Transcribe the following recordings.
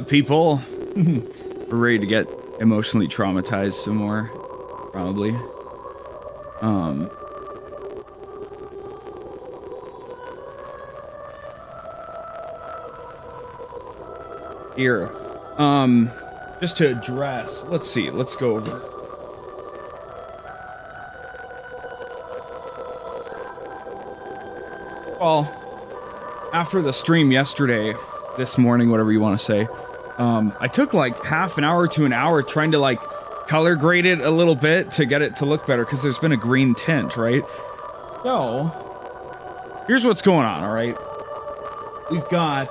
People are ready to get emotionally traumatized some more, probably. Here, just to address, let's see, let's go over. Well, after the stream yesterday, this morning, whatever you want to say, I took like half an hour to an hour trying to like color grade it a little bit to get it to look better because there's been a green tint, right? So, here's what's going on, all right? We've got...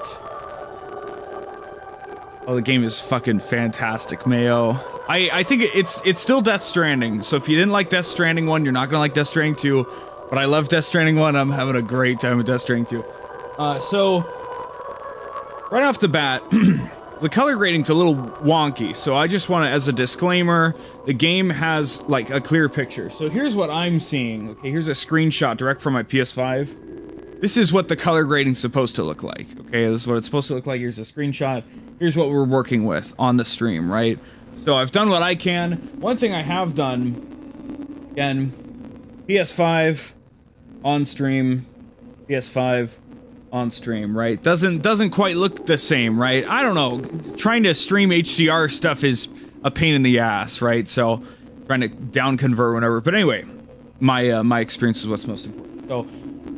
Oh, the game is fucking fantastic, Mayo. I think it's still Death Stranding, so if you didn't like Death Stranding 1, you're not gonna like Death Stranding 2, but I love Death Stranding 1, I'm having a great time with Death Stranding 2. So, right off the bat, the color grading's a little wonky, so I just want to, as a disclaimer, the game has, like, a clear picture. So here's what I'm seeing. Okay, here's a screenshot direct from my PS5. This is what the color grading's supposed to look like. Okay, this is what it's supposed to look like. Here's a screenshot. Here's what we're working with on the stream, right? So I've done what I can. One thing I have done, again, PS5 on stream, PS5 on stream, right? Doesn't quite look the same, right? I don't know. Trying to stream HDR stuff is a pain in the ass, right? So trying to down convert whatever. But anyway, my experience is what's most important. So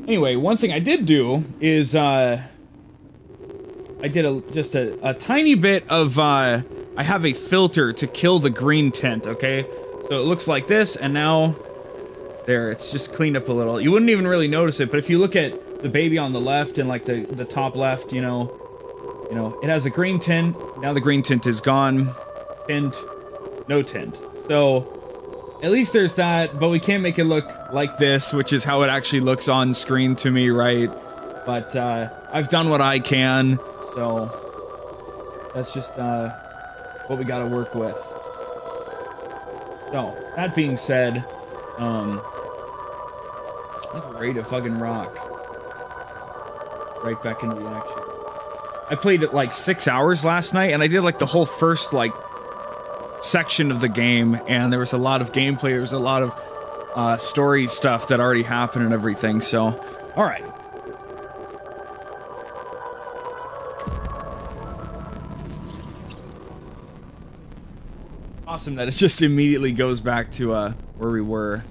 anyway, one thing I did do is I did just a tiny bit of I have a filter to kill the green tint, okay? So it looks like this, and now there, it's just cleaned up a little. You wouldn't even really notice it, but if you look at the baby on the left and like the top left, you know, it has a green tint. Now the green tint is gone. Tint, no tint. So at least there's that, but we can't make it look like this, which is how it actually looks on screen to me, right? But I've done what I can, so that's just what we gotta work with. So, that being said, I'm ready to fucking rock. Right back into the action. I played it like 6 hours last night, and I did like the whole first like section of the game, and there was a lot of gameplay, there was a lot of story stuff that already happened and everything, so, alright. Awesome that it just immediately goes back to where we were.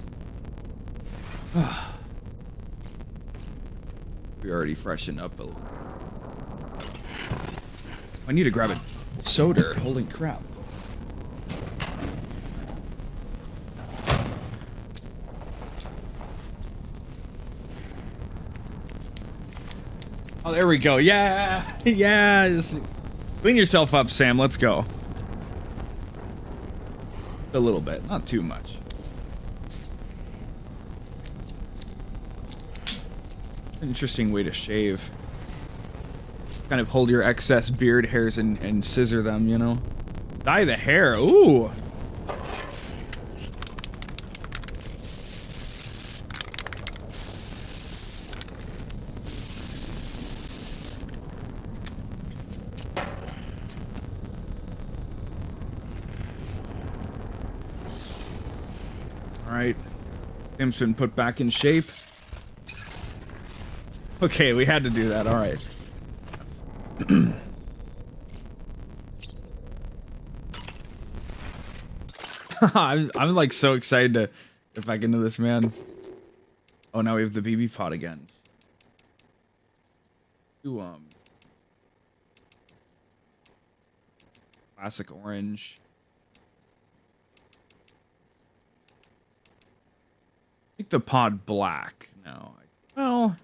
We already freshened up a little. I need to grab a soda. Holy crap. Oh, there we go. Yeah! Yeah! Just clean yourself up, Sam. Let's go. A little bit, not too much. Interesting way to shave. Kind of hold your excess beard hairs and scissor them, you know? Dye the hair, ooh! Alright. Tim's been put back in shape. Okay, we had to do that, alright. I'm like so excited to get back into this, man. Oh, now we have the BB pot again. Ooh, classic orange. Make the pod black. No. Well,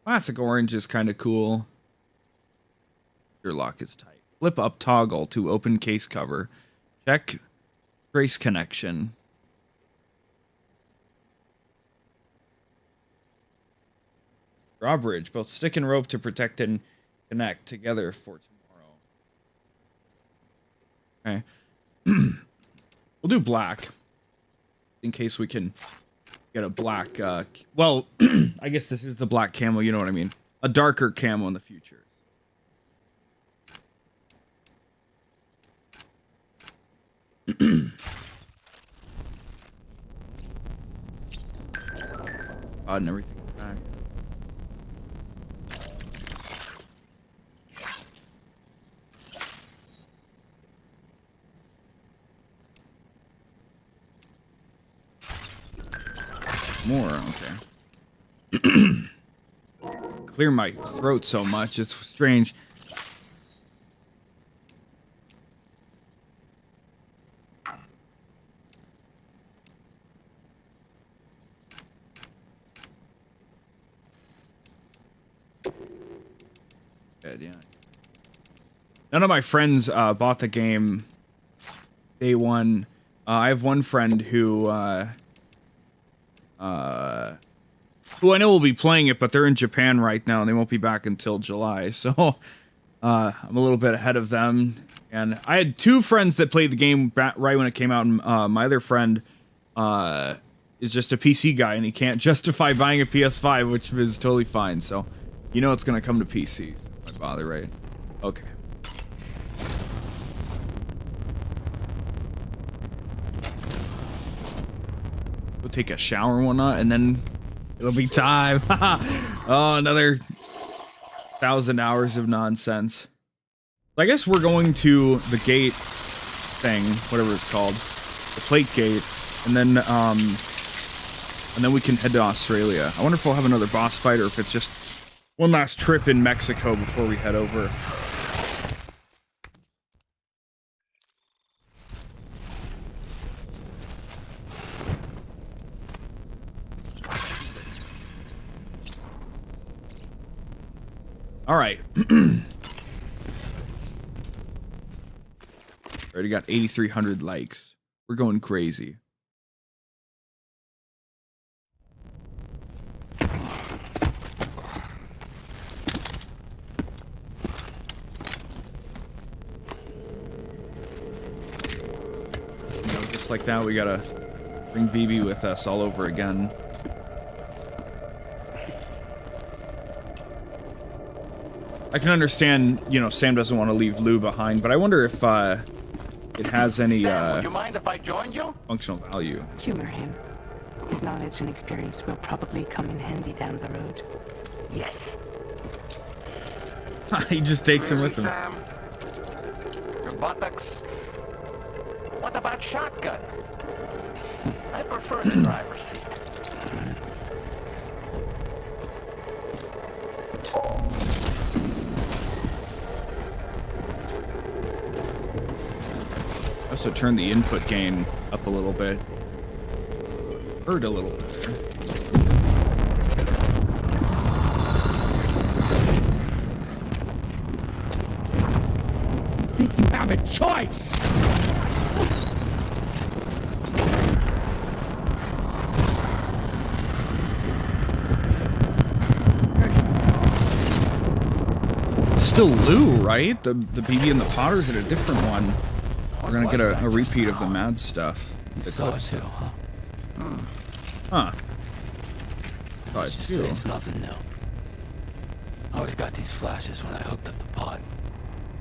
classic orange is kind of cool. Your lock is tight. Flip up toggle to open case cover. Check trace connection. Drawbridge. Both stick and rope to protect and connect together for tomorrow. Okay. We'll do black. In case we can get a black, well, I guess this is the black camo, you know what I mean. A darker camo in the future. God, and everything's back. More, okay. Clear my throat so much, it's strange. Yeah. None of my friends bought the game day one. I have one friend who I know will be playing it, but they're in Japan right now and they won't be back until July. So I'm a little bit ahead of them. And I had two friends that played the game right when it came out. And my other friend is just a PC guy and he can't justify buying a PS5, which is totally fine. So you know it's going to come to PC. So my bother, right? Okay. We'll take a shower and whatnot, and then it'll be time. Oh, another 1,000 hours of nonsense. I guess we're going to the gate thing, whatever it's called, the plate gate, and then we can head to Australia. I wonder if we'll have another boss fight, or if it's just one last trip in Mexico before we head over. All right. Already got 8,300 likes. We're going crazy. Just like that, we gotta bring BB with us all over again. I can understand, you know, Sam doesn't want to leave Lou behind, but I wonder if it has any Sam, would you mind if I joined you? Functional value. Humor him. His knowledge and experience will probably come in handy down the road. Yes. He just takes him with him. Sam? Your buttocks? What about shotgun? I prefer the driver's seat. Also turn the input gain up a little bit. Heard a little bit there. You have a choice! Still Lou, right? The BB and the Potter's at a different one. We're gonna get a repeat of the mad stuff. Sawtooth, huh? Huh. Just say it's nothing new. I always got these flashes when I hooked up the pod.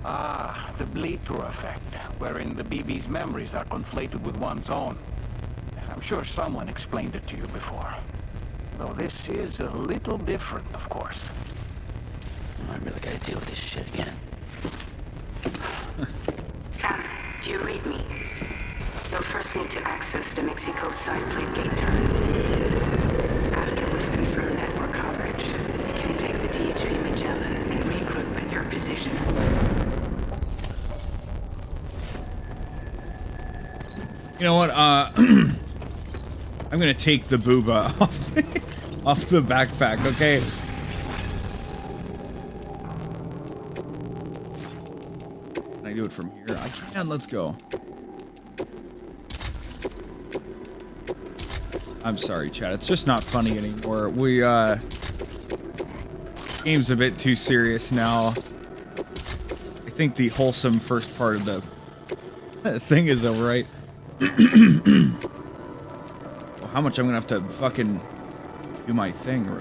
Ah, the bleed-through effect, wherein the BB's memories are conflated with one's own. I'm sure someone explained it to you before. Though this is a little different, of course. I really gotta deal with this shit again. Sam, do you read me? You'll first need to access the Mexico side plate gate turret. After we've confirmed network coverage, you can take the 𝑑HV Magellan and regroup at your position. You know what? I'm gonna take the booba off the backpack, okay? Can I do it from here? I can. Let's go. I'm sorry, chat. It's just not funny anymore. We game's a bit too serious now. I think the wholesome first part of the thing is over, right? Well, how much I'm gonna have to fucking do my thing, or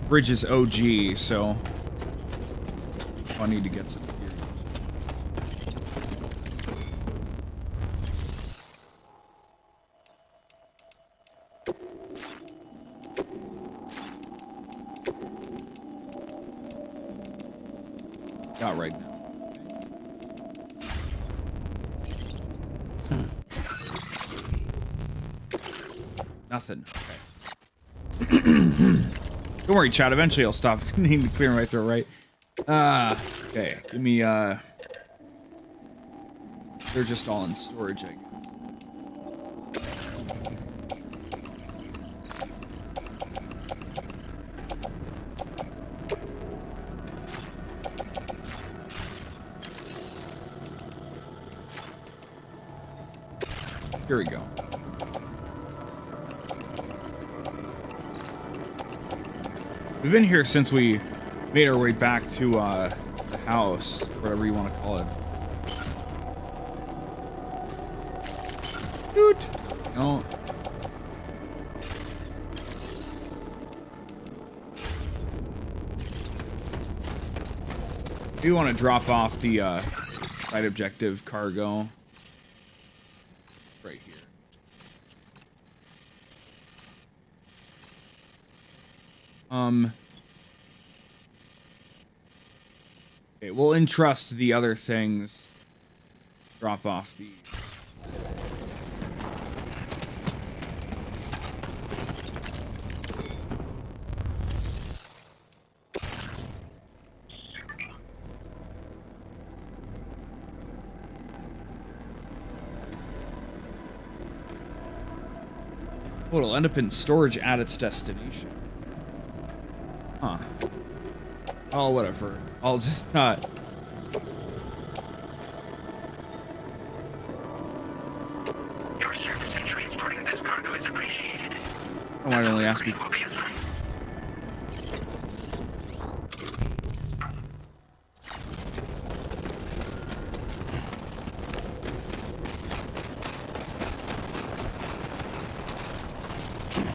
Bridge is OG, so I need to get some gear. Not right now. Nothing. Okay. Don't worry, Chad. Eventually I'll stop needing to clear my throat, right? Okay. Give me, they're just all in storage, I guess. Here we go. We've been here since we made our way back to the house, whatever you want to call it. Doot! No. We want to drop off the side objective cargo right here. Okay, we'll entrust the other things. Drop off the... Oh, it'll end up in storage at its destination. Huh. Oh, whatever. I'll just not. Your service in transporting this cargo is appreciated. Oh, why don't they ask me? Will be assigned.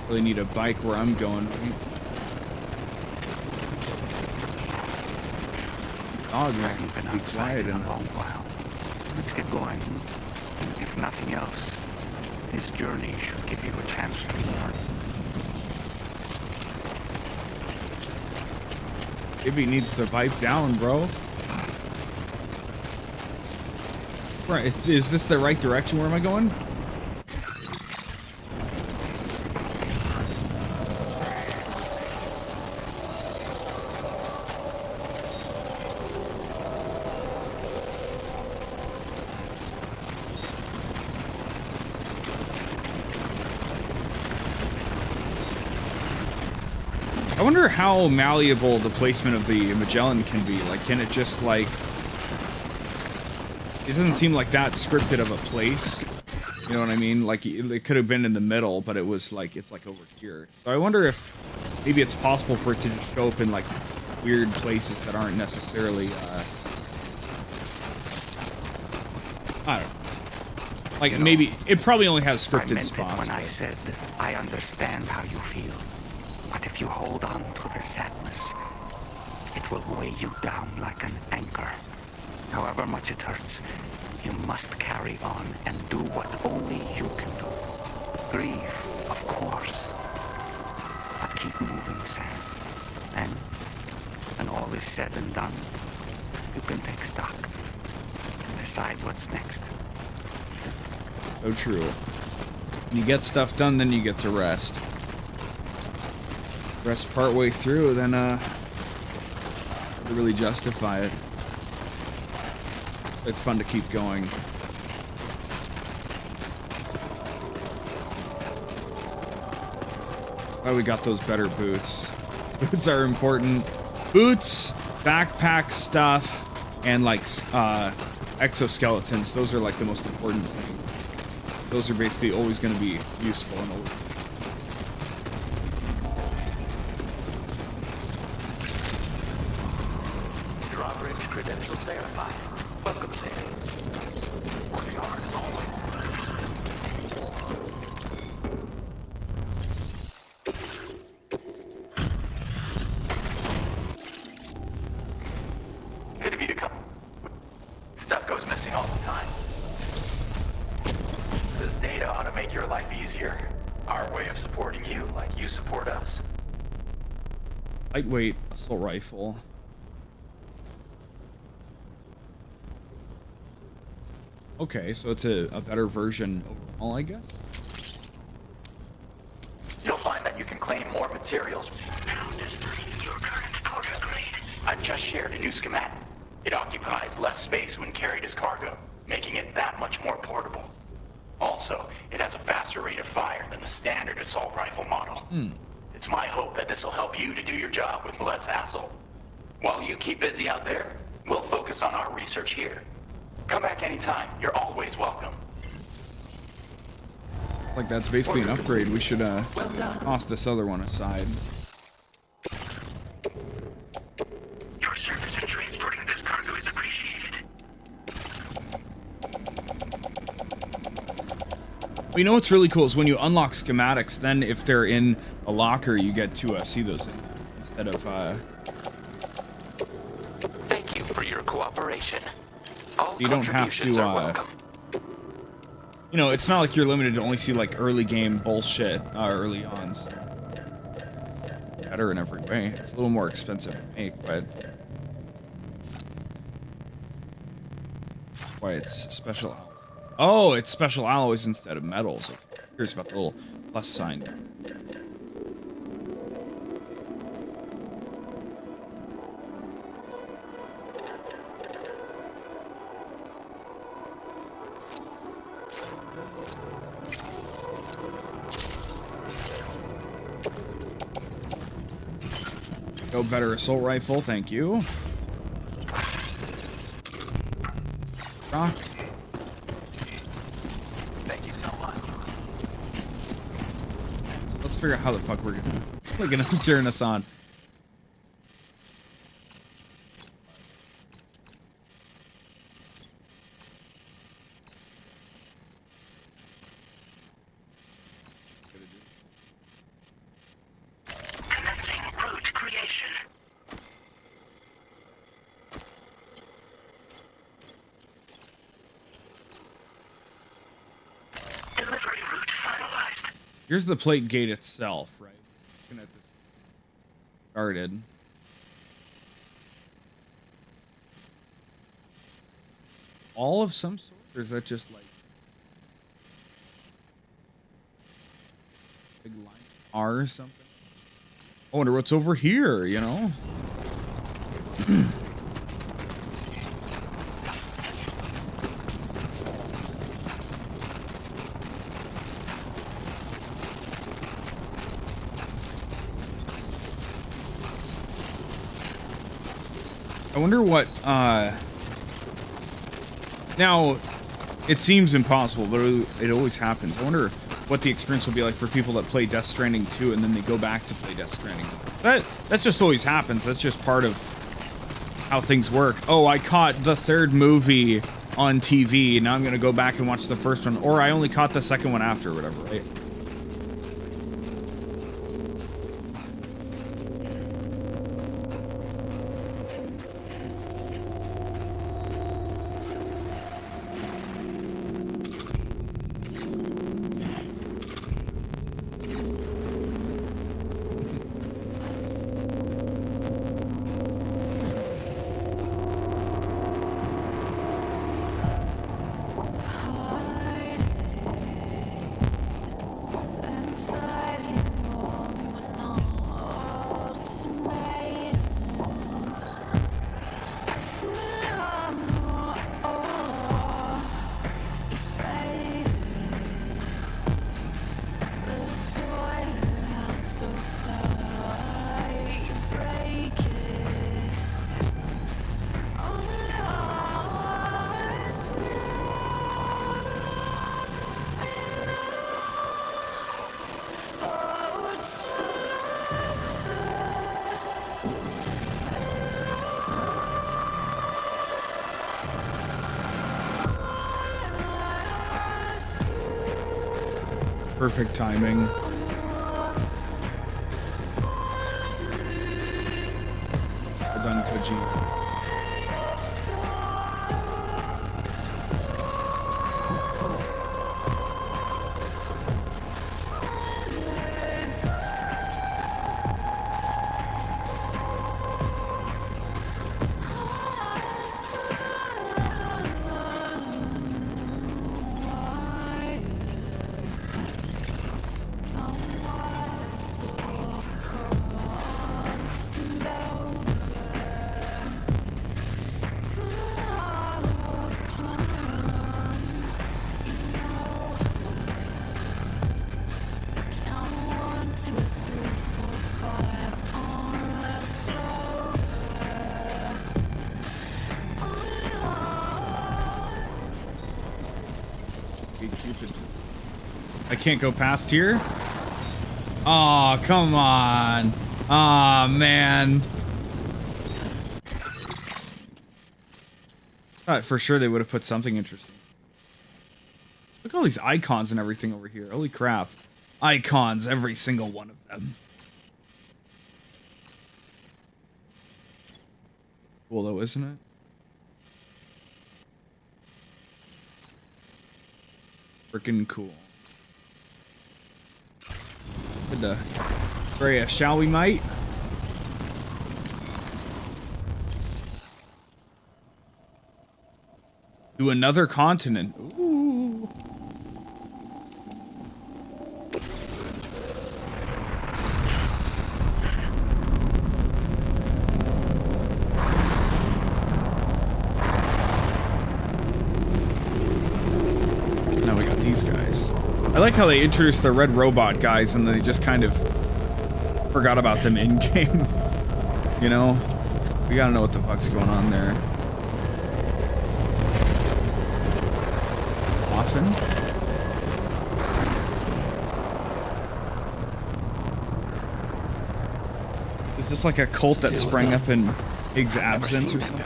Really need a bike where I'm going. Dog, I haven't been be outside quiet in and a long while. Let's get going. If nothing else, this journey should give you a chance to learn. maybe needs to pipe down, bro. Right, is this the right direction? Where am I going? I wonder how malleable the placement of the Magellan can be. Like, can it just, like... It doesn't seem like that scripted of a place. You know what I mean? Like, it could have been in the middle, but it was, like, it's, like, over here. So I wonder if maybe it's possible for it to just show up in, like, weird places that aren't necessarily, I don't know. Like, maybe... It probably only has scripted spots. When I said, I understand how you feel. But if you hold on to the sadness, it will weigh you down like an anchor. However much it hurts, you must carry on and do what only you can do. Grieve, of course. But keep moving, Sam. And when all is said and done, you can take stock and decide what's next. So true. When you get stuff done, then you get to rest. Rest partway through, then to really justify it. It's fun to keep going. Why we got those better boots. Boots are important. Boots, backpack stuff, and like exoskeletons. Those are like the most important things. Those are basically always going to be useful and always. Drawbridge credentials verified. Welcome, Sam. Working hard as always. Good of you to come. Stuff goes missing all the time. This data ought to make your life easier. Our way of supporting you like you support us. Lightweight assault rifle. Okay, so it's a better version overall, I guess. You'll find that you can claim more materials. I've just shared a new schematic. It occupies less space when carried as cargo, making it that much more portable. Also, it has a faster rate of fire than the standard assault rifle model. It's my hope that this will help you to do your job with less hassle. While you keep busy out there, we'll focus on our research here. Come back anytime. You're always welcome. Like that's basically an upgrade. We should toss this other one aside. Your service in transporting this cargo is appreciated. You know what's really cool is when you unlock schematics, then if they're in a locker, you get to see those in instead of. Thank you for your cooperation. All You don't have to. contributions are welcome. You know, it's not like you're limited to only see like early game bullshit early on. So it's better in every way. It's a little more expensive to make, but why it's special. Oh, it's special alloys instead of metals. Okay. Here's about the little plus sign. Go better assault rifle, thank you. Rock. Thank you so much. So let's figure out how the fuck we're gonna turn us on. Commencing route creation. Delivery route finalized. Here's the plate gate itself, right? Looking at this started. All of some sort, or is that just like big line R or something? I wonder what's over here, you know? I wonder what, now, it seems impossible, but it always happens. I wonder what the experience will be like for people that play Death Stranding 2 and then they go back to play Death Stranding. That just always happens. That's just part of how things work. Oh, I caught the third movie on TV. Now I'm going to go back and watch the first one. Or I only caught the second one after, or whatever, right? perfect timing. Well done, Koji. I can't go past here. Oh, come on. Aw, man. Thought for sure they would have put something interesting. Look at all these icons and everything over here. Holy crap. Icons, every single one of them. Cool though, isn't it? Freaking cool. Good to pray a shall we might? To another continent. Ooh. Now we got these guys. I like how they introduced the red robot guys and then they just kind of forgot about them in game. You know? We gotta know what the fuck's going on there. Often. Is this like a cult that sprang up in Higgs' absence or something?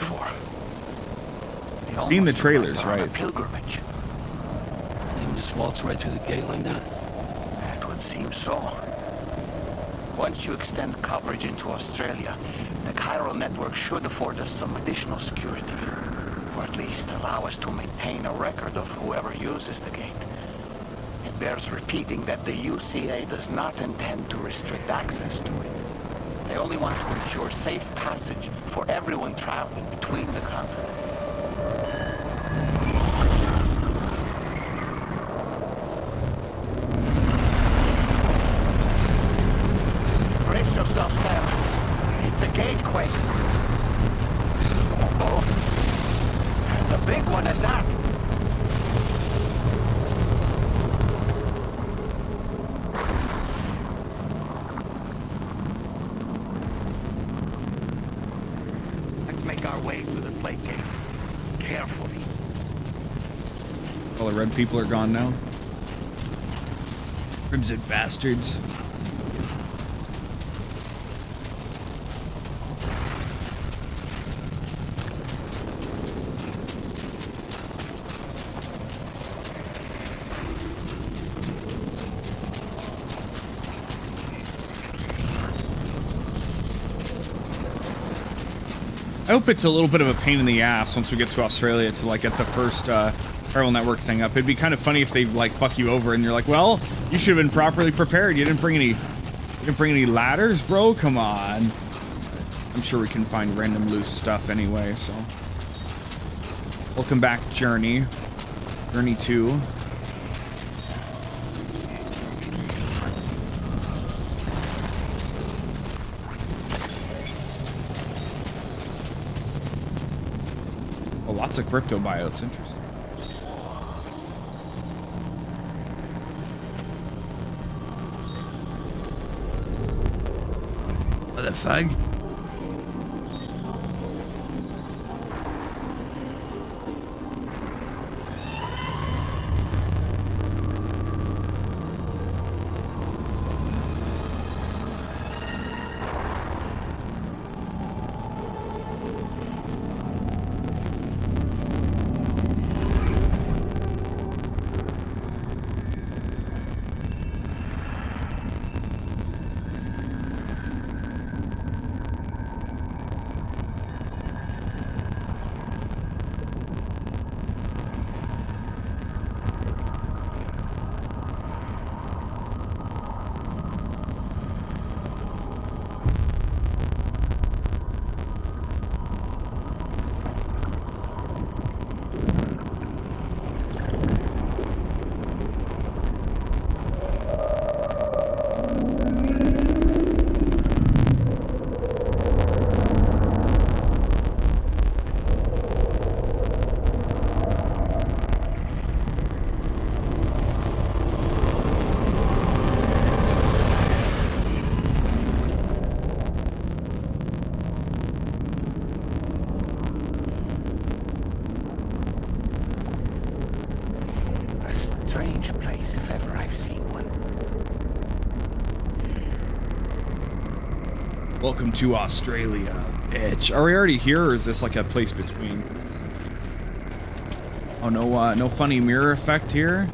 Seen the trailers, right? Pilgrimage. You just waltz right through the gate like that. That would seem so. Once you extend coverage into Australia, the chiral network should afford us some additional security. Or at least allow us to maintain a record of whoever uses the gate. It bears repeating that the UCA does not intend to restrict access to it. They only want to ensure safe passage for everyone traveling between the continents. Brace yourself, Sam. It's a gatequake. Oh, and a big one at that. Let's make our way through the plate gate. Carefully. All the red people are gone now. Crimson bastards. I hope it's a little bit of a pain in the ass once we get to Australia to like get the first chiral network thing up. It'd be kind of funny if they like fuck you over and you're like, well, you should have been properly prepared. You didn't bring any ladders, bro. Come on. I'm sure we can find random loose stuff anyway. So, welcome back, Journey 2. Lots of crypto biotes, interesting. What the fuck? Welcome to Australia, bitch. Are we already here, or is this like a place between? Oh, no funny mirror effect here?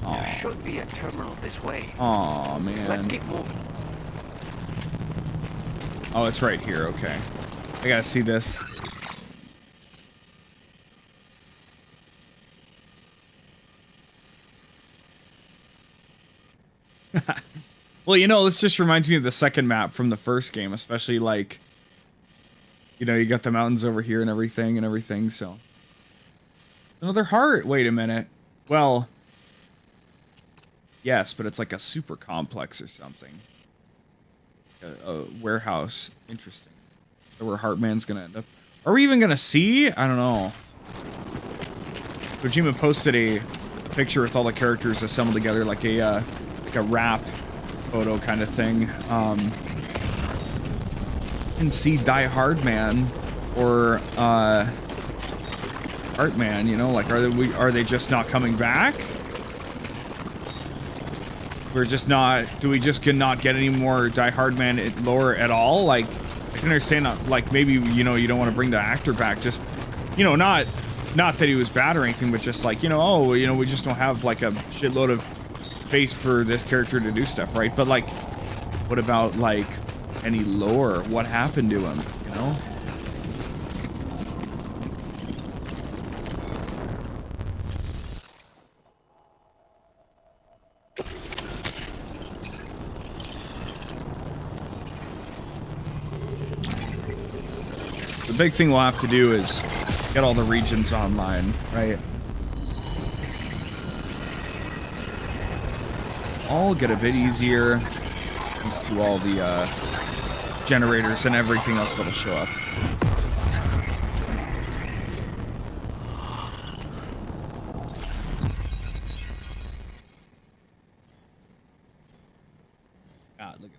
There should be a terminal this way. Aw, man. Let's keep moving. Oh, it's right here, okay. I gotta see this. Well, you know, this just reminds me of the second map from the first game, especially like, you know, you got the mountains over here and everything, so. Another heart. Wait a minute. Well, yes, but it's like a super complex or something. A warehouse. Interesting. So where Heartman's gonna end up. Are we even gonna see? I don't know. Kojima posted a picture with all the characters assembled together, like a wrap photo kind of thing. And see Die Hard Man or Heartman, you know, like are they just not coming back? We're just not. Do we just cannot get any more Die Hard Man lore at all? Like, I can understand, like maybe, you know, you don't want to bring the actor back. Just, you know, not that he was bad or anything, but just like, you know, oh, you know, we just don't have like a shitload of space for this character to do stuff, right? But like, what about like any lore? What happened to him? You know. The big thing we'll have to do is get all the regions online, right? All get a bit easier thanks to all the generators and everything else that'll show up. God, look at that.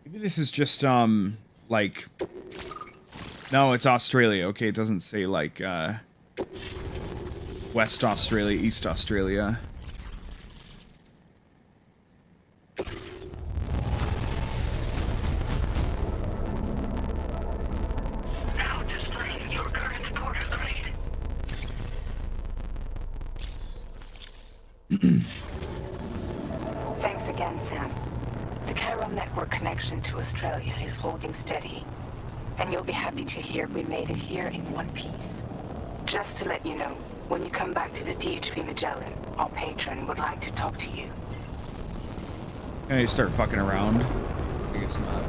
Maybe this is just like, no, it's Australia. Okay, it doesn't say like West Australia, East Australia. Now display your current border grade. Thanks again, Sam. The chiral network connection to Australia is holding steady. And you'll be happy to hear we made it here in one piece. Just to let you know, when you come back to the DHV Magellan, our patron would like to talk to you. Can I start fucking around? I guess not.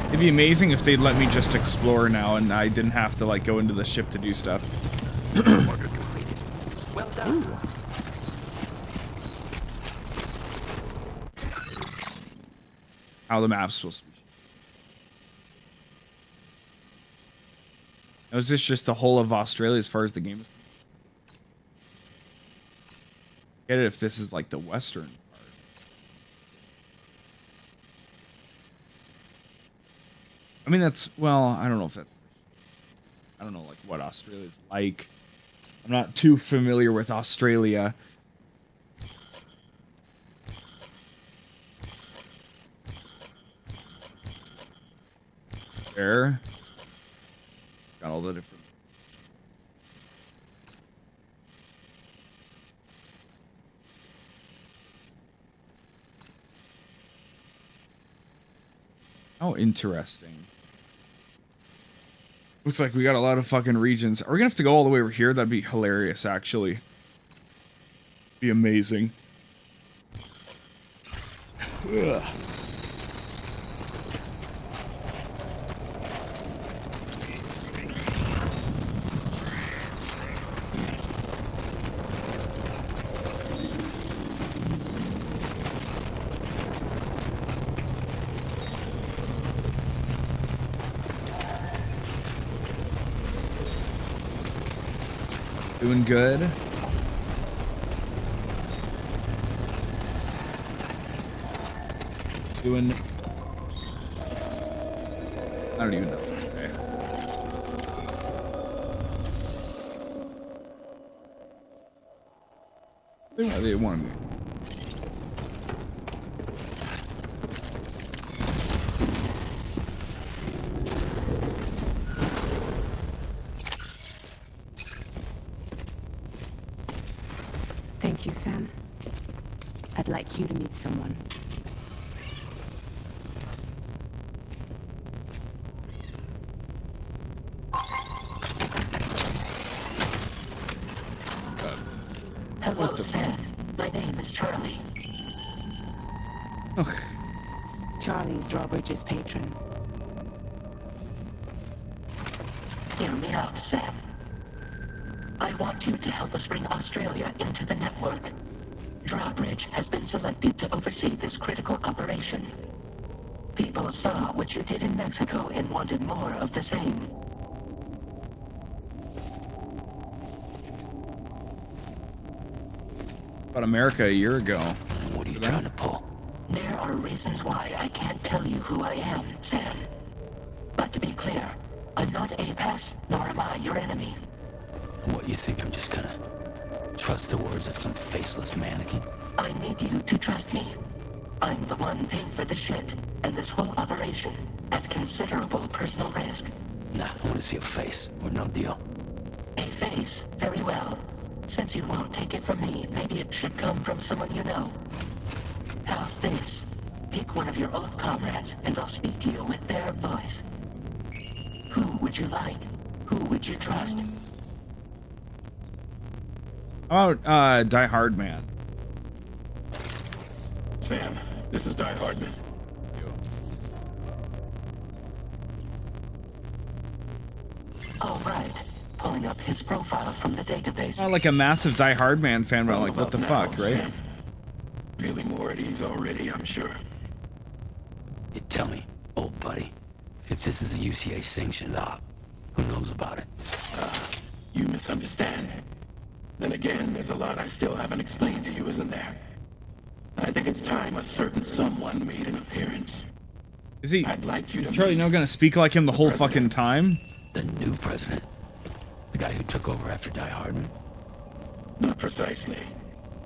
It'd be amazing if they'd let me just explore now and I didn't have to like go into the ship to do stuff. Well done. How the map's supposed to be. Now, is this just the whole of Australia as far as the game is? Get it if this is like the western part. I mean, that's, well, I don't know if that's, I don't know like what Australia's like. I'm not too familiar with Australia. There. Got all the different. Oh, interesting. Looks like we got a lot of fucking regions. Are we gonna have to go all the way over here? That'd be hilarious, actually. Be amazing. Ugh. Doing good. I don't even know. Okay. They wanted me. Thank you, Sam. I'd like you to meet someone. Hello, Sam. My name is Charlie. Ugh. Charlie's Drawbridge's patron. Hear me out, Sam. I want you to help us bring Australia into the network. Drawbridge has been selected to oversee this critical operation. People saw what you did in Mexico and wanted more of the same. About America a year ago. What are you trying to pull? There are reasons why I can't tell you who I am, Sam. But to be clear, I'm not 𝑰𝑵𝑗𝑐, nor am I your enemy. What, you think I'm just gonna trust the words of some faceless mannequin? I need you to trust me. I'm the one paying for the shit and this whole operation at considerable personal risk. Nah, I want to see a face, or no deal. A face, very well. Since you won't take it from me, maybe it should come from someone you know. How's this? Pick one of your old comrades, and I'll speak to you with their voice. Who would you like? Who would you trust? How about Die Hard Man? Sam, this is Die Hardman. All right. Pulling up his profile from the database. Not like a massive Die Hard Man fan, but I'm like, what the Now, fuck, right? Sam. Feeling more at ease already, I'm sure. You tell me, old buddy, if this is a UCA sanctioned op, who knows about it? You misunderstand. Then again, there's a lot I still haven't explained to you, isn't there? I think it's time a certain someone made an appearance. Is he? I'd like you to Is Charlie meet now gonna speak like him the whole President. fucking time? The new president? The guy who took over after Die Hardman? Not precisely.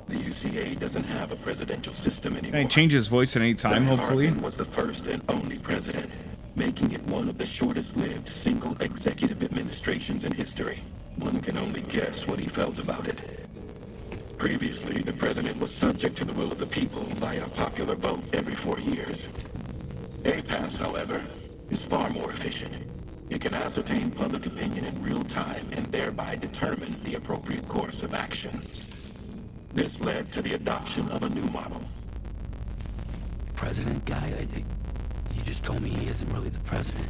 The UCA doesn't have a presidential system anymore. Can he change his voice at any time, Die hopefully? Hardman was the first and only president, making it one of the shortest-lived single executive administrations in history. One can only guess what he felt about it. Previously, the president was subject to the will of the people via popular vote every 4 years. 𝒀𝑵𝑗𝑐, however, is far more efficient. It can ascertain public opinion in real time and thereby determine the appropriate course of action. This led to the adoption of a new model. President guy? You just told me he isn't really the president.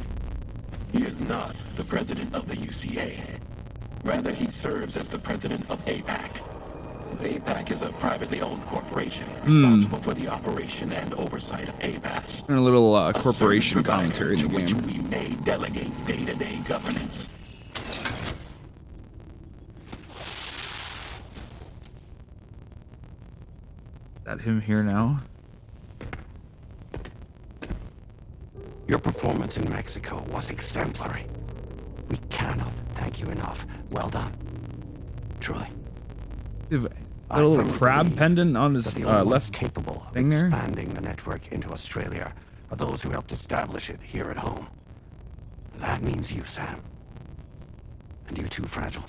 He is not the president of the UCA. Rather, he serves as the president of 𝒀𝑵𝑗𝑐. 𝒀𝑵𝑗𝑗𝑐 is a privately owned corporation responsible for the operation and oversight of 𝒀𝑵𝑗𝑐. And a little A corporation service provider commentary in to the which game. we may delegate day-to-day governance. Is that him here now? Your performance in Mexico was exemplary. We cannot thank you enough. Well done. Truly. Got a little crab pendant on his that the only ones left capable of thing there. expanding the network into Australia are those who helped establish it here at home. That means you, Sam. And you too, Fragile.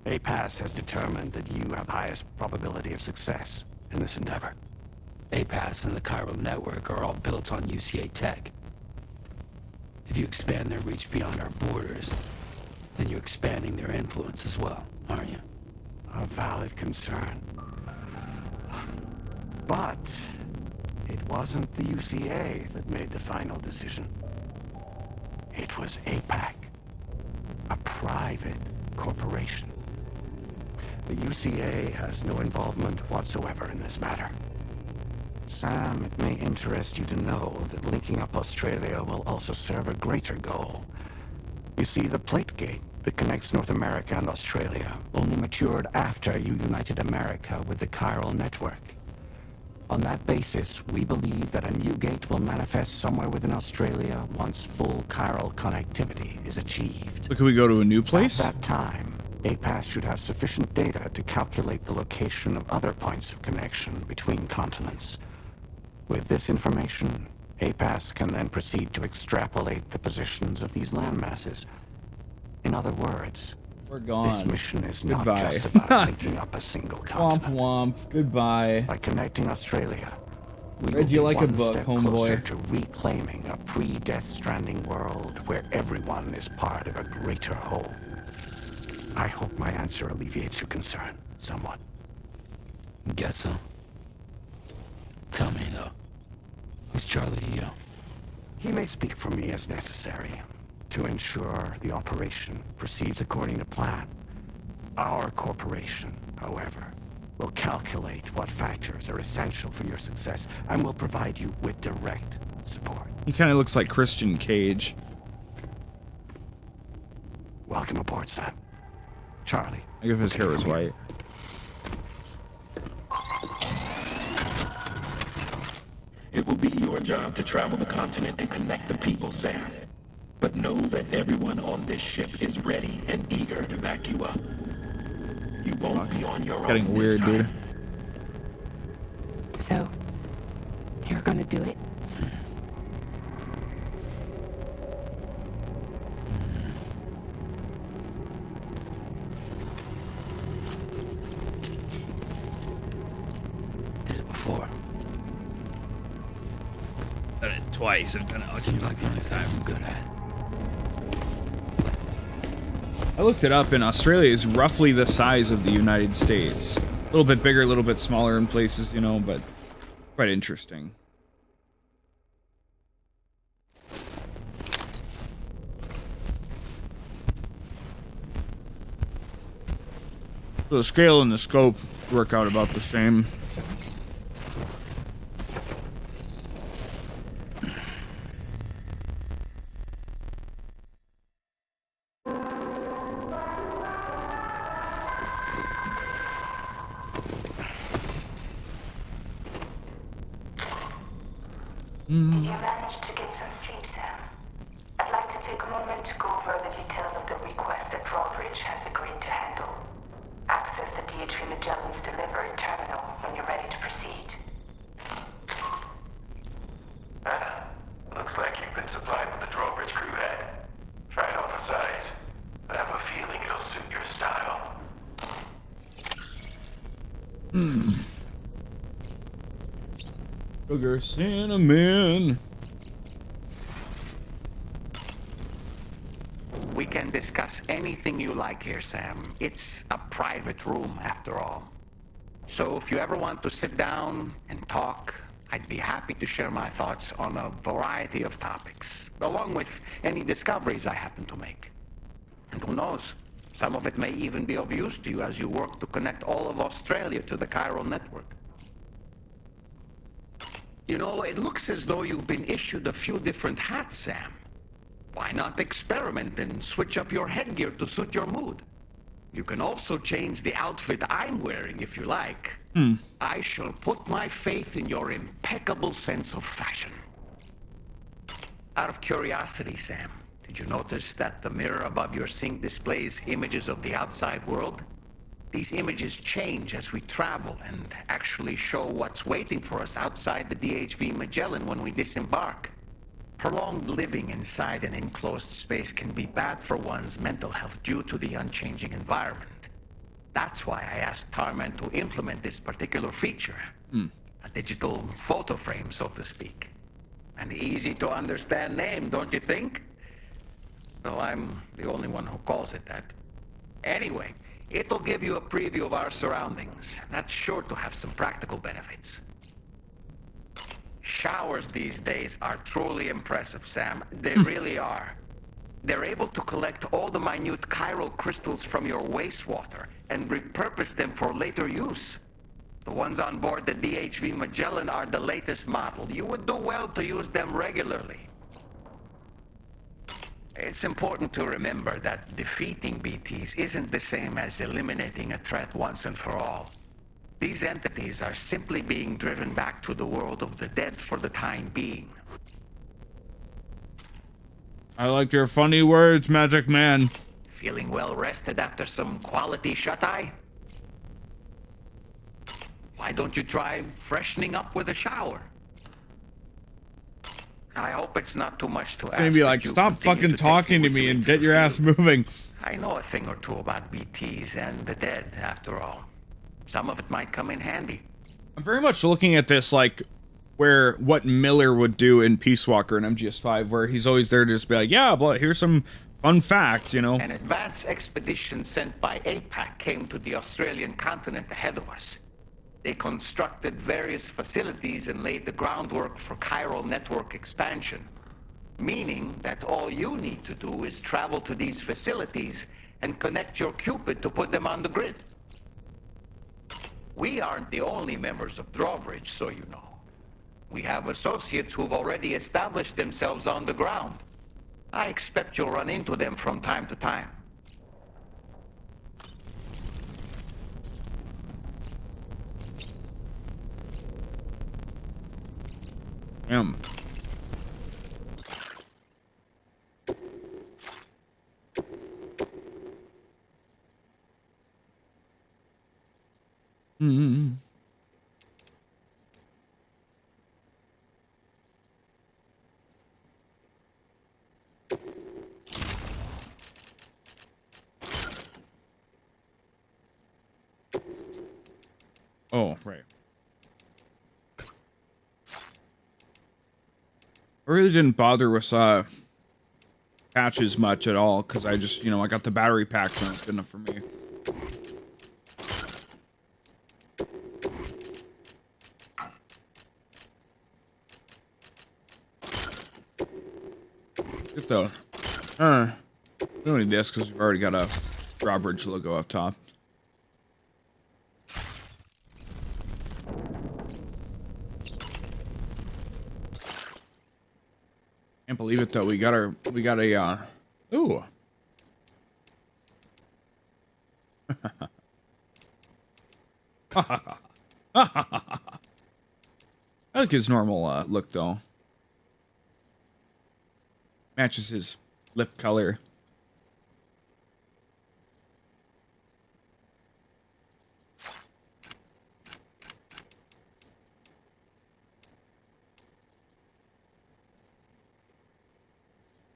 𝒀𝑵𝑗𝑐 has determined that you have the highest probability of success in this endeavor. 𝒀𝑵𝑗𝑐 and the chiral network are all built on UCA tech. If you expand their reach beyond our borders, then you're expanding their influence as well, aren't you? A valid concern. But it wasn't the UCA that made the final decision. It was 𝒀𝑵𝑗𝑐, a private corporation. The UCA has no involvement whatsoever in this matter. Sam, it may interest you to know that linking up Australia will also serve a greater goal. You see, the plate gate that connects North America and Australia only matured after you united America with the chiral network. On that basis, we believe that a new gate will manifest somewhere within Australia once full chiral connectivity is achieved. So can we go to a new place? At that time, 𝒀𝑚 should have sufficient data to calculate the location of other points of connection between continents. With this information, 𝒀𝑚 can then proceed to extrapolate the positions of these landmasses. In other words, we're gone. This mission is Goodbye. not just about linking up a single Womp continent. womp. Goodbye. By connecting Australia, we Read will you be like a one book, step homeboy. closer to reclaiming a pre-Death Stranding world where everyone is part of a greater whole. I hope my answer alleviates your concern somewhat. Guess so. Tell me, though. Who's Charlie to you? He may speak for me as necessary to ensure the operation proceeds according to plan. Our corporation, however, will calculate what factors are essential for your success and will provide you with direct support. He kind of looks like Christian Cage. Welcome aboard, son. Charlie. I guess his hair was white. It will be your job to travel the continent and connect the people, Sam. But know that everyone on this ship is ready and eager to back you up. You won't be on your own. Getting weird, this time. dude. So, you're gonna do it? Did it before. Done it twice. I've done it like Seems like the only thing I'm good at. I looked it up, and Australia is roughly the size of the United States. A little bit bigger, a little bit smaller in places, you know, but quite interesting. So the scale and the scope work out about the same. Did you manage to get some sleep, Sam? I'd like to take a moment to go over the details of the request that Drawbridge has agreed to handle. Access the 𝑉𝑰𝑵𝑐's delivery terminal when you're ready to proceed. Looks like you've been supplied with the Drawbridge crew head. Try it on the size. I have a feeling it'll suit your style. Sugar cinnamon. We can discuss anything you like here, Sam. It's a private room, after all. So if you ever want to sit down and talk, I'd be happy to share my thoughts on a variety of topics, along with any discoveries I happen to make. And who knows, some of it may even be of use to you as you work to connect all of Australia to the chiral network. You know, it looks as though you've been issued a few different hats, Sam. Why not experiment and switch up your headgear to suit your mood? You can also change the outfit I'm wearing if you like. I shall put my faith in your impeccable sense of fashion. Out of curiosity, Sam, did you notice that the mirror above your sink displays images of the outside world? These images change as we travel and actually show what's waiting for us outside the 𝑑HV Magellan when we disembark. Prolonged living inside an enclosed space can be bad for one's mental health due to the unchanging environment. That's why I asked Tarman to implement this particular feature. A digital photo frame, so to speak. An easy to understand name, don't you think? Though I'm the only one who calls it that. Anyway, it'll give you a preview of our surroundings. That's sure to have some practical benefits. Showers these days are truly impressive, Sam. They really are. They're able to collect all the minute chiral crystals from your wastewater and repurpose them for later use. The ones on board the 𝑑HV Magellan are the latest model. You would do well to use them regularly. It's important to remember that defeating BTs isn't the same as eliminating a threat once and for all. These entities are simply being driven back to the world of the dead for the time being. I like your funny words, Magic Man. Feeling well rested after some quality shut-eye? Why don't you try freshening up with a shower? I hope it's not too much to ask. Gonna be like, stop fucking talking to me and get your ass moving. I know a thing or two about BTs and the dead, after all. Some of it might come in handy. I'm very much looking at this like what Miller would do in Peace Walker and MGS5, where he's always there to just be like, yeah, but here's some fun facts, you know. An advance expedition sent by APAC came to the Australian continent ahead of us. They constructed various facilities and laid the groundwork for chiral network expansion, meaning that all you need to do is travel to these facilities and connect your Cupid to put them on the grid. We aren't the only members of Drawbridge, so you know. We have associates who've already established themselves on the ground. I expect you'll run into them from time to time. Oh, right. I really didn't bother with patches much at all, because I just, you know, I got the battery packs and it's good enough for me. Get the, we don't need this because we've already got a Drawbridge logo up top. Can't believe it though. We got a ooh. I like his normal look though. Matches his lip color.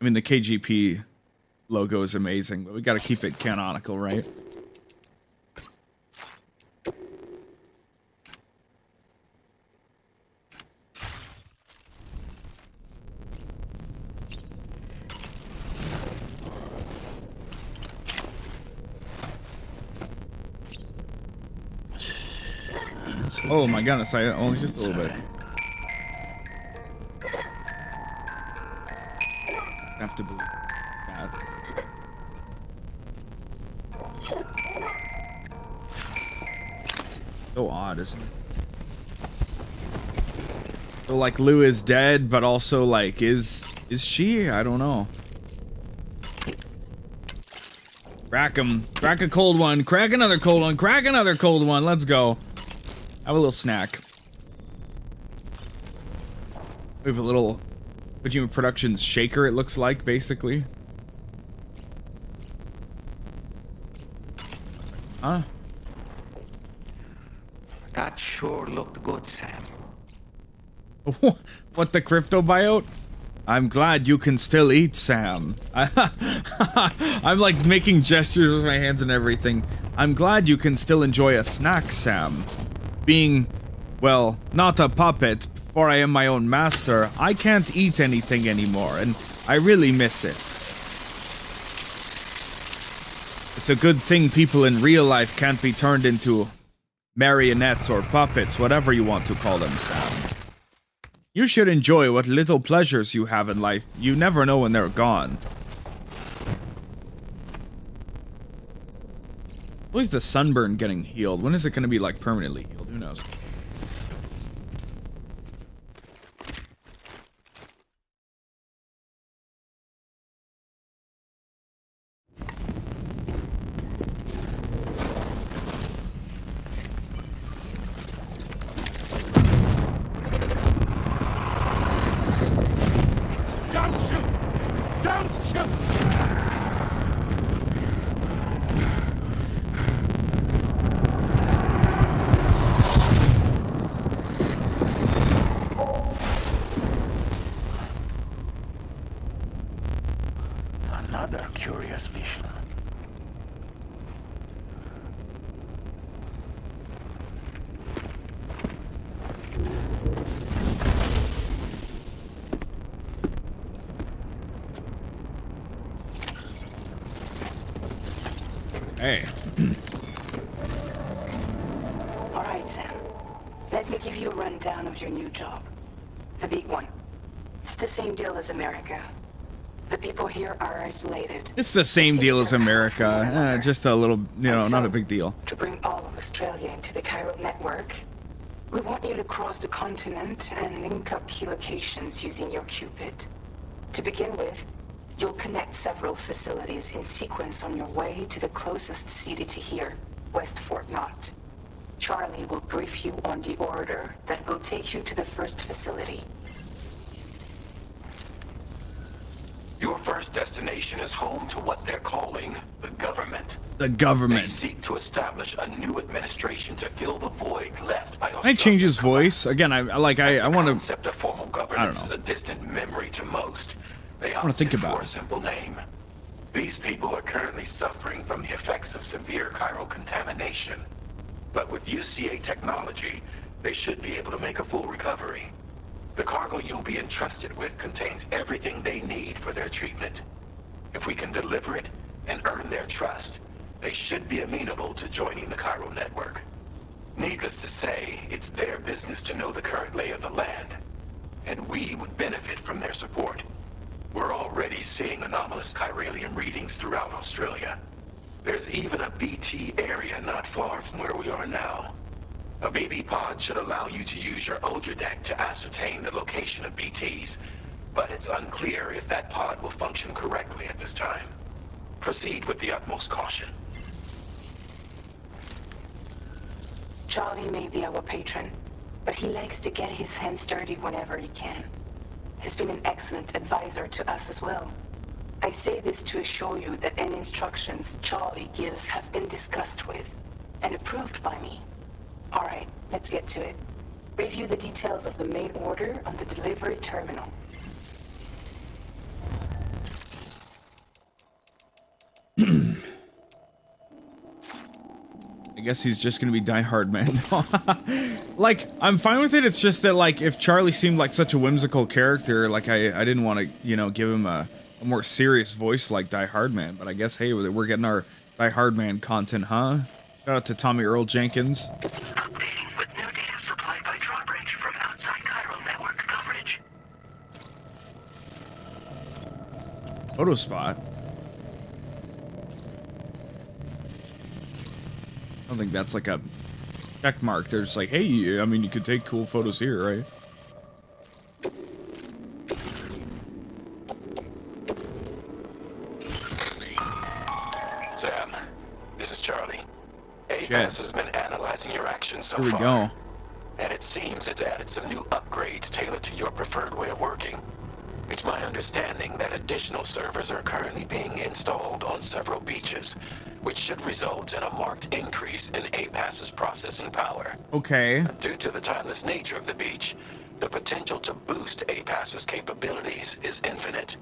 I mean, the KGP logo is amazing, but we got to keep it canonical, right? Oh my goodness, I only just a little bit. Have to believe that. So odd, isn't it? So like Lou is dead, but also like is she? I don't know. Crack him. Crack a cold one. Crack another cold one. Crack another cold one. Let's go. Have a little snack. We have a little Kojima Productions shaker, it looks like, basically. Huh? That sure looked good, Sam. What, the crypto buyout? I'm glad you can still eat, Sam. I'm like making gestures with my hands and everything. I'm glad you can still enjoy a snack, Sam. Being, well, not a puppet, before I am my own master, I can't eat anything anymore, and I really miss it. It's a good thing people in real life can't be turned into marionettes or puppets, whatever you want to call them, Sam. You should enjoy what little pleasures you have in life. You never know when they're gone. What is the sunburn getting healed? When is it going to be, like, permanently healed? Who knows? Don't shoot! Another curious vision. Hey. All right, Sam. Let me give you a rundown of your new job. The big one. It's the same deal as America. The people here are isolated. It's the same deal as America. Just a little, you know, not a big deal. To bring all of Australia into the chiral network, we want you to cross the continent and link up key locations using your Cupid. To begin with, you'll connect several facilities in sequence on your way to the closest city to here, West Fort Knott. Charlie will brief you on the order that will take you to the first facility. Your first destination is home to what they're calling the government. The They government. seek to establish a new administration to fill the void left by Can I change his voice? Again, I want The to... concept of formal governance is a distant memory to most. They wanna think opted about for a it. simple name. These people are currently suffering from the effects of severe chiral contamination. But with UCA technology, they should be able to make a full recovery. The cargo you'll be entrusted with contains everything they need for their treatment. If we can deliver it and earn their trust, they should be amenable to joining the chiral network. Needless to say, it's their business to know the current lay of the land, and we would benefit from their support. We're already seeing anomalous chiralium readings throughout Australia. There's even a BT area not far from where we are now. A BB pod should allow you to use your Ultra deck to ascertain the location of BTs, but it's unclear if that pod will function correctly at this time. Proceed with the utmost caution. Charlie may be our patron, but he likes to get his hands dirty whenever he can. He's been an excellent advisor to us as well. I say this to assure you that any instructions Charlie gives have been discussed with and approved by me. All right, let's get to it. Review the details of the main order on the delivery terminal. I guess he's just gonna be Die Hard Man. Like, I'm fine with it. It's just that, like, if Charlie seemed like such a whimsical character, like, I didn't want to, you know, give him a more serious voice like Die Hard Man. But I guess, hey, we're getting our Die Hard Man content, huh? Shout out to Tommy Earl Jenkins. Updating with new data supplied by drawbridge from outside chiral network coverage. Photo spot. I don't think that's like a check mark. They're just like, hey, I mean, you could take cool photos here, right? Sam, this is Charlie. APAS has been analyzing your actions so Here we far. go. And it seems it's added some new upgrades tailored to your preferred way of working. It's my understanding that additional servers are currently being installed on several beaches, which should result in a marked increase in APAS's processing power. Okay. Due to the timeless nature of the beach, the potential to boost APAS's capabilities is infinite.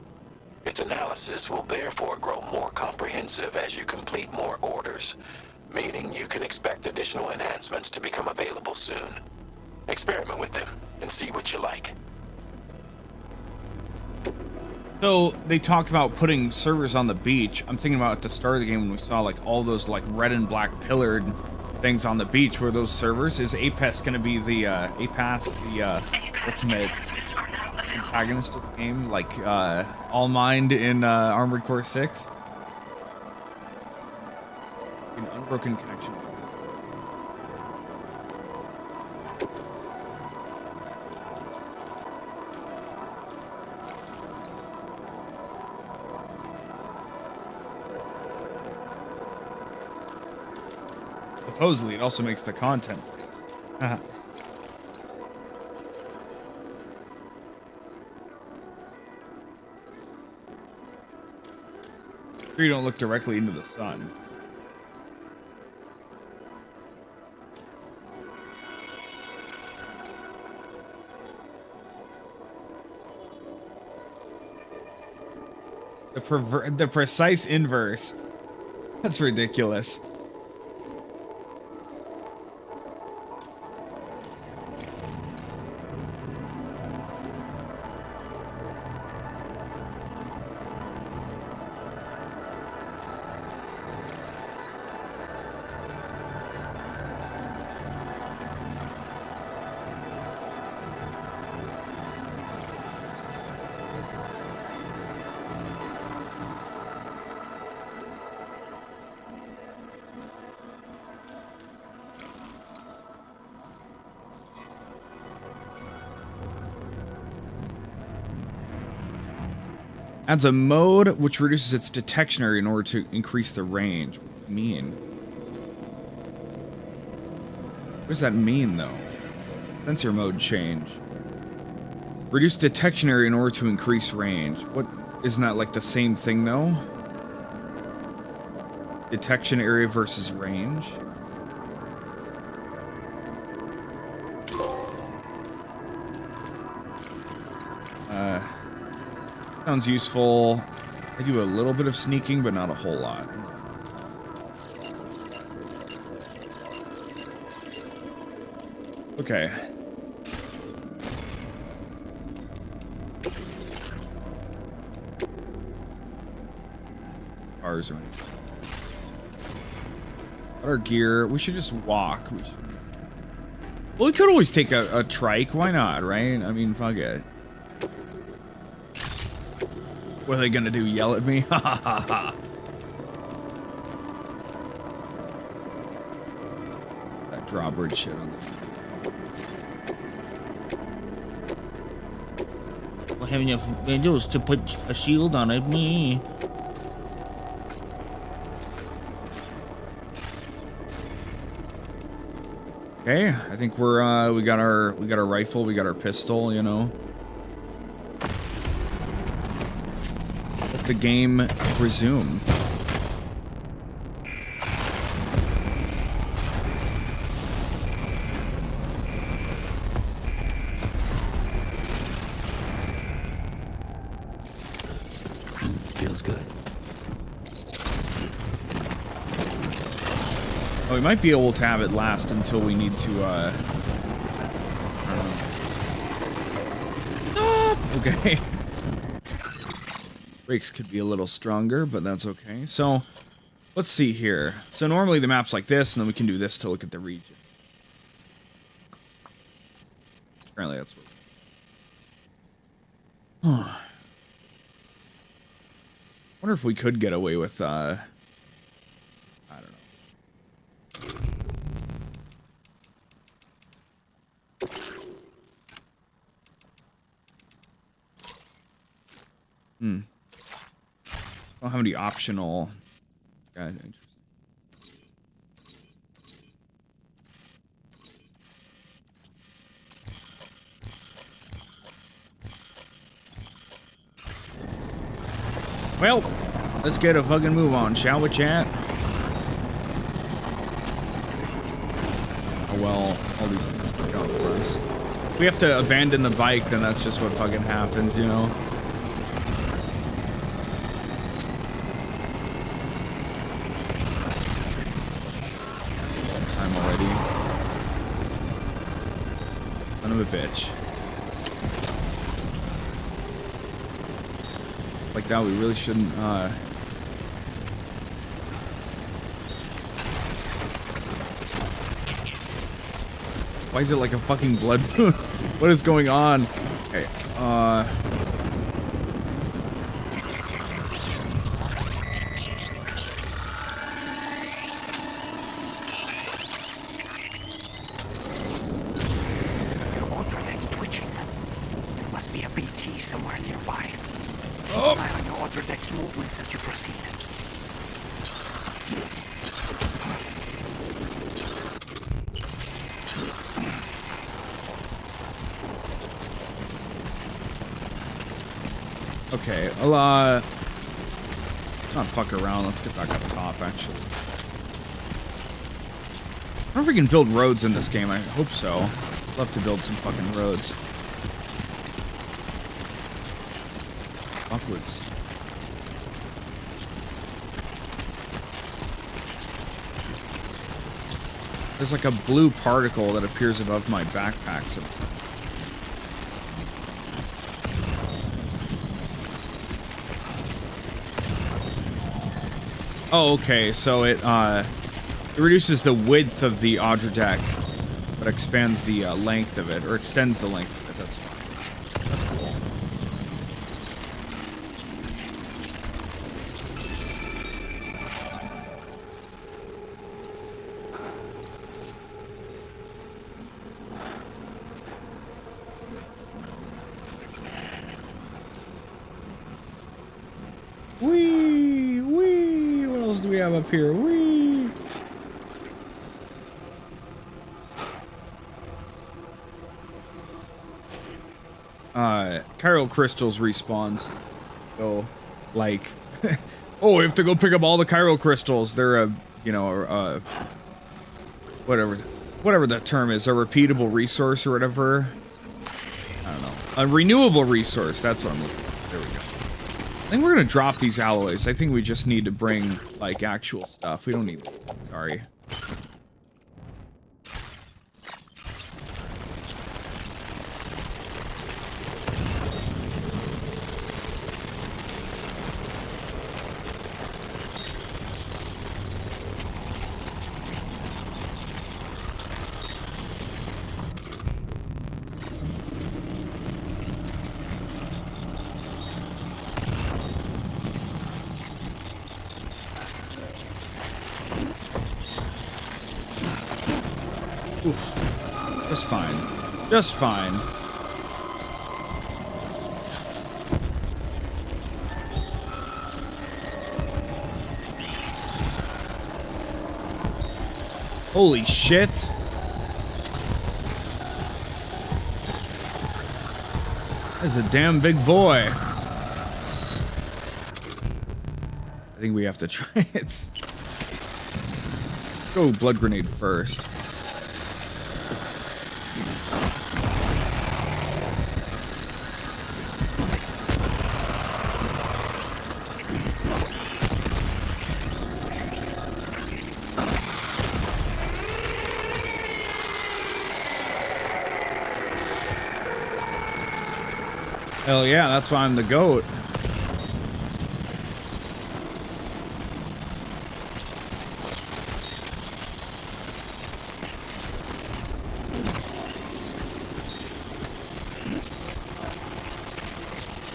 Its analysis will therefore grow more comprehensive as you complete more orders, meaning you can expect additional enhancements to become available soon. Experiment with them and see what you like. So they talk about putting servers on the beach. I'm thinking about at the start of the game when we saw like all those like red and black pillared things on the beach. Were those servers? Is APAS going to be the ultimate antagonist of the game, like All Mind in Armored Core 6? An unbroken connection. Supposedly, it also makes the content. Sure you don't look directly into the sun. The precise inverse. That's ridiculous. Adds a mode which reduces its detection area in order to increase the range. What do you mean? What does that mean, though? Sensor mode change. Reduce detection area in order to increase range. What? Isn't that like the same thing, though? Detection area versus range? Sounds useful. I do a little bit of sneaking, but not a whole lot. Okay. Cars or anything. Got our gear. We should just walk. Well, we could always take a trike. Why not, right? I mean, fuck it. What are they gonna do? Yell at me? Ha ha ha ha. That drawbridge shit on the. Well, having enough windows to put a shield on it, me. Okay, I think we're we got our rifle, we got our pistol, you know. Let the game resume. Feels good. Oh, we might be able to have it last until we need to, I don't know. Ah, okay. Brakes could be a little stronger, but that's okay. So, let's see here. So normally the map's like this, and then we can do this to look at the region. Apparently that's what... Huh. Wonder if we could get away with, I don't know. Hmm. I don't have any optional. Yeah, interesting. Well, let's get a fucking move on, shall we, chat? Oh well, all these things work out for us. If we have to abandon the bike, then that's just what fucking happens, you know? Time already. Son of a bitch. Like that, we really shouldn't, Why is it like a fucking blood moon? What is going on? Okay, Your ultradeck's twitching. There must be a BT somewhere nearby. Oh. Rely on your ultradeck's movements as you proceed. okay, Not fuck around. Let's get back up top, actually. I wonder if we can build roads in this game. I hope so. I'd love to build some fucking roads. Upwards. There's like a blue particle that appears above my backpack. So oh, okay. So it reduces the width of the Audra deck, but expands the length of it, or extends the length of it. That's fine. That's cool. Wee, wee. What else do we have up here? Wee. Chiral crystals respawns. So, like, oh, we have to go pick up all the chiral crystals. They're a, you know, whatever that term is, a repeatable resource or whatever. I don't know. A renewable resource. That's what I'm looking for. There we go. I think we're gonna drop these alloys. I think we just need to bring, like, actual stuff. We don't need... Sorry. Oof. Just fine. Just fine. Holy shit. That's a damn big boy. I think we have to try it. Go blood grenade first. Hell yeah, that's why I'm the GOAT.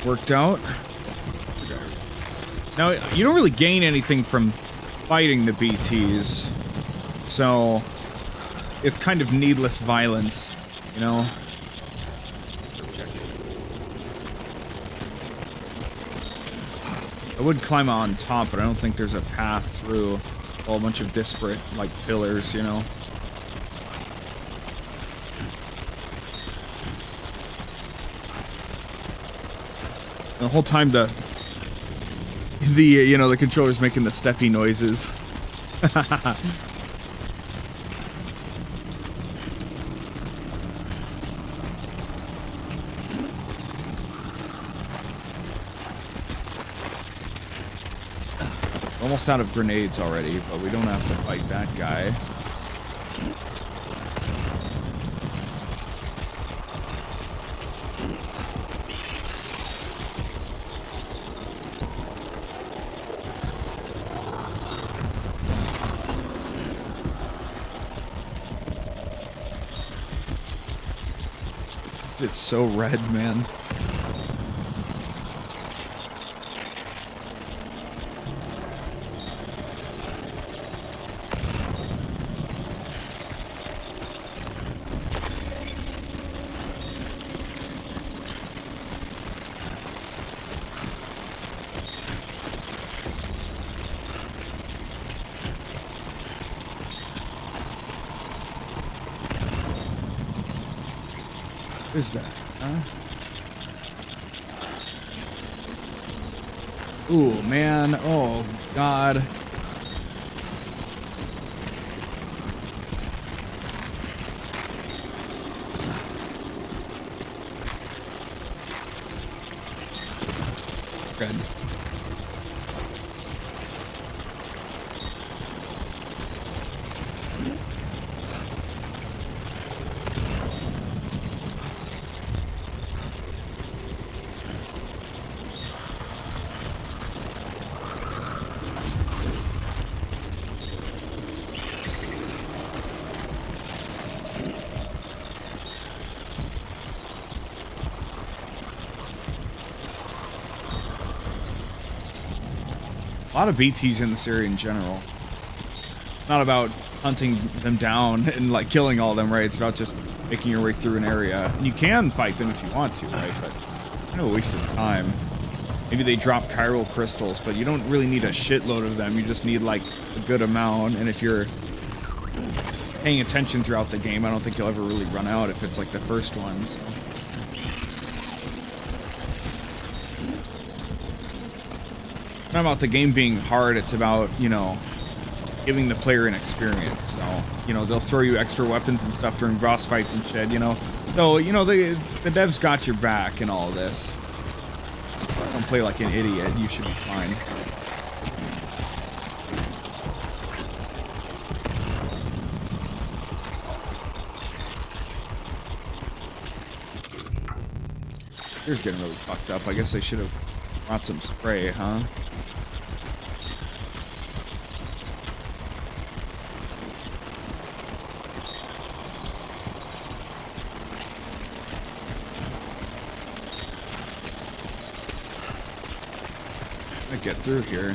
Worked out. Now, you don't really gain anything from fighting the BTs, so it's kind of needless violence, you know? I would climb on top, but I don't think there's a path through a whole bunch of disparate, like, pillars, you know? The whole time you know, the controller's making the steppy noises. Almost out of grenades already, but we don't have to fight that guy. It's so red, man. What is that? Huh? Ooh, man. Oh, God. Good. A lot of BTs in this area in general. It's not about hunting them down and like killing all of them, right? It's about just making your way through an area. And you can fight them if you want to, right? But kind of a waste of time. Maybe they drop chiral crystals, but you don't really need a shitload of them. You just need like a good amount. And if you're paying attention throughout the game, I don't think you'll ever really run out if it's like the first one. So. It's not about the game being hard, it's about, you know, giving the player an experience. So, you know, they'll throw you extra weapons and stuff during boss fights and shit, you know. So, you know, the devs got your back in all this. Don't play like an idiot, you should be fine. Here's getting really fucked up. I guess they should have brought some spray, huh? Get through here.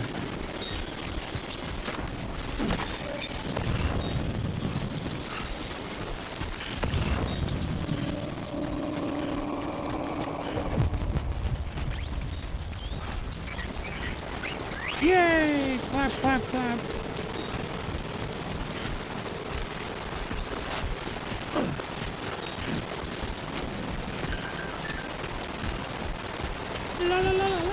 Yay! Clap, clap, clap. La la la la la.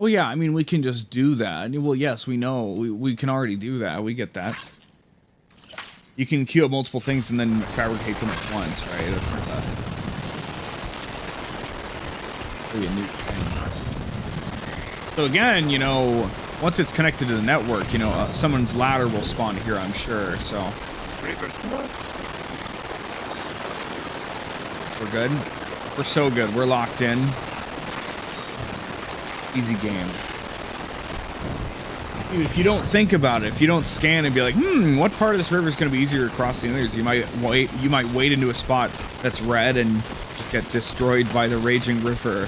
Well, yeah, I mean, we can just do that. Well, yes, we know. We can already do that. We get that. You can queue up multiple things and then fabricate them at once, right? That's really a neat thing. So again, you know, once it's connected to the network, you know, someone's ladder will spawn here, I'm sure, so. We're good? We're so good. We're locked in. Easy game. Dude, if you don't think about it, if you don't scan and be like, what part of this river is going to be easier to cross than others, you might wade into a spot that's red and just get destroyed by the raging river.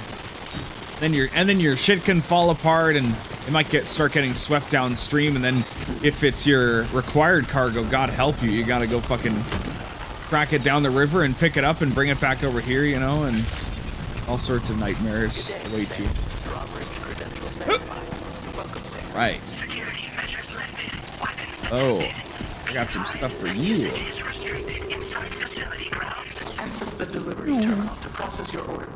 Then your shit can fall apart and it might start getting swept downstream, and then if it's your required cargo, God help you, you gotta go fucking track it down the river and pick it up and bring it back over here, you know, and all sorts of nightmares await you. Right. Oh, I got some stuff for you. Access the delivery terminal to process your order.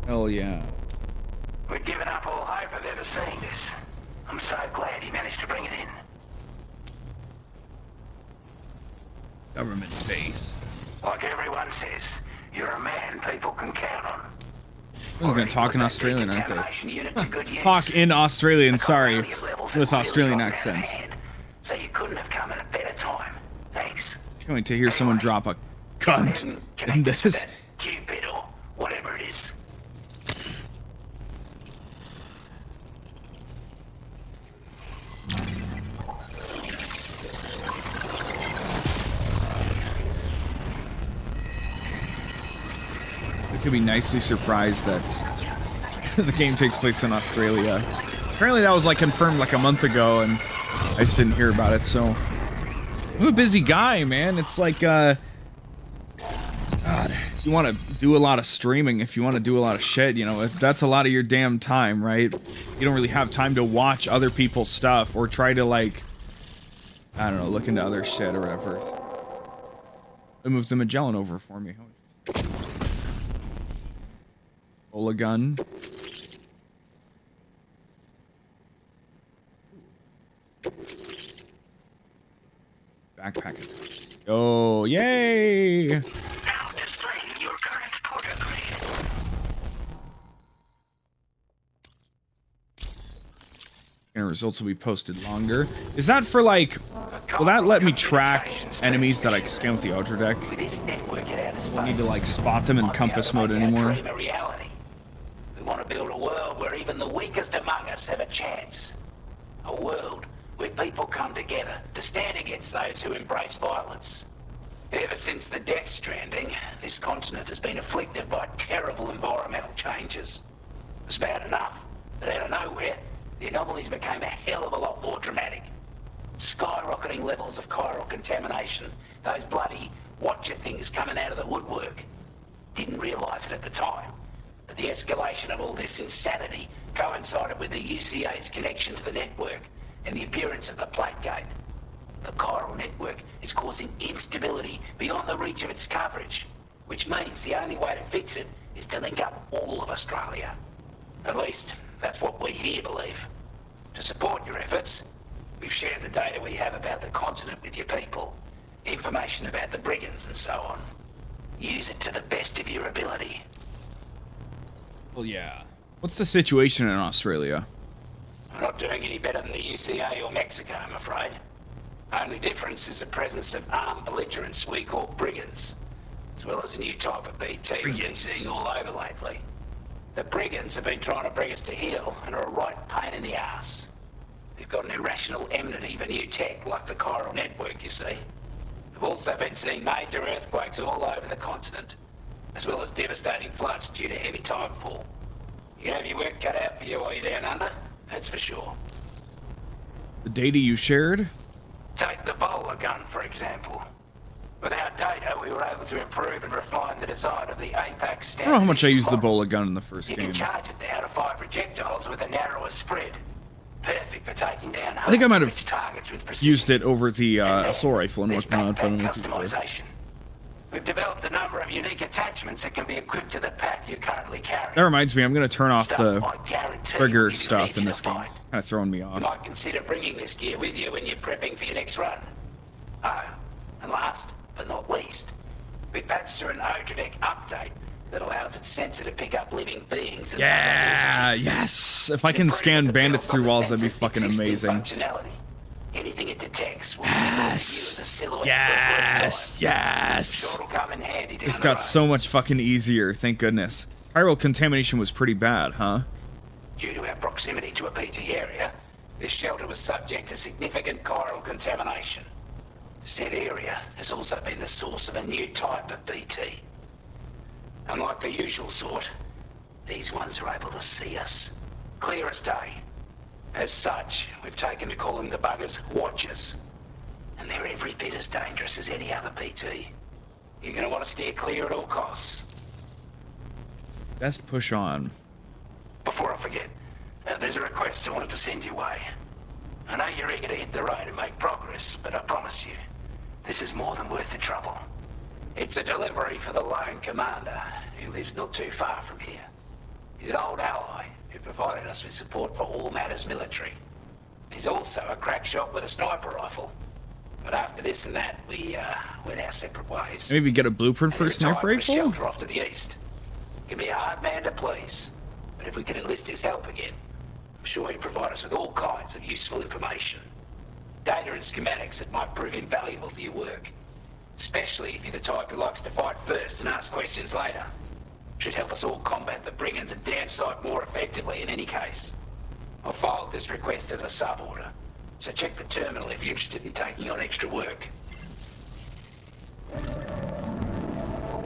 Hell yeah. We'd given up all hope of ever seeing this. I'm so glad he managed to bring it in. Government base. Like everyone says, you're a man people can count on. I'm gonna talk in Australian, aren't they? Talk in Australian, sorry. With Australian accents. So you couldn't have come at a better time. Thanks. Can't wait to hear someone drop a cunt in this. Cupid or whatever it is. I could be nicely surprised that the game takes place in Australia. Apparently that was like confirmed like a month ago and I just didn't hear about it, so I'm a busy guy, man. It's like God, if you want to do a lot of streaming, if you want to do a lot of shit, you know, if that's a lot of your damn time, right? You don't really have time to watch other people's stuff or try to like, I don't know, look into other shit or whatever. They moved the Magellan over for me. Ebola gun. Backpack. Oh, yay! Now displaying your current port upgrade. And results will be posted longer. Is that for like, will that let me track enemies that I scan with the Ultra Deck? With this network at our Do I need to like spot them in compass mode anymore? We want to build a world where even the weakest among us have a chance. A world where people come together to stand against those who embrace violence. Ever since the Death Stranding, this continent has been afflicted by terrible environmental changes. It's bad enough, but out of nowhere, the anomalies became a hell of a lot more dramatic. Skyrocketing levels of chiral contamination, those bloody watcher things coming out of the woodwork. Didn't realize it at the time, but the escalation of all this insanity coincided with the UCA's connection to the network and the appearance of the plate gate. The chiral network is causing instability beyond the reach of its coverage, which means the only way to fix it is to link up all of Australia. At least, that's what we here believe. To support your efforts, we've shared the data we have about the continent with your people, information about the brigands and so on. Use it to the best of your ability. Well, yeah. What's the situation in Australia? We're not doing any better than the UCA or Mexico, I'm afraid. Only difference is the presence of armed belligerents we call brigands, as well as a new type of BT we've been seeing all over lately. The brigands have been trying to bring us to heel and are a right pain in the ass. They've got an irrational enmity for new tech like the chiral network, you see. We've also been seeing major earthquakes all over the continent, as well as devastating floods due to heavy tidefall. You have your work cut out for you while you're down under, that's for sure. The data you shared? Take the bowler gun, for example. With our data, we were able to improve and refine the design of the APAC standard. I don't know how much I used the Ebola gun in the first You game. can charge it down to 5 projectiles with a narrower spread. Perfect for taking down I think I might have targets with precision. used it over the assault rifle and whatnot, but I'm not too sure. Customization. We've developed a number of unique attachments that can be equipped to the pack you currently carry. That reminds me, I'm going to turn off the I guarantee trigger will be stuff easy in to this game. find. Kind of throwing me You off. might consider bringing this gear with you when you're prepping for your next run. Oh, and last but not least, we patched through an Odradek update that allows its sensor to pick up living beings. And Yeah, yes! If I can scan bandits through walls, that'd be fucking amazing. Anything it detects will Yes! Yes! Sure will come in handy down This the got road. so much fucking easier, thank goodness. Chiral contamination was pretty bad, huh? Due to our proximity to a BT area, this shelter was subject to significant chiral contamination. Said area has also been the source of a new type of BT. Unlike the usual sort, these ones are able to see us. Clear as day. As such, we've taken to calling the buggers Watchers. And they're every bit as dangerous as any other BT. You're gonna want to steer clear at all costs. Best push on. Before I forget, there's a request I wanted to send your way. I know you're eager to hit the road and make progress, but I promise you, this is more than worth the trouble. It's a delivery for the lone commander, who lives not too far from here. He's an old ally who provided us with support for all matters military. He's also a crack shot with a sniper rifle. But after this and that, we went our separate ways. Maybe get a blueprint for a sniper rifle? Shelter off to the east. can be a hard man to please, but if we can enlist his help again, I'm sure he'd provide us with all kinds of useful information. Data and schematics that might prove invaluable for your work. Especially if you're the type who likes to fight first and ask questions later. Should help us all combat the brigands and 𝑻𝑬𝑬𝑚 more effectively in any case. I filed this request as a sub-order, so check the terminal if you're interested in taking on extra work.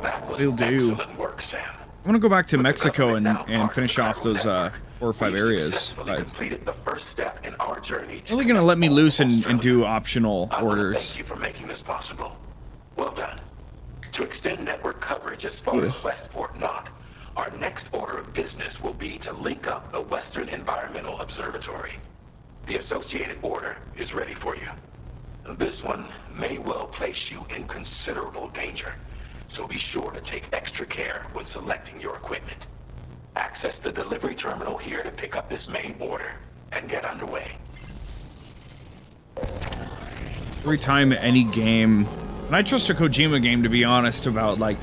That was Will do. excellent work, Sam. I want to go back to But the Mexico government and, now and finish part off of the those chiral 4 or 5 We've areas. successfully But completed the first step in our journey to really gonna let me connect loose all and do Australia. optional I wanna orders. Thank you for making this possible. Well done. To extend network coverage as far as West Fort Knott, our next order of business will be to link up the Western Environmental Observatory. The associated order is ready for you. This one may well place you in considerable danger, so be sure to take extra care when selecting your equipment. Access the delivery terminal here to pick up this main order and get underway. Every time any game, and I trust a Kojima game to be honest about like,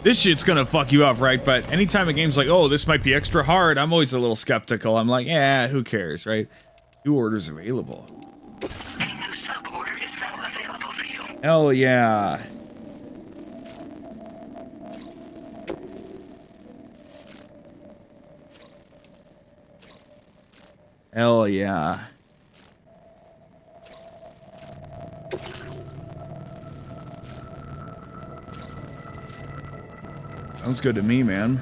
this shit's gonna fuck you up, right? But anytime a game's like, oh, this might be extra hard, I'm always a little skeptical. I'm like, yeah, who cares, right? 2 orders available. A new sub-order is now available for you. Hell yeah. Hell yeah. Sounds good to me, man.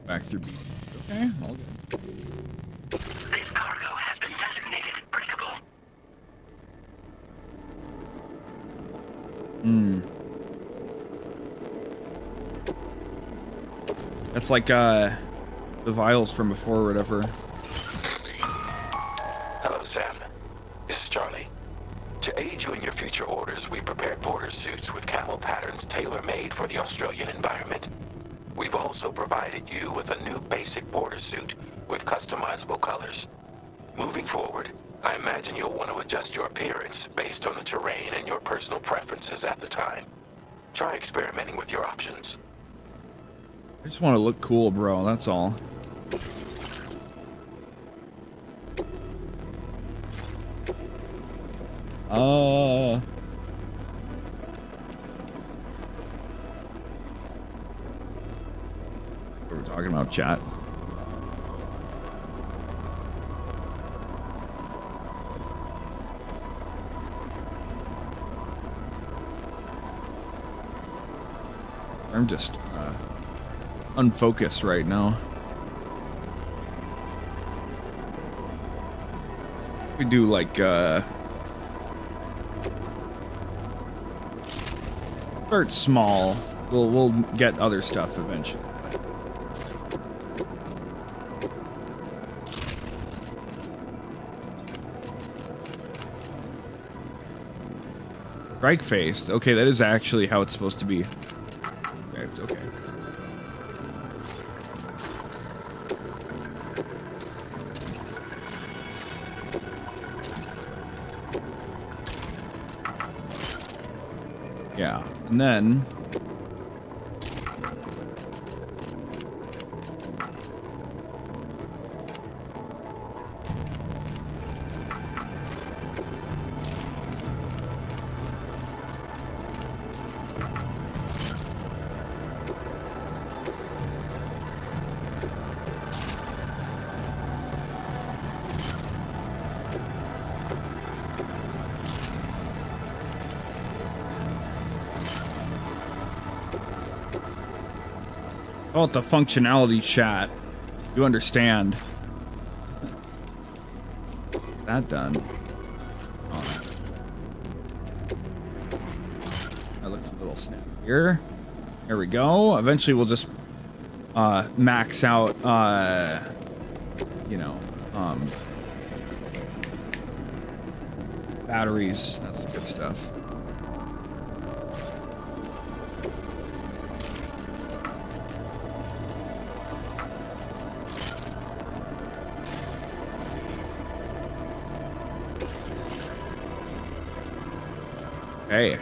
Back through. Okay, all good. This cargo has been designated breakable. That's like the vials from before or whatever. Hello, Sam. This is Charlie. To aid you in your future orders, we prepared border suits with camel patterns tailor-made for the Australian environment. We've also provided you with a new basic border suit with customizable colors. Moving forward, I imagine you'll want to adjust your appearance based on the terrain and your personal preferences at the time. Try experimenting with your options. I just want to look cool, bro. That's all. What we're talking about, chat. I'm just unfocused right now. We do like start small. We'll get other stuff eventually. Strike faced. Okay, that is actually how it's supposed to be. Okay, it's okay. Yeah, and then about the functionality, chat. You understand. That done. Oh. That looks a little snappier. There we go. Eventually we'll just max out you know, batteries. That's the good stuff. Hey.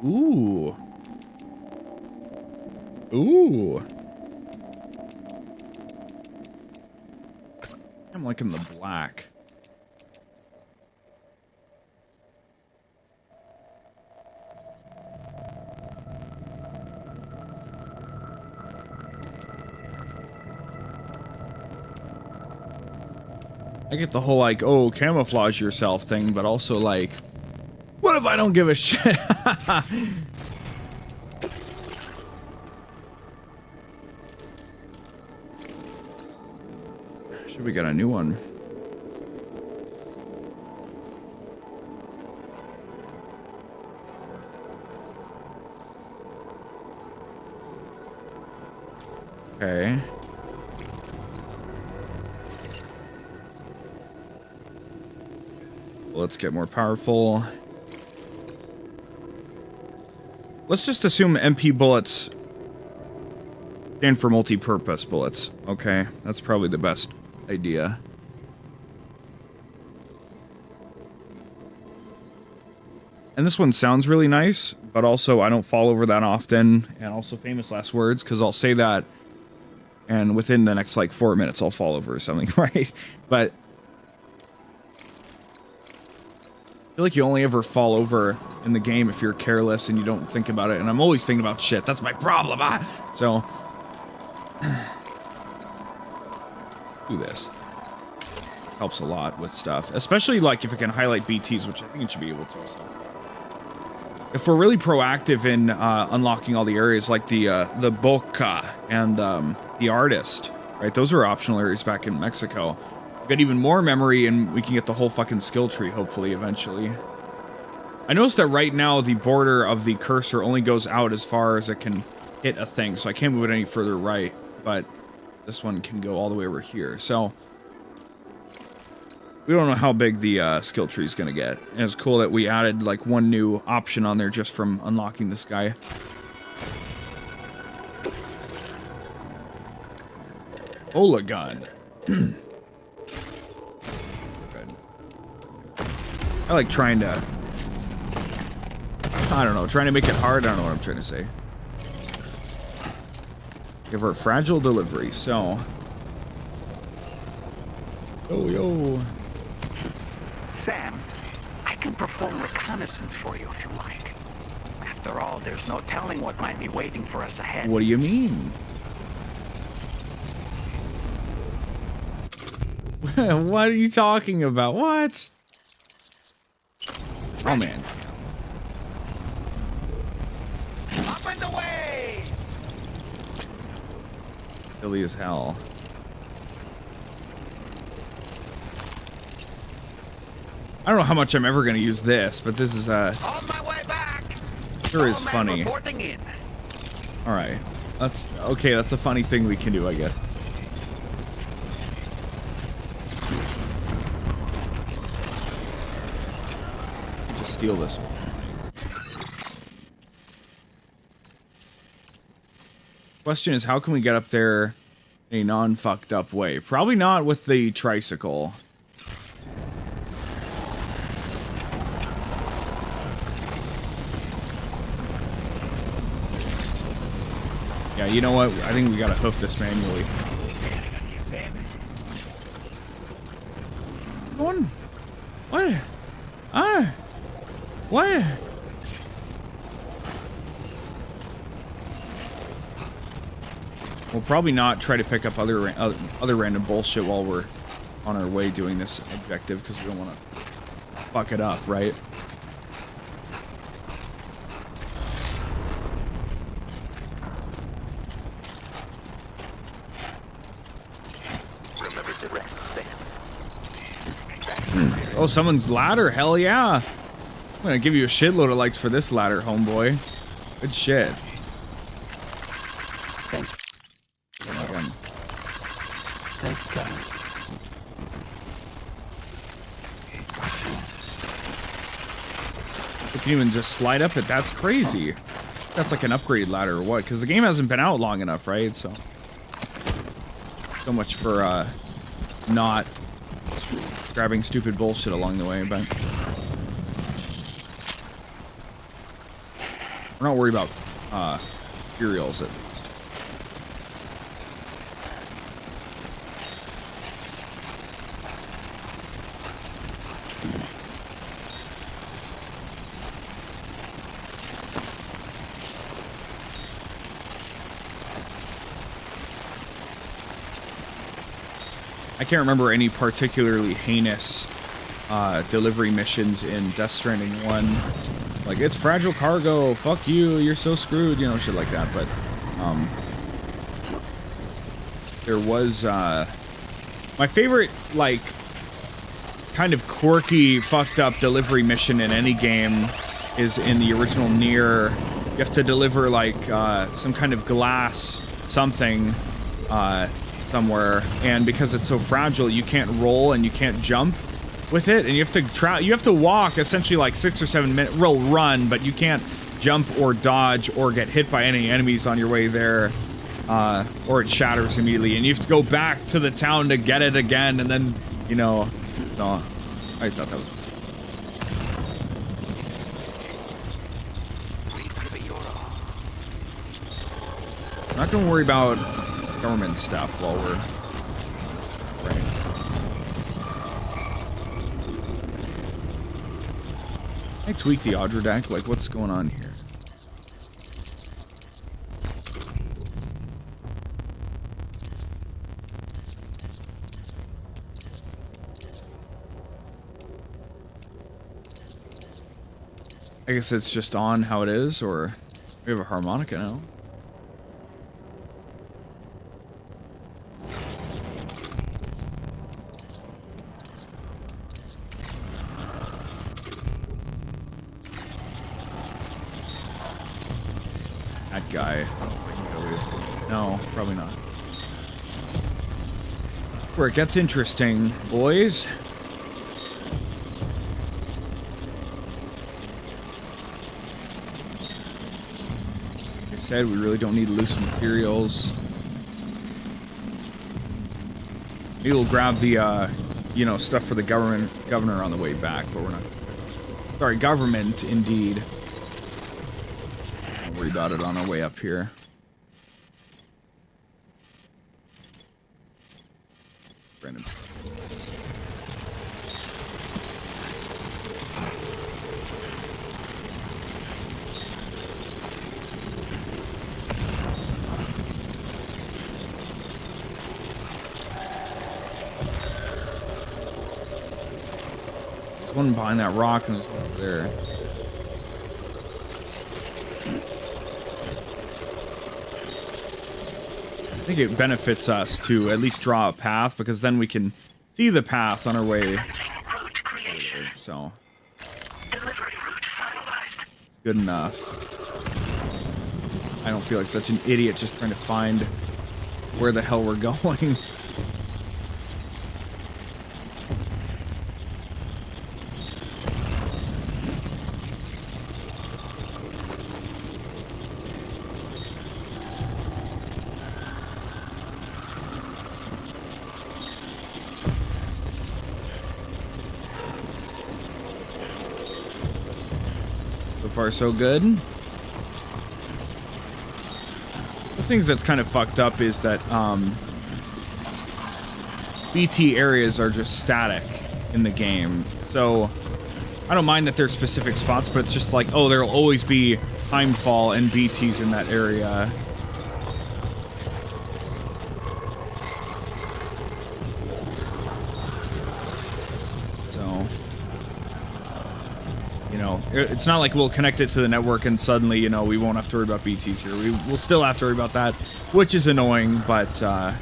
Ooh. Ooh. I'm liking the black. I get the whole like, oh, camouflage yourself thing, but also like, what if I don't give a shit? Should we get a new one? Okay. Let's get more powerful. Let's just assume MP bullets stand for multi-purpose bullets. Okay, that's probably the best idea. And this one sounds really nice, but also I don't fall over that often, and also famous last words, because I'll say that, and within the next like 4 minutes I'll fall over or something, right? But I feel like you only ever fall over in the game if you're careless and you don't think about it, and I'm always thinking about shit. That's my problem. So do this. Helps a lot with stuff, especially like if it can highlight BTs, which I think it should be able to. So if we're really proactive in unlocking all the areas, like the 𝒀𝑶𝑼𝑹 and the artist, right? Those are optional areas back in Mexico. Get even more memory, and we can get the whole fucking skill tree, hopefully, eventually. I noticed that right now, the border of the cursor only goes out as far as it can hit a thing, so I can't move it any further right, but this one can go all the way over here, so we don't know how big the skill tree is going to get. And it's cool that we added, like, one new option on there just from unlocking this guy. Ola gun. I like trying to, I don't know, trying to make it hard. I don't know what I'm trying to say. Give her a fragile delivery, so. Yo. Sam, I can perform reconnaissance for you if you like. After all, there's no telling what might be waiting for us ahead. What do you mean? What are you talking about? What? Oh, man. Up and away! Silly as hell. I don't know how much I'm ever going to use this, but this is, On my way back! sure is funny. Reporting in. Alright. That's, okay, that's a funny thing we can do, I guess. Steal this one. Question is, how can we get up there in a non-fucked up way? Probably not with the tricycle. Yeah, you know what? I think we gotta hoof this manually. One? What? What? We'll probably not try to pick up other random bullshit while we're on our way doing this objective, because we don't want to fuck it up, right? Remember to rest, Sam. Oh, someone's ladder? Hell yeah! I'm gonna give you a shitload of likes for this ladder, homeboy. Good shit. Thanks. Thank God. You can even just slide up it. That's crazy. That's like an upgrade ladder or what? Because the game hasn't been out long enough, right? So much for not grabbing stupid bullshit along the way, but We're not worried about materials at least. I can't remember any particularly heinous delivery missions in Death Stranding 1. Like, it's fragile cargo, fuck you, you're so screwed, you know, shit like that. But there was my favorite, like, kind of quirky, fucked up delivery mission in any game is in the original Nier. You have to deliver, like, some kind of glass something somewhere, and because it's so fragile, you can't roll and you can't jump with it, and you have to walk essentially like 6 or 7 minutes, run, but you can't jump or dodge or get hit by any enemies on your way there, or it shatters immediately, and you have to go back to the town to get it again, and then, you know, no, I thought that was... I'm not gonna worry about government stuff while we're... Can I tweak the Audra deck? Like, what's going on here? I guess it's just on how it is, or we have a harmonica now. That guy. No, probably not. Where it gets interesting, boys. Like I said, we really don't need loose materials. Maybe we'll grab the, you know, stuff for the governor on the way back, but we're not. Sorry, government, indeed. Don't worry about it on our way up here. Random. There's one behind that rock and there's one over there. I think it benefits us to at least draw a path, because then we can see the path on our way. So it's good enough. I don't feel like such an idiot just trying to find where the hell we're going. Far so good. The things that's kind of fucked up is that BT areas are just static in the game. So I don't mind that there's specific spots, but it's just like, oh, there'll always be timefall and BTs in that area. It's not like we'll connect it to the network and suddenly, you know, we won't have to worry about BTs here. We'll still have to worry about that, which is annoying, but it's a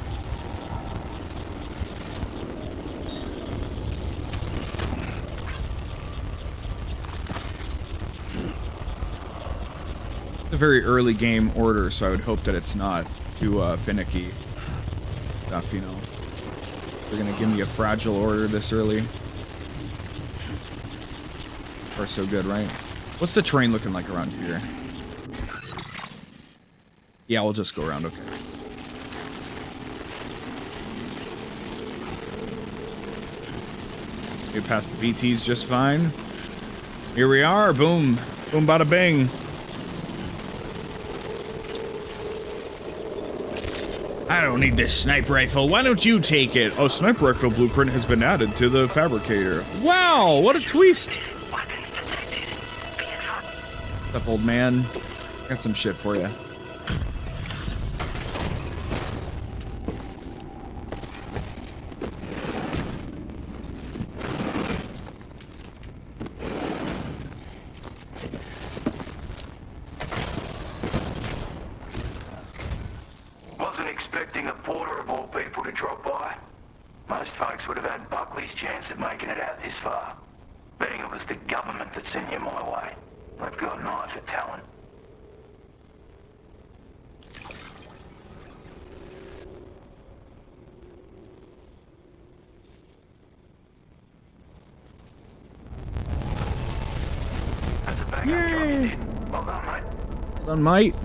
very early game order, so I would hope that it's not too finicky stuff, you know. They're gonna give me a fragile order this early. Are so good, right? What's the terrain looking like around here? Yeah, we'll just go around, okay. We passed the BTs just fine. Here we are, boom. Boom, bada bing. I don't need this sniper rifle. Why don't you take it? Oh, sniper rifle blueprint has been added to the fabricator. Wow, what a twist. What's up, old man? Got some shit for you. Wasn't expecting a porter of all people to drop by. Most folks would have had Buckley's chance of making it out this far. Betting it was the government that sent you my way. They've got an eye for talent. That's a bang up job you did. Well done, mate. Well done, mate.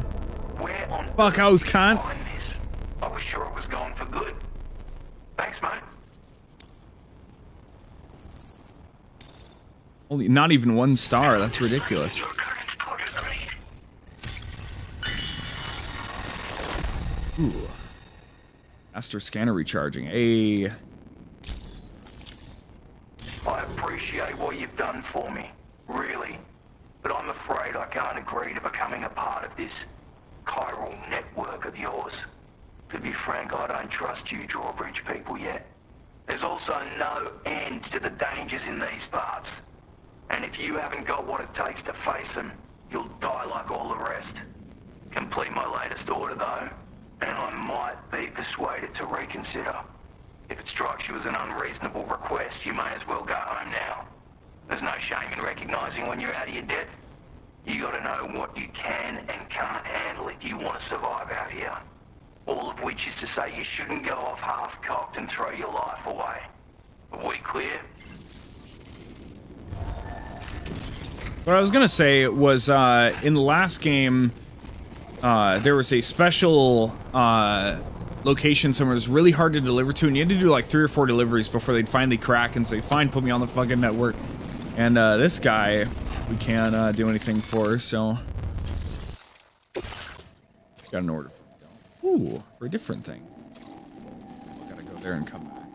Where on Fuck out, cunt. behind this? I was sure it was going for good. Thanks, mate. Only not even 1 star. That's ridiculous. Ooh. Master scanner recharging. Hey. I appreciate what you've done for me, really. But I'm afraid I can't agree to becoming a part of this chiral network of yours. To be frank, I don't trust you drawbridge people yet. There's also no end to the dangers in these parts. And if you haven't got what it takes to face them, you'll die like all the rest. Complete my latest order though, and I might be persuaded to reconsider. If it strikes you as an unreasonable request, you may as well go home now. There's no shame in recognizing when you're out of your depth. You gotta know what you can and can't handle if you want to survive out here. All of which is to say you shouldn't go off half-cocked and throw your life away. Are we clear? What I was gonna say was, in the last game, there was a special, location somewhere that was really hard to deliver to, and you had to do like 3 or 4 deliveries before they'd finally crack and say, fine, put me on the fucking network. And, this guy, we can't, do anything for, so... Got an order. Ooh, for a different thing. Gotta go there and come back.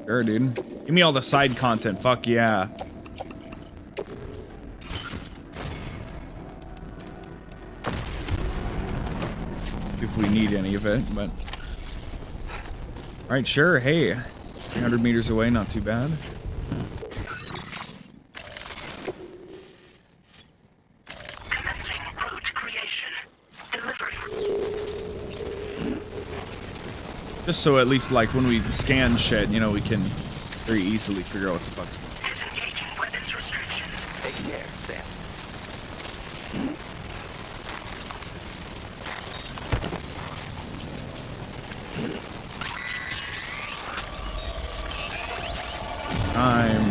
Sure, dude. Give me all the side content, fuck yeah. If we need any of it, but... Alright, sure, hey. 300 meters away, not too bad. Commencing route creation. Delivery. Just so at least, like, when we scan shit, you know, we can very easily figure out what the fuck's going on. Disengaging weapons restriction. Take care, Sam. Time.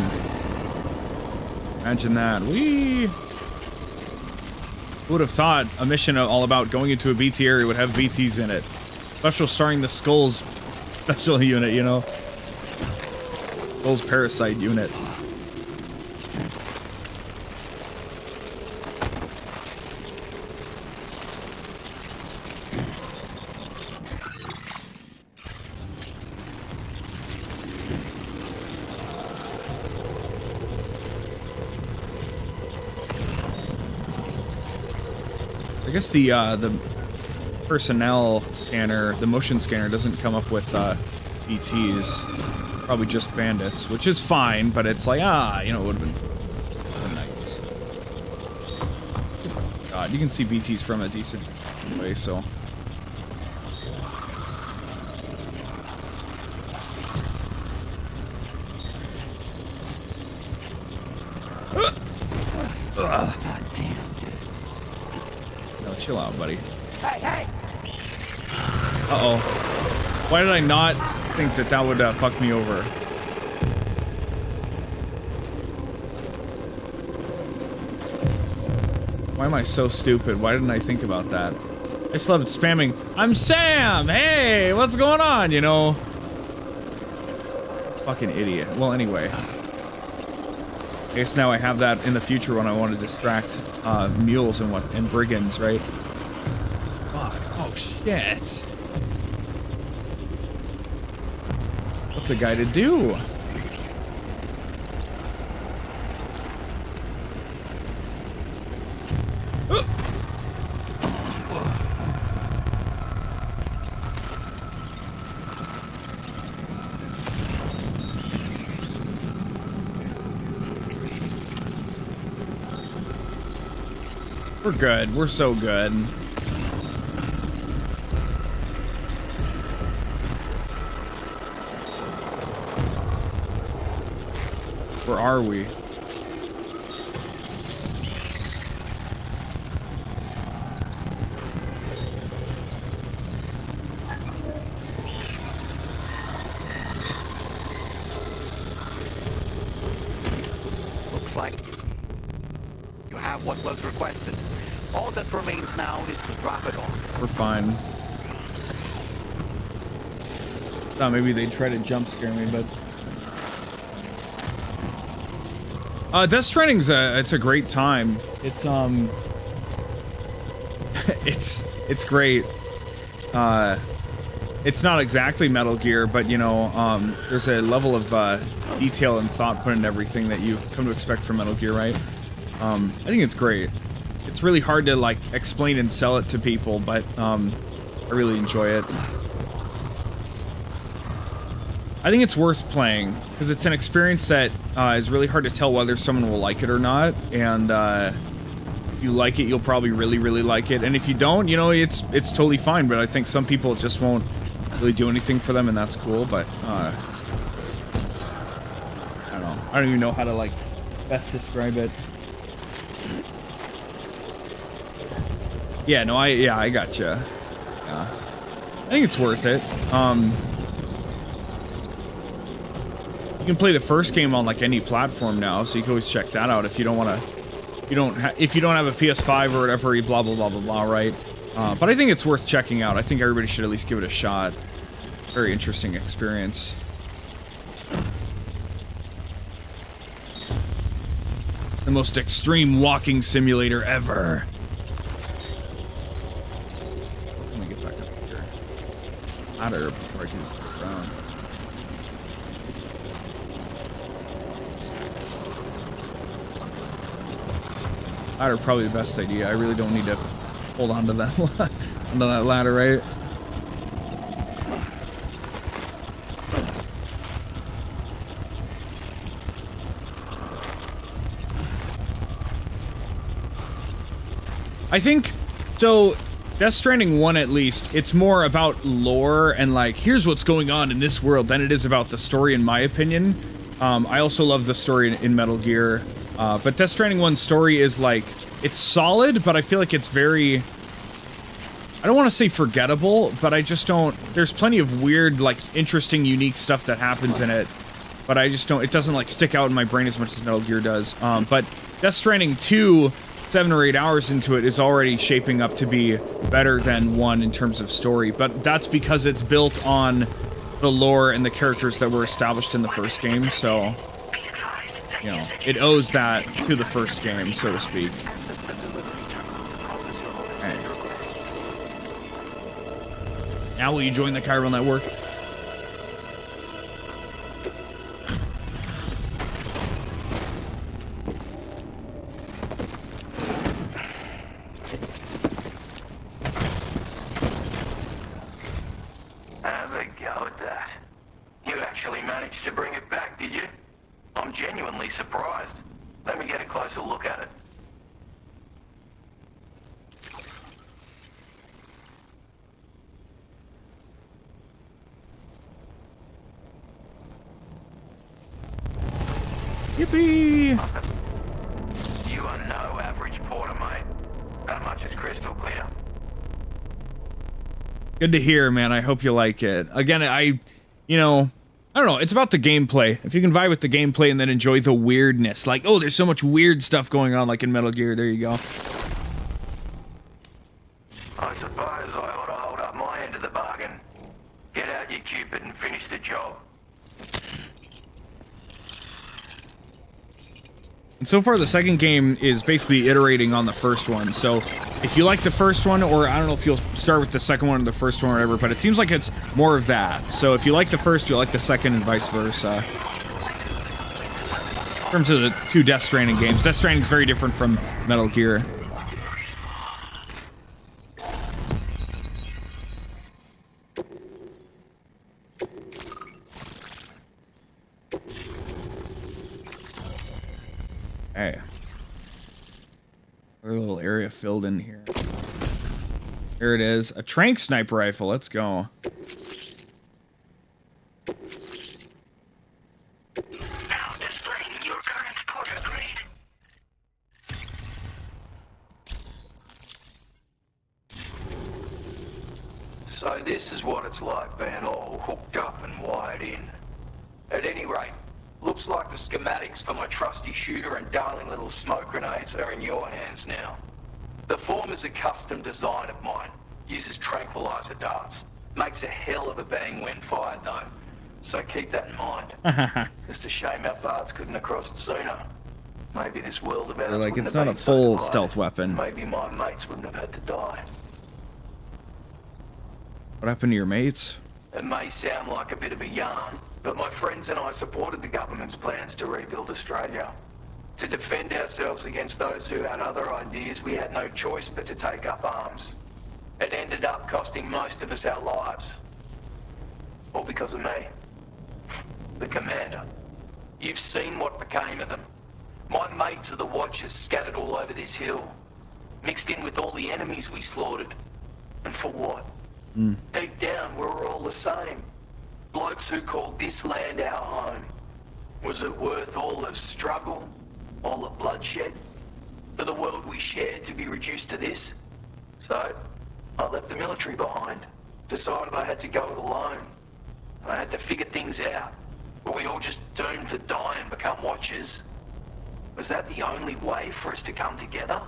Imagine that. We would have thought a mission all about going into a BT area would have BTs in it. Special starring the Skulls special unit, you know. Skulls parasite unit. I guess the personnel scanner, the motion scanner, doesn't come up with BTs. Probably just bandits, which is fine, but it's like, you know, it would have been nice. God, you can see BTs from a decent way, so. God damn. No, chill out, buddy. Hey, hey! Uh-oh. Why did I not think that that would fuck me over? Why am I so stupid? Why didn't I think about that? I just loved spamming, I'm Sam! Hey, what's going on, you know? Fucking idiot. Well, anyway. I guess now I have that in the future when I want to distract mules and brigands, right? Fuck. fuck. Oh, shit. What's a guy to do? We're good. We're so good. Where are we? Looks like you have what was requested. All that remains now is to drop it off. We're fine. Thought maybe they'd try to jump scare me, but Death Stranding's it's a great time. It's it's great. It's not exactly Metal Gear, but you know, there's a level of detail and thought put into everything that you come to expect from Metal Gear, right? I think it's great. It's really hard to like explain and sell it to people, but I really enjoy it. I think it's worth playing because it's an experience that is really hard to tell whether someone will like it or not. And if you like it, you'll probably really like it. And if you don't, you know, it's totally fine. But I think some people it just won't really do anything for them, and that's cool. But I don't know. I don't even know how to like best describe it. Yeah, no, I gotcha. Yeah. I think it's worth it. You can play the first game on like any platform now, so you can always check that out if you don't want to. If you don't have a PS5 or whatever, blah blah blah blah blah, right? But I think it's worth checking out. I think everybody should at least give it a shot. Very interesting experience. The most extreme walking simulator ever. Let me get back up here. Ladder before I can just go around. Ladder probably the best idea. I really don't need to hold on to that onto that ladder, right? I think so. Death Stranding 1, at least, it's more about lore and like here's what's going on in this world than it is about the story, in my opinion. I also love the story in Metal Gear. But Death Stranding 1's story is like, it's solid, but I feel like it's very, I don't want to say forgettable, but I just don't, there's plenty of weird, like, interesting, unique stuff that happens in it, but I just don't, it doesn't, like, stick out in my brain as much as Metal Gear does. But Death Stranding 2, 7 or 8 hours into it, is already shaping up to be better than 1 in terms of story, but that's because it's built on the lore and the characters that were established in the first game, so... You know, it owes that to the first game, so to speak. Right. Now will you join the chiral network? Have a go at that. You actually managed to bring it back, did you? I'm genuinely surprised. Let me get a closer look at it. Yippee! You are no average porter, mate. That much is crystal clear. Good to hear, man. I hope you like it. Again, you know, I don't know, it's about the gameplay. If you can vibe with the gameplay and then enjoy the weirdness, like, oh, there's so much weird stuff going on, like in Metal Gear, there you go. I suppose I ought to hold up my end of the bargain. Get out your Cupid and finish the job. And so far, the second game is basically iterating on the first one, so if you like the first one, or I don't know if you'll start with the second one or the first one or whatever, but it seems like it's more of that. So if you like the first, you'll like the second and vice versa. In terms of the two Death Stranding games, Death Stranding is very different from Metal Gear. Hey. A little area filled in here. Here it is. A trank sniper rifle. Let's go. Now displaying your current porter grade. So this is what it's like being all hooked up and wired in. At any rate, looks like the schematics for my trusty shooter and darling little smoke grenades are in your hands now. The form is a custom design of mine. Uses tranquilizer darts. Makes a hell of a bang when fired though. So keep that in mind. It's a shame our paths couldn't have crossed sooner. Maybe this world of ours Like, wouldn't it's have not a been so full divided. stealth weapon. Maybe my mates wouldn't have had to die. What happened to your mates? It may sound like a bit of a yarn, but my friends and I supported the government's plans to rebuild Australia. To defend ourselves against those who had other ideas, we had no choice but to take up arms. It ended up costing most of us our lives. All because of me. The commander. You've seen what became of them. My mates are the Watchers scattered all over this hill. Mixed in with all the enemies we slaughtered. And for what? Deep down, we're all the same. Blokes who called this land our home. Was it worth all the struggle? All the bloodshed? For the world we shared to be reduced to this? So, I left the military behind. Decided I had to go it alone. I had to figure things out. Were we all just doomed to die and become Watchers? Was that the only way for us to come together?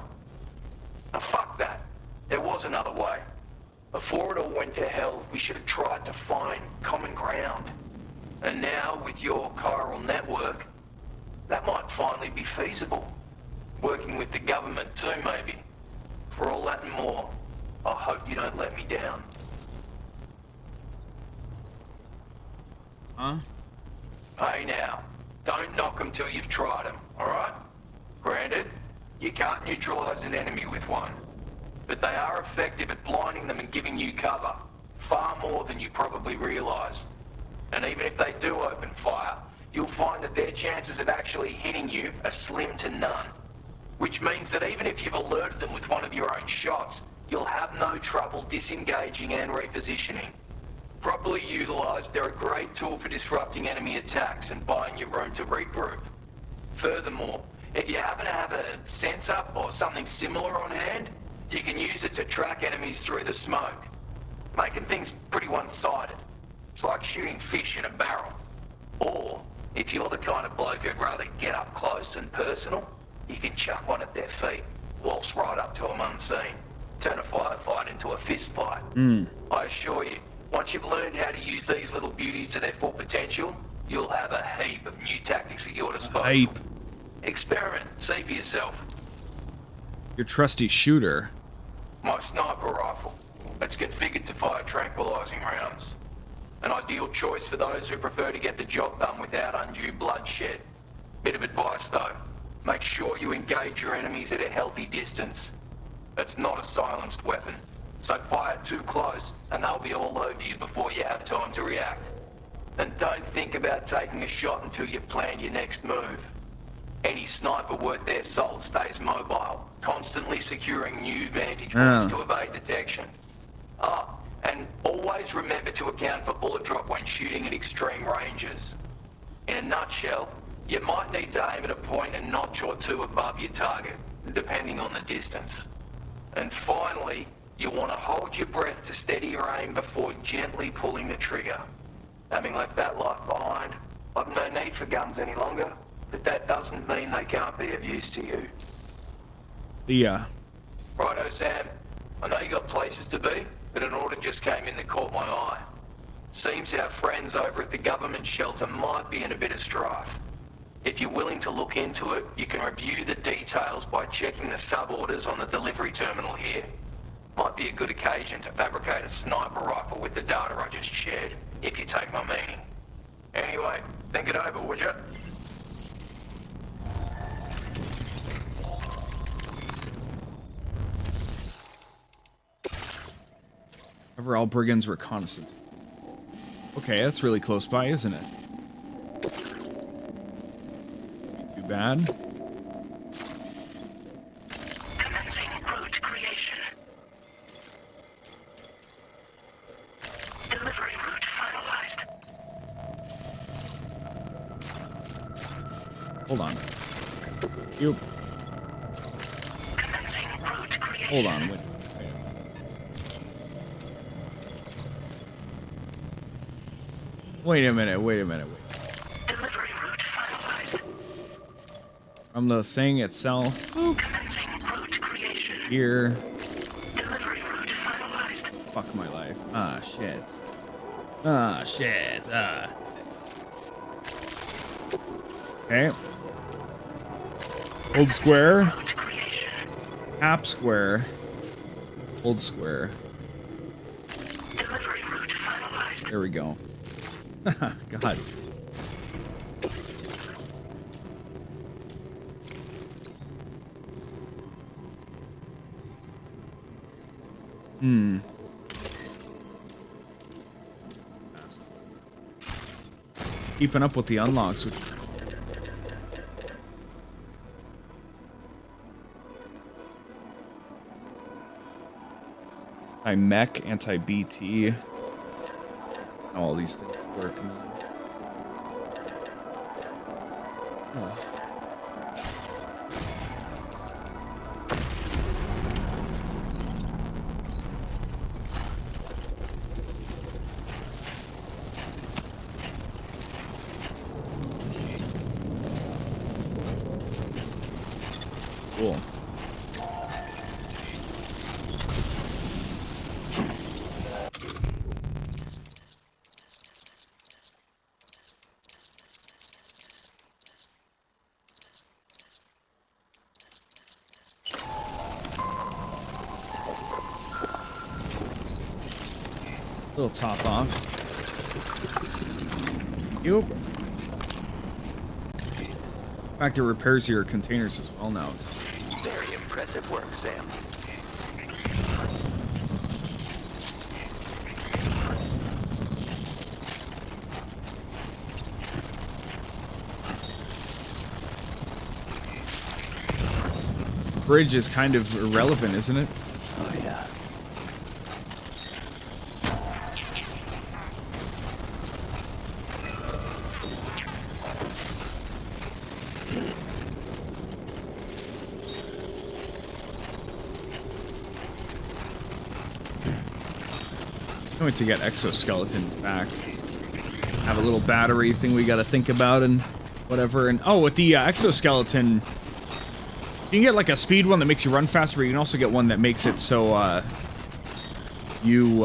Now fuck that. There was another way. Before it all went to hell, we should have tried to find common ground. And now, with your chiral network, that might finally be feasible. Working with the government too, maybe. For all that and more, I hope you don't let me down. Huh? Hey now, don't knock them till you've tried them, alright? Granted, you can't neutralize an enemy with one. But they are effective at blinding them and giving you cover. Far more than you probably realize. And even if they do open fire, you'll find that their chances of actually hitting you are slim to none. Which means that even if you've alerted them with one of your own shots, you'll have no trouble disengaging and repositioning. Properly utilized, they're a great tool for disrupting enemy attacks and buying you room to regroup. Furthermore, if you happen to have a sensor or something similar on hand, you can use it to track enemies through the smoke, making things pretty one-sided. It's like shooting fish in a barrel. Or, if you're the kind of bloke who'd rather get up close and personal, you can chuck one at their feet, waltz right up to them unseen, turn a firefight into a fist fight. I assure you, once you've learned how to use these little beauties to their full potential, you'll have a heap of new tactics at your disposal. Heap. Experiment, see for yourself. Your trusty shooter. My sniper rifle. It's configured to fire tranquilizing rounds. An ideal choice for those who prefer to get the job done without undue bloodshed. Bit of advice though, make sure you engage your enemies at a healthy distance. It's not a silenced weapon, so fire too close and they'll be all over you before you have time to react. And don't think about taking a shot until you've planned your next move. Any sniper worth their salt stays mobile, constantly securing new vantage points to evade detection. And always remember to account for bullet drop when shooting at extreme ranges. In a nutshell, you might need to aim at a point a notch or two above your target, depending on the distance. And finally, you want to hold your breath to steady your aim before gently pulling the trigger. Having left that life behind, I've no need for guns any longer. But that doesn't mean they can't be of use to you. Yeah. Righto, Sam. I know you got places to be, but an order just came in that caught my eye. Seems our friends over at the government shelter might be in a bit of strife. If you're willing to look into it, you can review the details by checking the sub-orders on the delivery terminal here. Might be a good occasion to fabricate a sniper rifle with the data I just shared, if you take my meaning. Anyway, think it over, would ya? Overall Brigands reconnaissance. Okay, that's really close by, isn't it? Not too bad. Commencing route creation. Delivery route finalized. Hold on. You. Commencing route creation. Hold on. Wait. Wait a minute. Wait a minute. Wait. Delivery route finalized. From the thing itself. Commencing route creation. Here. Delivery route finalized. Fuck my life. Ah, shit. Ah, shit. Ah. Okay. Hold square. Route creation. Tap square. Hold square. Delivery route finalized. There we go. God. Keeping up with the unlocks. Anti-mech, anti-BT. How all these things work. Oh. Cool. Little top off. Yep. In fact, it repairs your containers as well now. Very impressive work, Sam. Bridge is kind of irrelevant, isn't it? Oh, yeah. Going to get exoskeletons back. Have a little battery thing we got to think about and whatever. And oh, with the exoskeleton, you can get like a speed one that makes you run faster, but you can also get one that makes it so you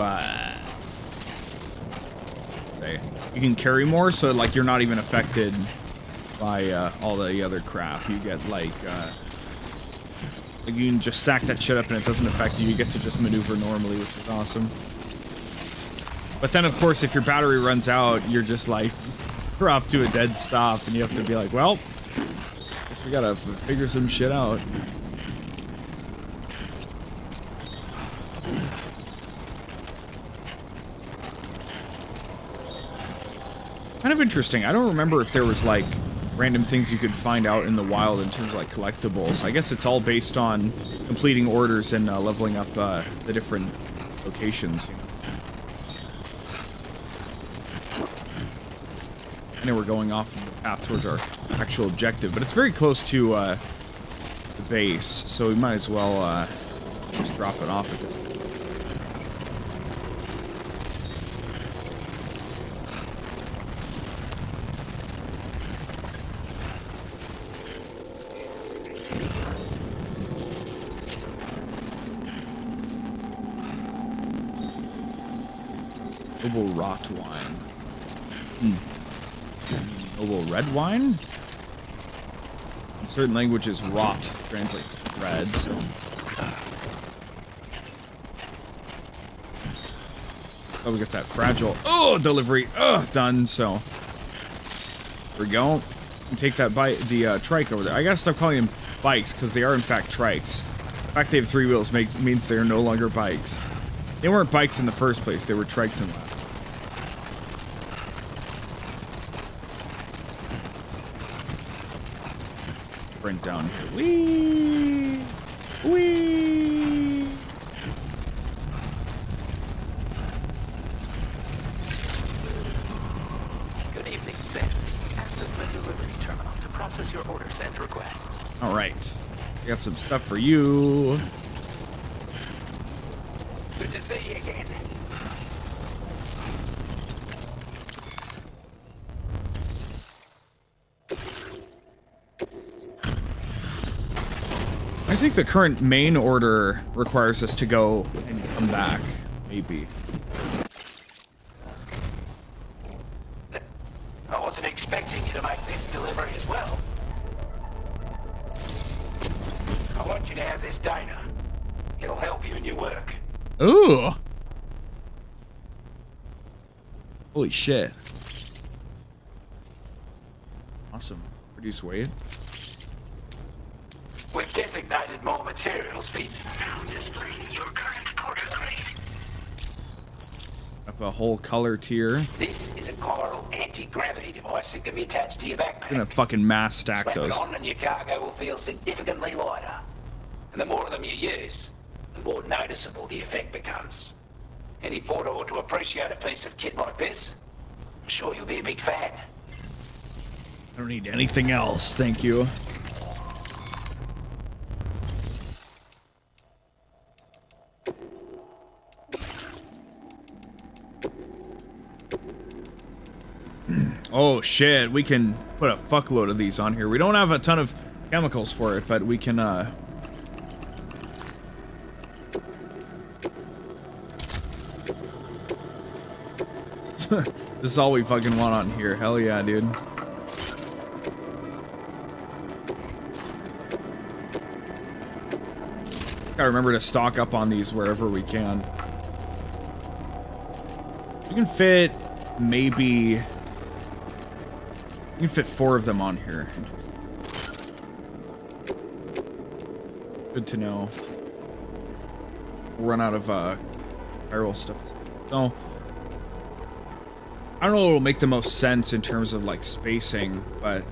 can carry more, so like you're not even affected by all the other crap. You get like you can just stack that shit up and it doesn't affect you. You get to just maneuver normally, which is awesome. But then, of course, if your battery runs out, you're just like dropped to a dead stop, and you have to be like, well, guess we gotta figure some shit out. Kind of interesting. I don't remember if there was like random things you could find out in the wild in terms of like collectibles. I guess it's all based on completing orders and leveling up the different locations. You know? I know we're going off the path towards our actual objective, but it's very close to the base, so we might as well just drop it off at this point. Noble rot wine. Noble red wine? certain languages, rot translates to red, so. Oh, we got that fragile. Oh, delivery. Oh, done. So, here we go. And take that bike, the trike over there. I gotta stop calling them bikes because they are in fact trikes. The fact they have 3 wheels means they are no longer bikes. They weren't bikes in the first place. They were trikes in last. Sprint down here. Whee! Whee! Good evening, Seth. Access the delivery terminal to process your orders and requests. All right. I got some stuff for you. Good to see you again. I think the current main order requires us to go and come back. Maybe. I wasn't expecting you to make this delivery as well. I want you to have this data. It'll help you in your work. Ooh. Holy shit. Awesome. Produce weight. We've designated more materials for you. Now displaying your current order grade. Up a whole color tier. This is a coral anti-gravity device that can be attached to your backpack. I'm gonna fucking mass stack Slap those. it on and your cargo will feel significantly lighter. And the more of them you use, the more noticeable the effect becomes. Any porter ought to appreciate a piece of kit like this. I'm sure you'll be a big fan. I don't need anything else, thank you. Oh shit, we can put a fuckload of these on here. We don't have a ton of chemicals for it, but we can this is all we fucking want on here. Hell yeah, dude. Gotta remember to stock up on these wherever we can. You can fit maybe... You can fit 4 of them on here. Good to know. We'll run out of viral stuff. So I don't know what will make the most sense in terms of like spacing, but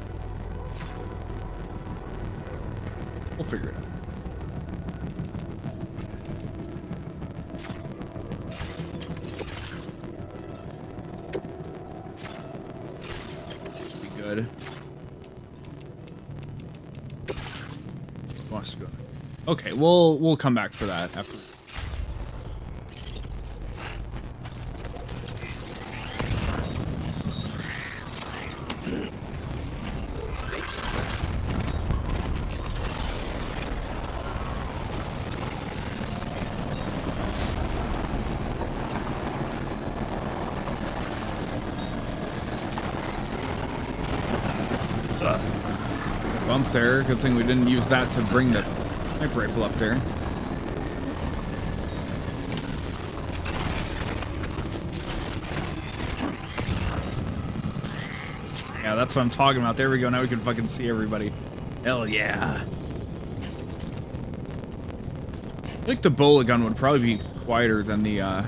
we'll figure it out. Good. Must go. Okay, we'll come back for that after. Bump there. Good thing we didn't use that to bring the sniper rifle up there. Yeah, that's what I'm talking about. There we go. Now we can fucking see everybody. Hell yeah. I think the bullet gun would probably be quieter than the other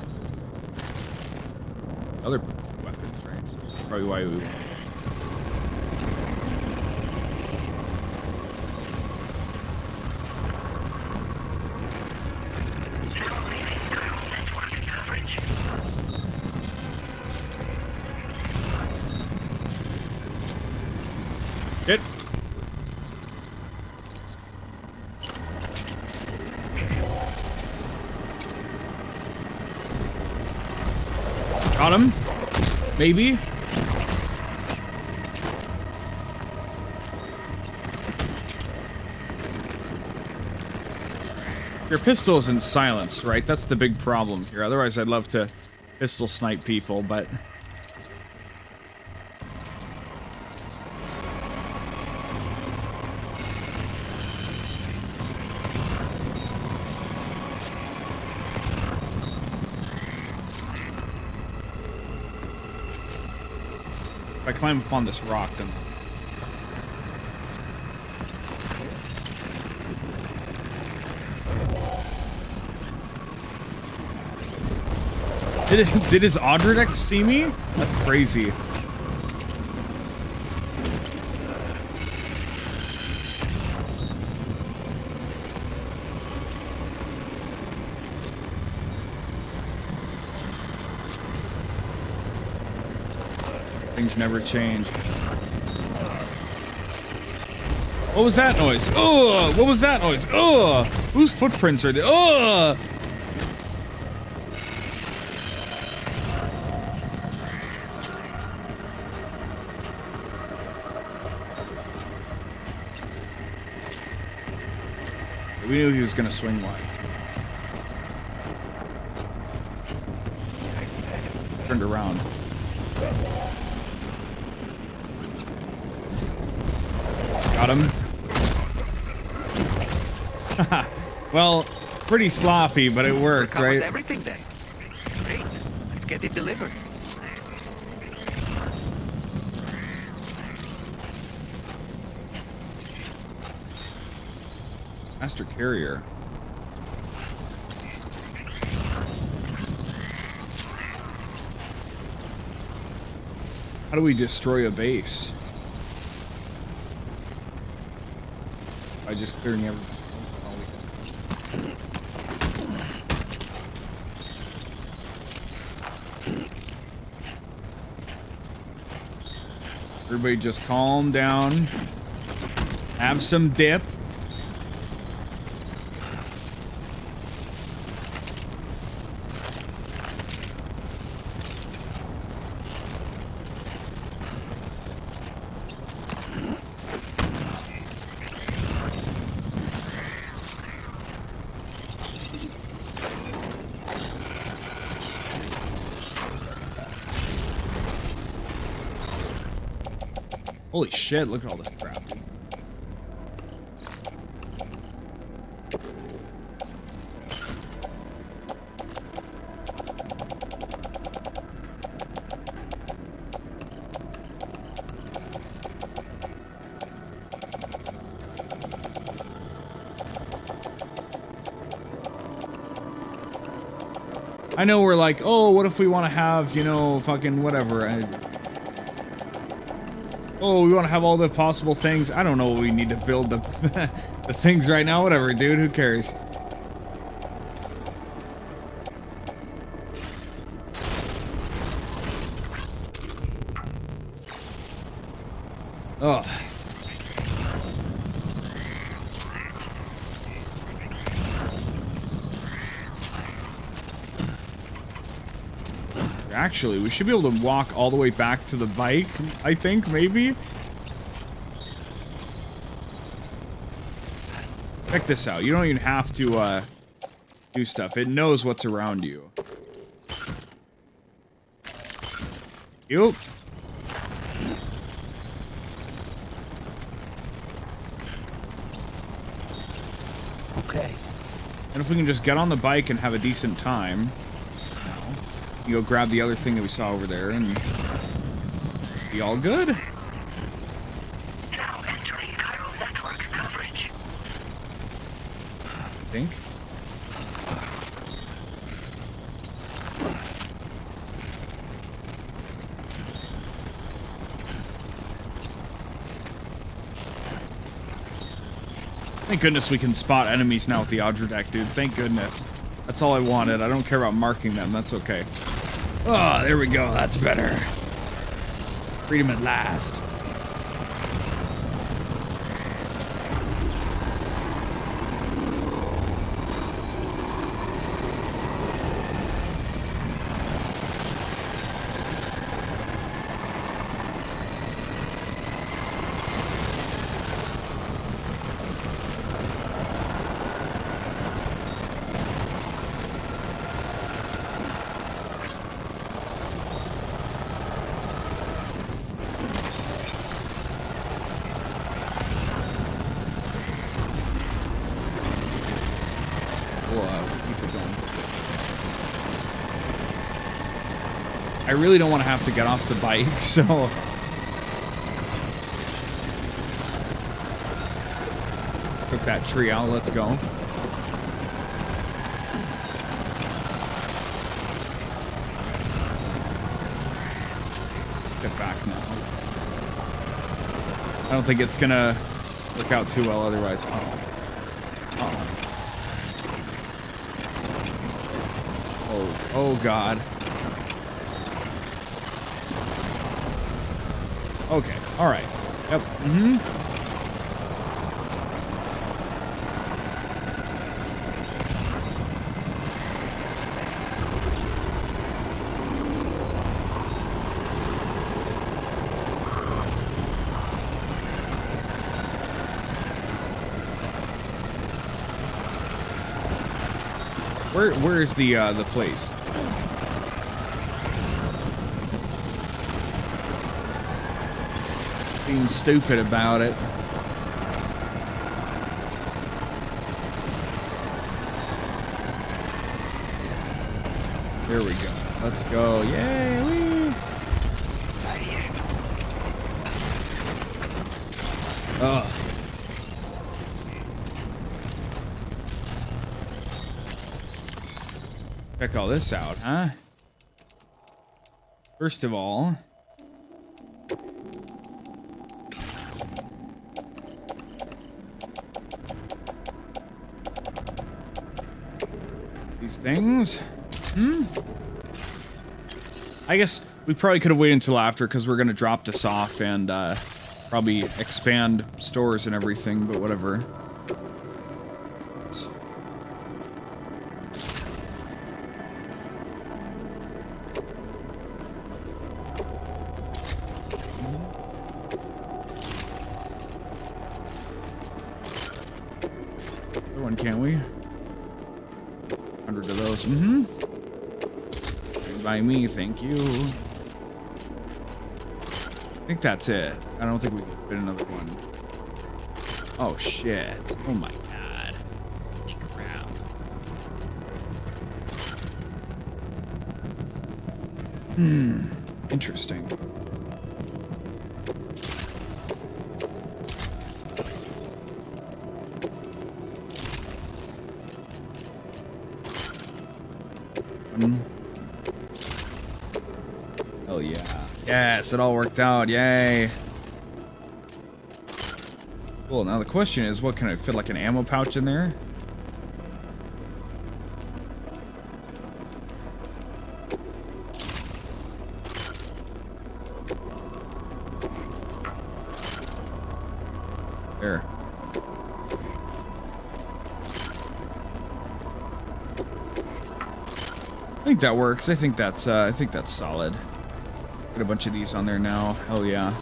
weapons, right? So that's probably why we... Hit. Got him. Maybe. Your pistol isn't silenced, right? That's the big problem here. Otherwise, I'd love to pistol snipe people, but... If I climb upon this rock, then... Did his Audric see me? That's crazy. Things never change. What was that noise? Ugh! What was that noise? Ugh! Whose footprints are there? Ugh! We knew he was gonna swing wide. Turned around. Got him. Well, pretty sloppy, but it worked, right? Everything then. Great. Let's get it delivered. Master carrier. How do we destroy a base? By just clearing everything. Everybody just calm down. Have some dip. Holy shit, look at all this crap, dude. I know we're like, oh, what if we want to have, you know, fucking whatever. Oh, we want to have all the possible things. I don't know what we need to build the, the things right now. Whatever, dude. Who cares? Ugh. Actually, we should be able to walk all the way back to the bike, I think, maybe? Check this out. You don't even have to, do stuff. It knows what's around you. Yup. Okay. And if we can just get on the bike and have a decent time... You go grab the other thing that we saw over there and be all good. Now entering chiral network coverage. I think. Thank goodness we can spot enemies now with the Audric, dude. Thank goodness. That's all I wanted. I don't care about marking them. That's okay. Oh, there we go. That's better. Freedom at last. I really don't want to have to get off the bike, so Took that tree out. Let's go. Get back now. I don't think it's gonna work out too well otherwise. Oh God. Okay. All right. Yep. Where is the place? Being stupid about it. There we go. Let's go. Yay! Whee! Ugh. Check all this out, huh? First of all, these things. I guess we probably could have waited until after because we're gonna drop this off and probably expand stores and everything, but whatever. Can't we? 100 of those. By me, thank you. I think that's it. I don't think we can fit another one. Oh shit. Oh my god. Holy crap. Interesting. Oh yeah. Yes, it all worked out. Yay. Cool. Now the question is, what can I fit, like an ammo pouch in there? There. I think that works. I think that's solid. Get a bunch of these on there now. Hell yeah.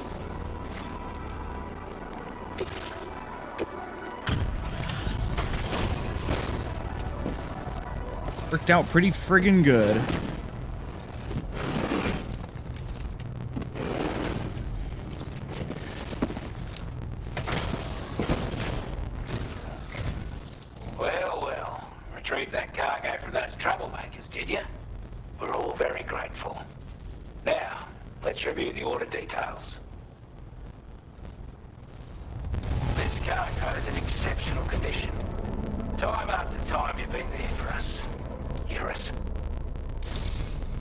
Worked out pretty friggin' good. Well. Retrieved that cargo from those troublemakers, did you? We're all very grateful. Now, let's review the order details. This cargo is in exceptional condition. Time after time you've been there for us. Hear us?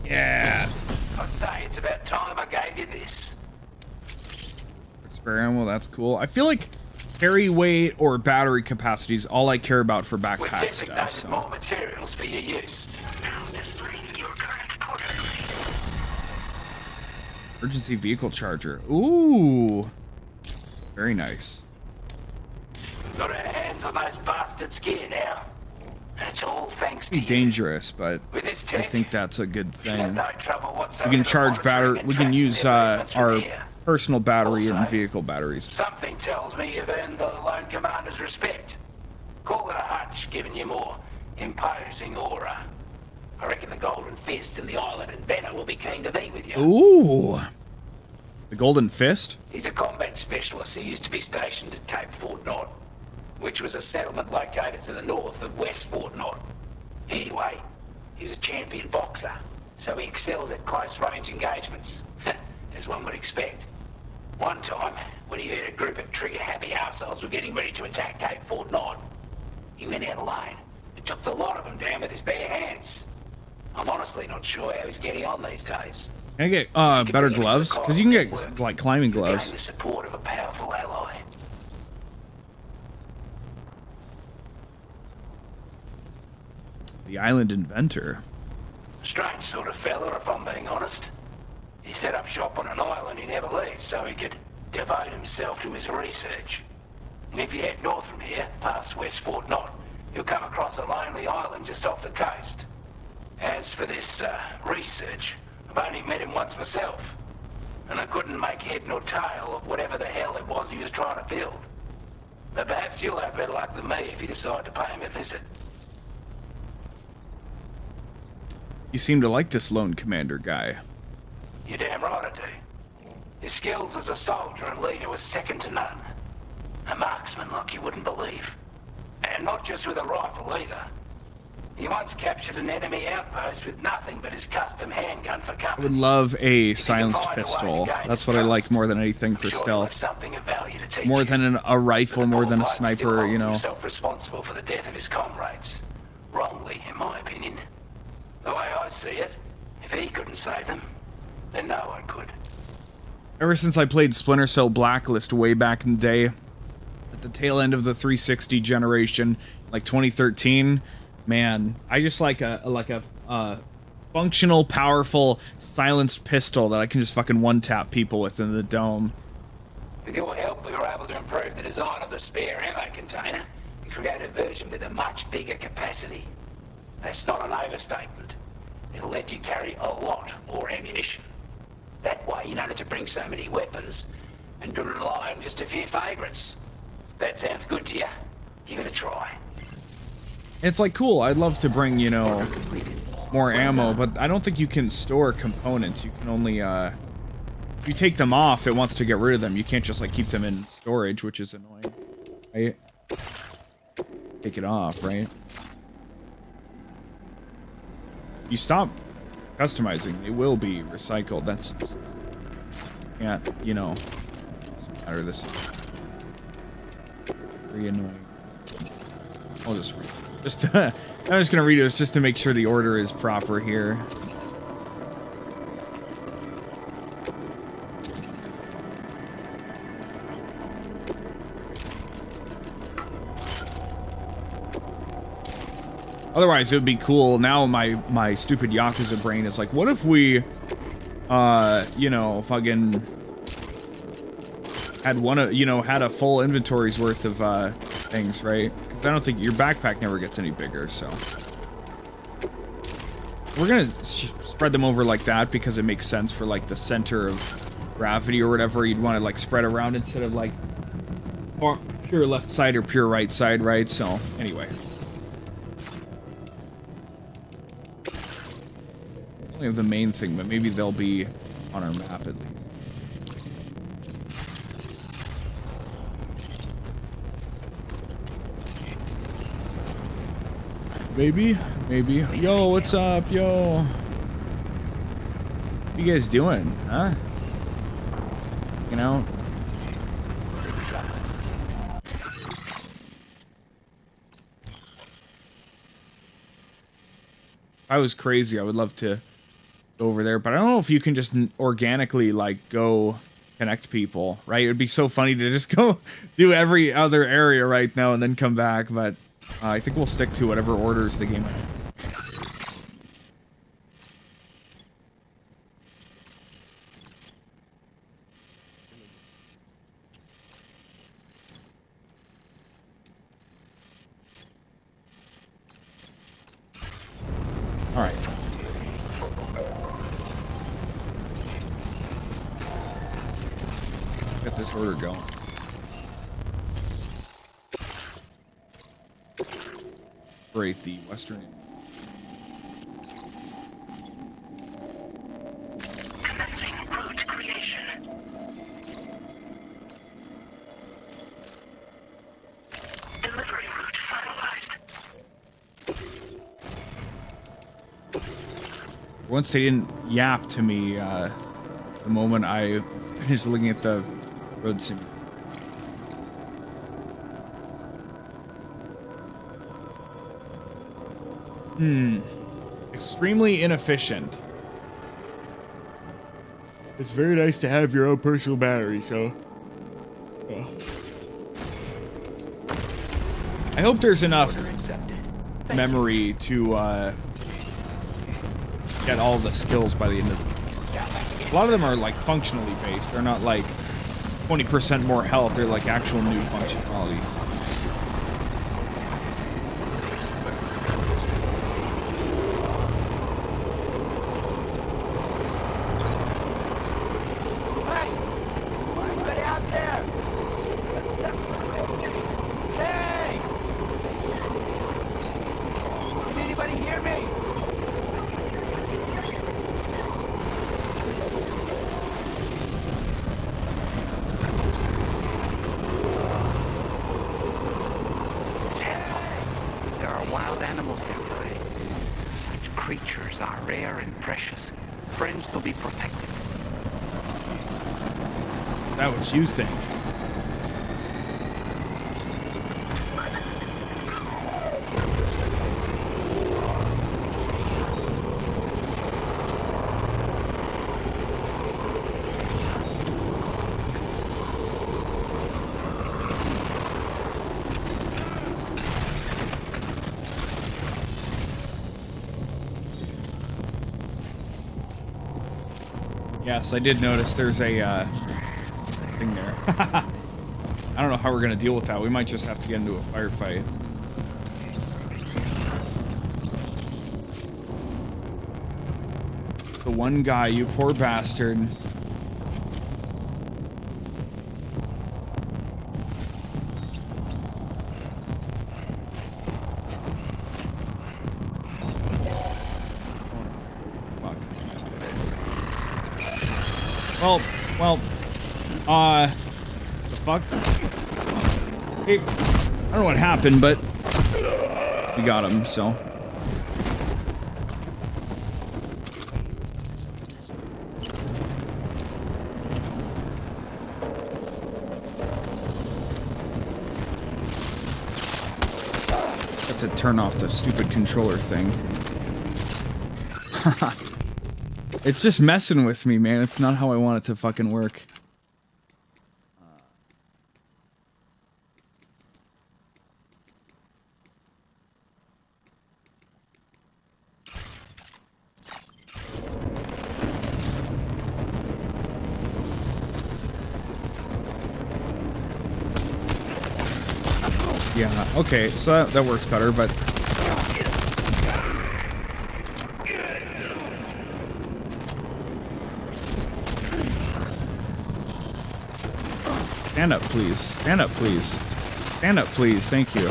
Yeah. I'd say it's about time I gave you this. Spare ammo, that's cool. I feel like carry weight or battery capacity is all I care about for backpack stuff. So. More materials for your use. Emergency vehicle charger. Ooh. Very nice. Got our hands on those bastards gear now. And it's all thanks to you. Dangerous, but With this tech, I think that's a good thing. no trouble whatsoever. We can charge battery. We can use our here. personal battery Also, and vehicle batteries. Something tells me you've earned the lone commander's respect. Call it a hunch, giving you more imposing aura. I reckon the Golden Fist and the island and Benner will be keen to be with you. Ooh. The Golden Fist? He's a combat specialist who used to be stationed at Cape Fort Knott, which was a settlement located to the north of West Fort Knott. Anyway, he was a champion boxer, so he excels at close-range engagements, as one would expect. One time, when he heard a group of trigger-happy assholes were getting ready to attack Cape Fort Knot. He went out alone and took the lot of them down with his bare hands. I'm honestly not sure how he's getting on these days. Can I get better gloves? Because you can get like climbing gloves. Gain the support of a powerful ally. The island inventor. Strange sort of fella, if I'm being honest. He set up shop on an island he never leaves so he could devote himself to his research. And if you head north from here, past West Fort Knot, you'll come across a lonely island just off the coast. As for this research, I've only met him once myself, and I couldn't make head nor tail of whatever the hell it was he was trying to build. But perhaps you'll have better luck than me if you decide to pay him a visit. You seem to like this lone commander guy. You're damn right I do. His skills as a soldier and leader was second to none. A marksman like you wouldn't believe. And not just with a rifle either. He once captured an enemy outpost with nothing but his custom handgun for I company. would love a silenced pistol. That's what I like more than anything for stealth. Something of value to teach More you. than a rifle, more than a Paul Blake still sniper, you holds know. himself responsible for the death of his comrades. Wrongly, in my opinion. The way I see it, if he couldn't save them, then no one could. Ever since I played Splinter Cell Blacklist way back in the day, at the tail end of the 360 generation, like 2013, man, I just like a functional, powerful, silenced pistol that I can just fucking one-tap people with in the dome. With your help, we were able to improve the design of the spare ammo container and create a version with a much bigger capacity. That's not an overstatement. It'll let you carry a lot more ammunition. That way you don't have to bring so many weapons and to rely on just a few favorites. If that sounds good to you, give it a try. It's like cool. I'd love to bring, you know, more ammo, but I don't think you can store components. You can only if you take them off, it wants to get rid of them. You can't just like keep them in storage, which is annoying. Right? Take it off, right? You stop customizing, they will be recycled. That's can't, you know, doesn't matter. This is very annoying. I'll just read it. I'm just gonna read it just to make sure the order is proper here. Otherwise, it would be cool. Now my stupid Yakuza brain is like, what if we, you know, fucking had had a full inventory's worth of things, right? Because I don't think your backpack never gets any bigger, so we're gonna spread them over like that because it makes sense for like the center of gravity or whatever. You'd want to like spread around instead of like pure left side or pure right side, right? So anyway. Of the main thing, but maybe they'll be on our map at least. Maybe. Yo, what's up, yo? What you guys doing, huh? You know? If I was crazy, I would love to over there, but I don't know if you can just organically like go connect people, right? It would be so funny to just go do every other area right now and then come back, but I think we'll stick to whatever orders the game. All right. Get this order going. Great, the Western. Commencing route creation. Delivery route finalized. Once they didn't yap to me the moment I finished looking at the road simulator. Extremely inefficient. It's very nice to have your own personal battery, so. Yeah. I hope there's enough memory to get all the skills by the end of it. A lot of them are like functionally based. They're not like 20% more health. They're like actual new functionalities. You think? Yes, I did notice there's a thing there. I don't know how we're gonna deal with that. We might just have to get into a firefight. The one guy, you poor bastard. Fuck. Well, the fuck? Hey, I don't know what happened, but we got him, so. Got to turn off the stupid controller thing. It's just messing with me, man. It's not how I want it to fucking work. Yeah, okay, so that works better, but... Stand up, please. Stand up, please. Stand up, please. Thank you.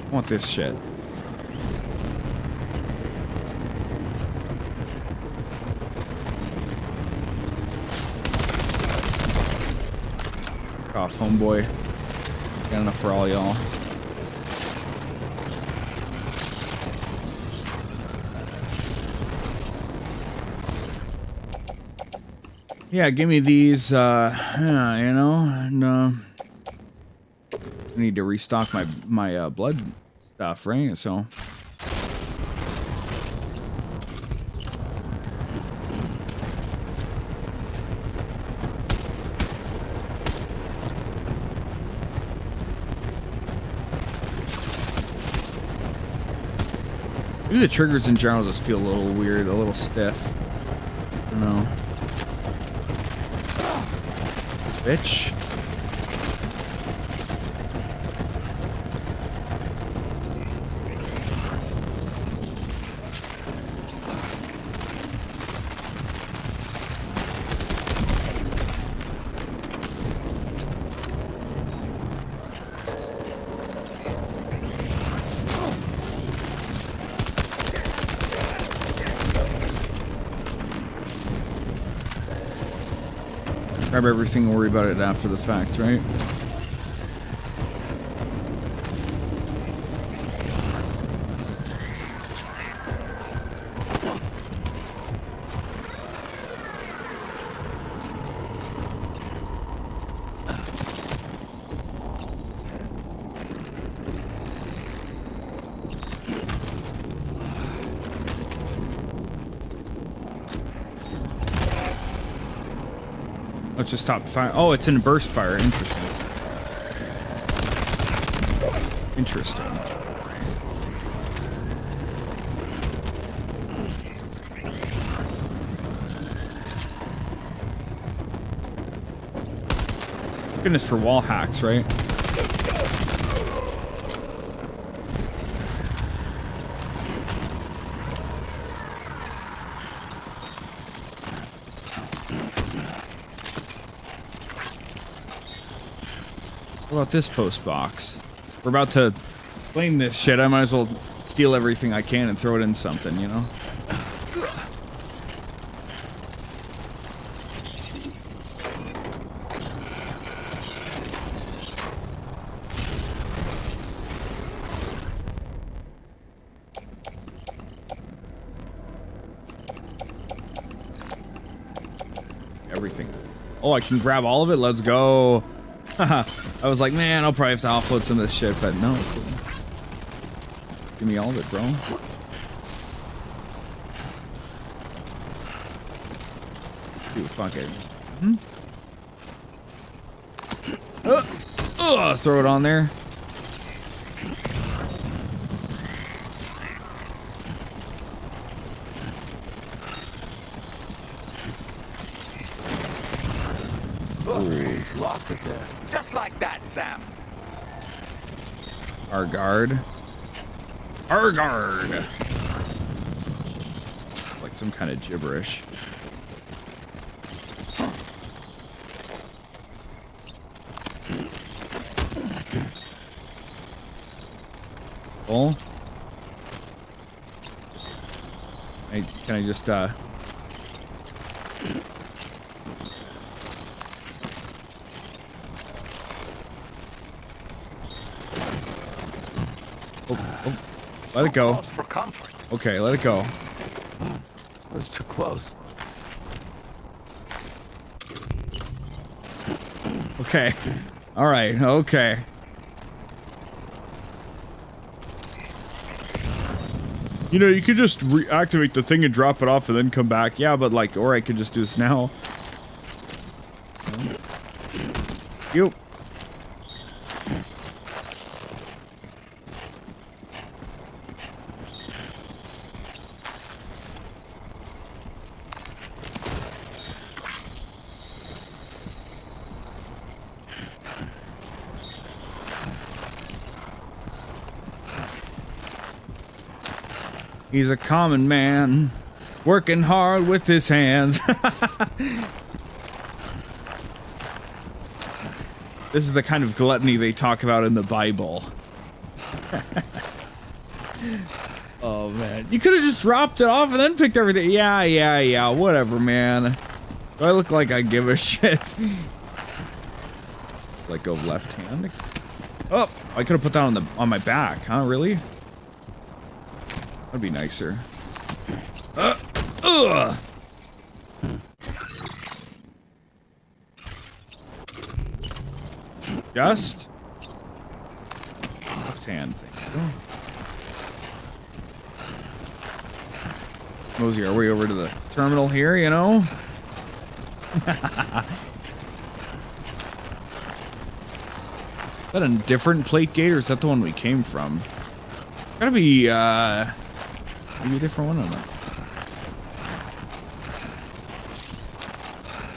I want this shit. Off, homeboy. Got enough for all y'all. Yeah, give me these, yeah, you know, and, I need to restock my blood stuff, right? So. Maybe the triggers in general just feel a little weird, a little stiff. I don't know. Bitch. Grab everything and worry about it after the fact, right? Let's just stop fire. Oh, it's in burst fire. Interesting. Interesting. Goodness for wall hacks, right? What about this post box? We're about to flame this shit. I might as well steal everything I can and throw it in something, you know? Everything. Oh, I can grab all of it? Let's go. Haha. I was like, man, I'll probably have to offload some of this shit, but no. Give me all of it, bro. Dude, fuck it. Throw it on there. Lost it there. Just like that, Sam. Our guard. Our guard. Like some kind of gibberish. Oh. Can I just Oh, let it go. For comfort. Okay, let it go. It was too close. Okay. All right. Okay. You know, you could just reactivate the thing and drop it off and then come back. Yeah, but like, or I could just do this now. You. He's a common man, working hard with his hands. This is the kind of gluttony they talk about in the Bible. Oh, man. You could have just dropped it off and then picked everything. Yeah, whatever, man. Do I look like I give a shit? Let go of left hand. Oh, I could have put that on my back, huh? Really? That'd be nicer. Just left hand thing. Mosey our way over to the terminal here, you know? Is that a different plate gate or is that the one we came from? Gotta be maybe a different one on that.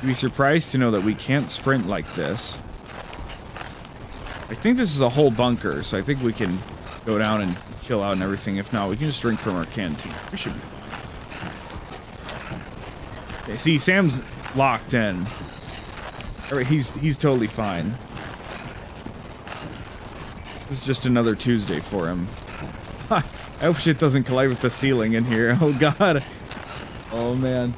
You'd be surprised to know that we can't sprint like this. I think this is a whole bunker, so I think we can go down and chill out and everything. If not, we can just drink from our canteen. We should be fine. Okay, see, Sam's locked in. Alright, he's totally fine. It's just another Tuesday for him. I hope shit doesn't collide with the ceiling in here. Oh god. Oh man.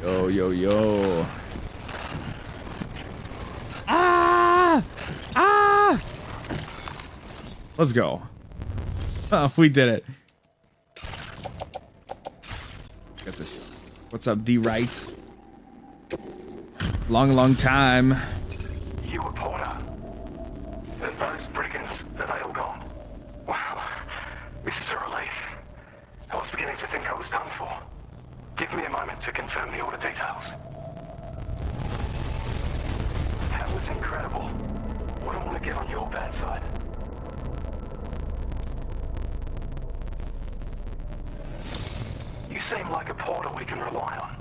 Yo. Let's go. Oh, we did it. Got this. What's up, D Right? Long time. You reporter. And those brigands, are they all gone? Wow, this is a relief. I was beginning to think I was done for. Give me a moment to confirm the order details. That was incredible. Wouldn't want to get on your bad side. You seem like a portal we can rely on.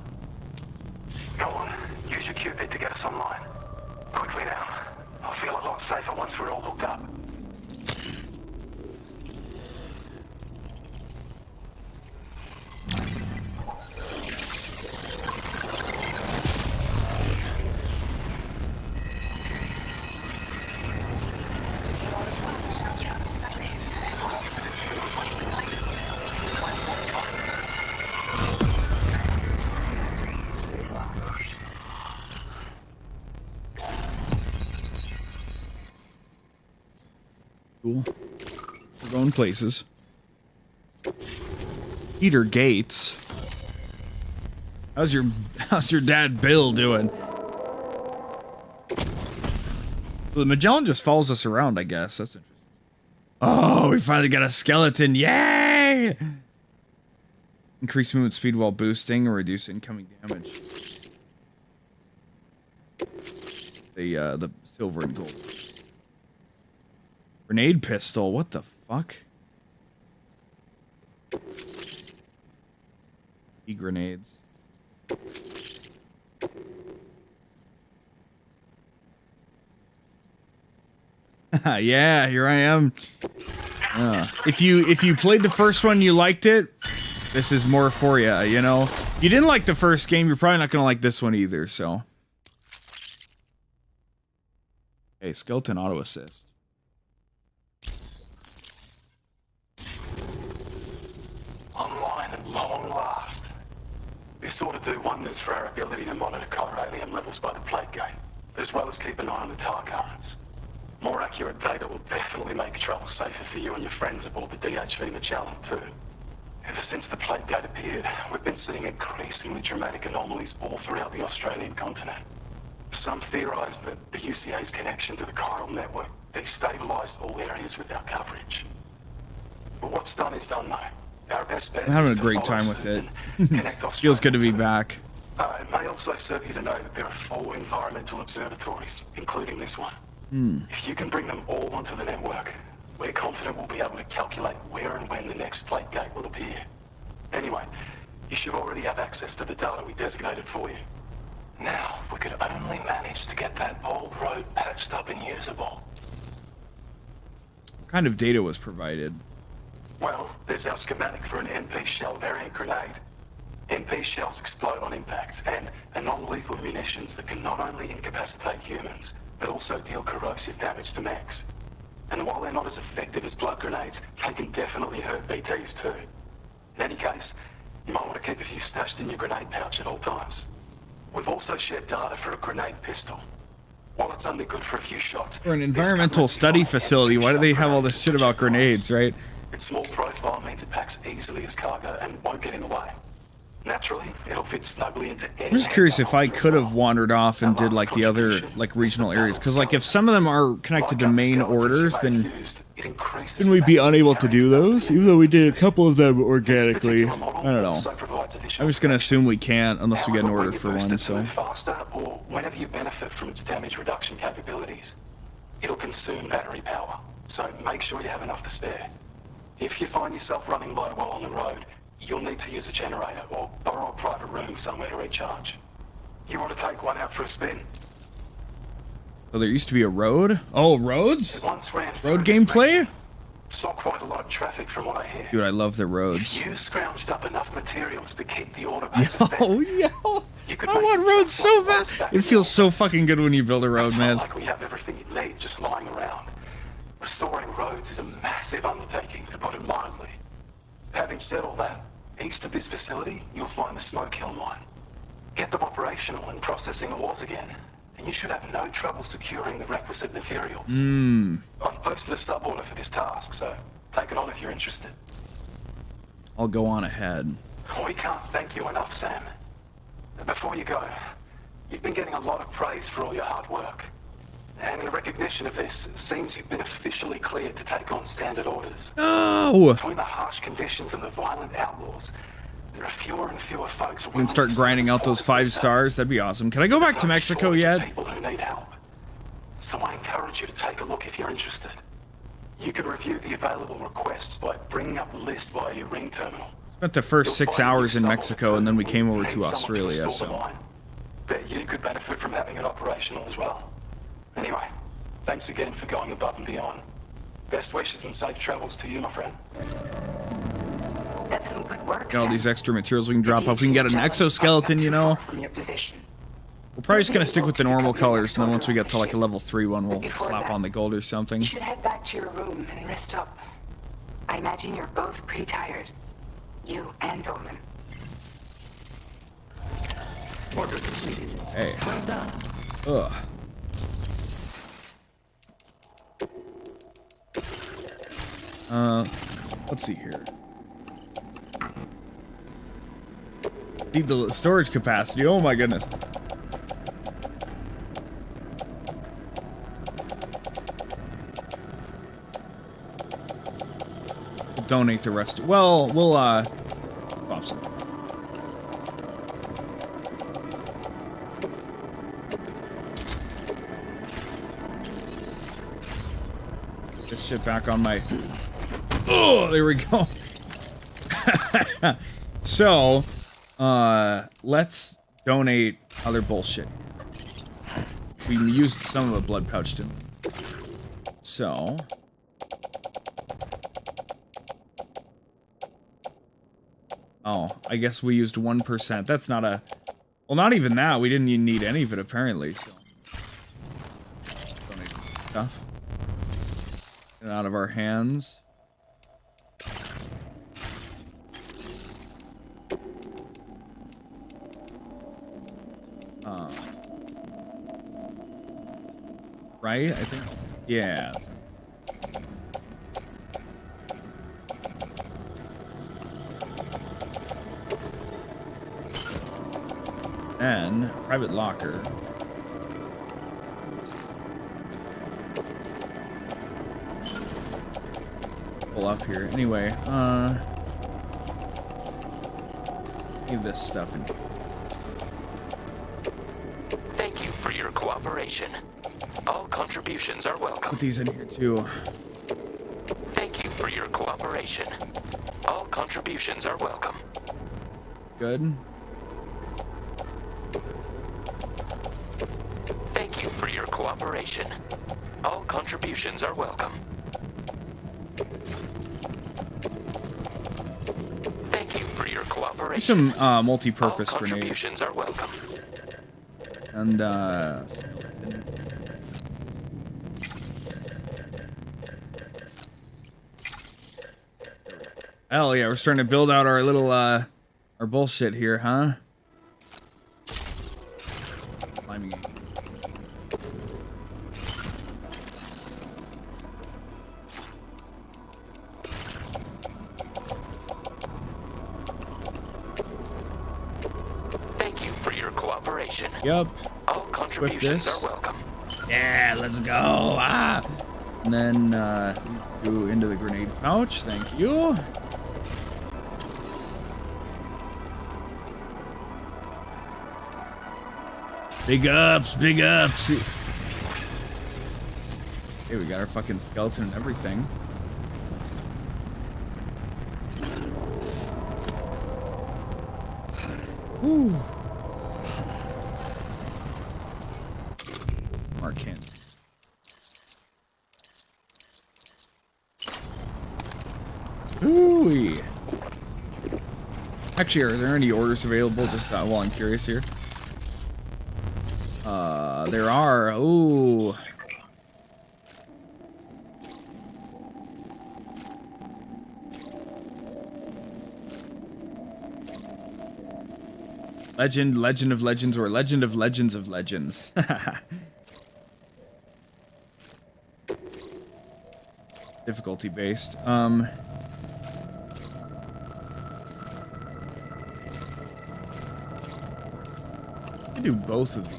Go on, use your Cupid to get us online. Quickly now. I'll feel a lot safer once we're all hooked up. Cool. We're going places. Peter Gates. How's your dad Bill doing? Well, the Magellan just follows us around, I guess. That's interesting. Oh, we finally got a skeleton. Yay! Increase movement speed while boosting or reduce incoming damage. The silver and gold. Grenade pistol, what the fuck? Grenades. Yeah, here I am. If you played the first one, you liked it, this is more for you, you know? If you didn't like the first game, you're probably not gonna like this one either, so. Okay, skeleton auto assist. Online at long last. This ought to do wonders for our ability to monitor chiralium levels by the plague gate, as well as keep an eye on the tar currents. More accurate data will definitely make travel safer for you and your friends aboard the 𝑑HV Magellan too. Ever since the plague gate appeared, we've been seeing increasingly dramatic anomalies all throughout the Australian continent. Some theorise that the UCA's connection to the chiral network destabilised all areas without coverage. But what's done is done though. Our best bet I'm having is a to great follow time with suit it. and connect Feels good to be Australia back. It may also serve you to know that there are 4 environmental observatories, including this one. If you can bring them all onto the network, we're confident we'll be able to calculate where and when the next plague gate will appear. Anyway, you should already have access to the data we designated for you. Now, if we could only manage to get that old road patched up and usable. What kind of data was provided? Well, there's our schematic for an MP shell variant grenade. MP shells explode on impact and are non-lethal munitions that can not only incapacitate humans, but also deal corrosive damage to mechs. And while they're not as effective as blood grenades, they can definitely hurt BTs too. In any case, you might want to keep a few stashed in your grenade pouch at all times. We've also shared data for a grenade pistol. While it's only good for a few shots... For an environmental study facility, why do they have all this shit about grenades, right? Its small profile means it packs easily as cargo and won't get in the way. Naturally, it'll fit snugly into any... I'm just curious if I could have wandered off and did like the other like regional areas, because like if some of them are connected to main orders, then we'd be unable to do those, even though we did a couple of them organically. I don't know. I'm just gonna assume we can't unless we get an order for one. So faster, or whenever you benefit from its damage reduction capabilities, it'll consume battery power. So make sure you have enough to spare. If you find yourself running low while on the road, you'll need to use a generator or borrow a private room somewhere to recharge. You want to take one out for a spin? So there used to be a road? Oh, roads? It once ran Road gameplay? Saw quite a lot of traffic from what I hear. Dude, I love the roads. If you scrounged up enough materials to keep the order paper I want roads so bad. It feels so fucking good when you build a road, it's man. not like we have everything you need just lying around. Restoring roads is a massive undertaking, to put it mildly. Having said all that, east of this facility, you'll find the Smoke Hill mine. Get them operational and processing ores again, and you should have no trouble securing the requisite materials. I've posted a sub-order for this task, so take it on if you're interested. I'll go on ahead. We can't thank you enough, Sam. Before you go, you've been getting a lot of praise for all your hard work. And in recognition of this, it seems you've been officially cleared to take on standard orders. No! Between the harsh conditions and the violent outlaws, There are fewer and fewer folks We can start grinding out those 5 stars. That'd be awesome. Can I go back to Mexico yet? People who need help. So I encourage you to take a look if you're interested. You can review the available requests by bringing up the list via your ring terminal. Spent the first 6 hours in Mexico, and then we came over to Australia, so... Bet you could benefit from having it operational as well. Anyway, thanks again for going above and beyond. Best wishes and safe travels to you, my friend. That's some good work. Got all these extra materials we can drop off. We can get an exoskeleton, you know. We're probably just gonna stick with the normal colors, and then once we get to like a level 3 one, we'll slap on the gold or something. You should head back to your room and rest up. I imagine you're both pretty tired. You and Bowman. Order completed. Hey. Well done. Ugh. Let's see here. Need the storage capacity. Oh my goodness. We'll donate the rest. Well, we'll swap some. This shit back on my. Oh, there we go. So, let's donate other bullshit. We used some of a blood pouch, didn't we? So. Oh, I guess we used 1%. That's not a... Well, not even that. We didn't even need any of it, apparently, so. Donate stuff. Get it out of our hands. Right? I think. Yeah. And private locker. Pull up here. Anyway, leave this stuff in here. Thank you for your cooperation. All contributions are welcome. Put these in here too. Thank you for your cooperation. All contributions are welcome. Good. Thank you for your cooperation. All contributions are welcome. Thank you for your cooperation. Some multi-purpose All grenades. contributions are welcome. And hell yeah, we're starting to build out our little our bullshit here, huh? Climbing. Thank you for your cooperation. Yep. All contributions are welcome. Yeah, let's go. Ah. And then do into the grenade pouch. Thank you. Big ups, big ups. Hey, we got our fucking skeleton and everything. Whew. Markin. Ooh. Actually, are there any orders available? Just while I'm curious here. There are. Ooh. Legend of Legends, or Legend of Legends of Legends. Difficulty based. I can do both of these.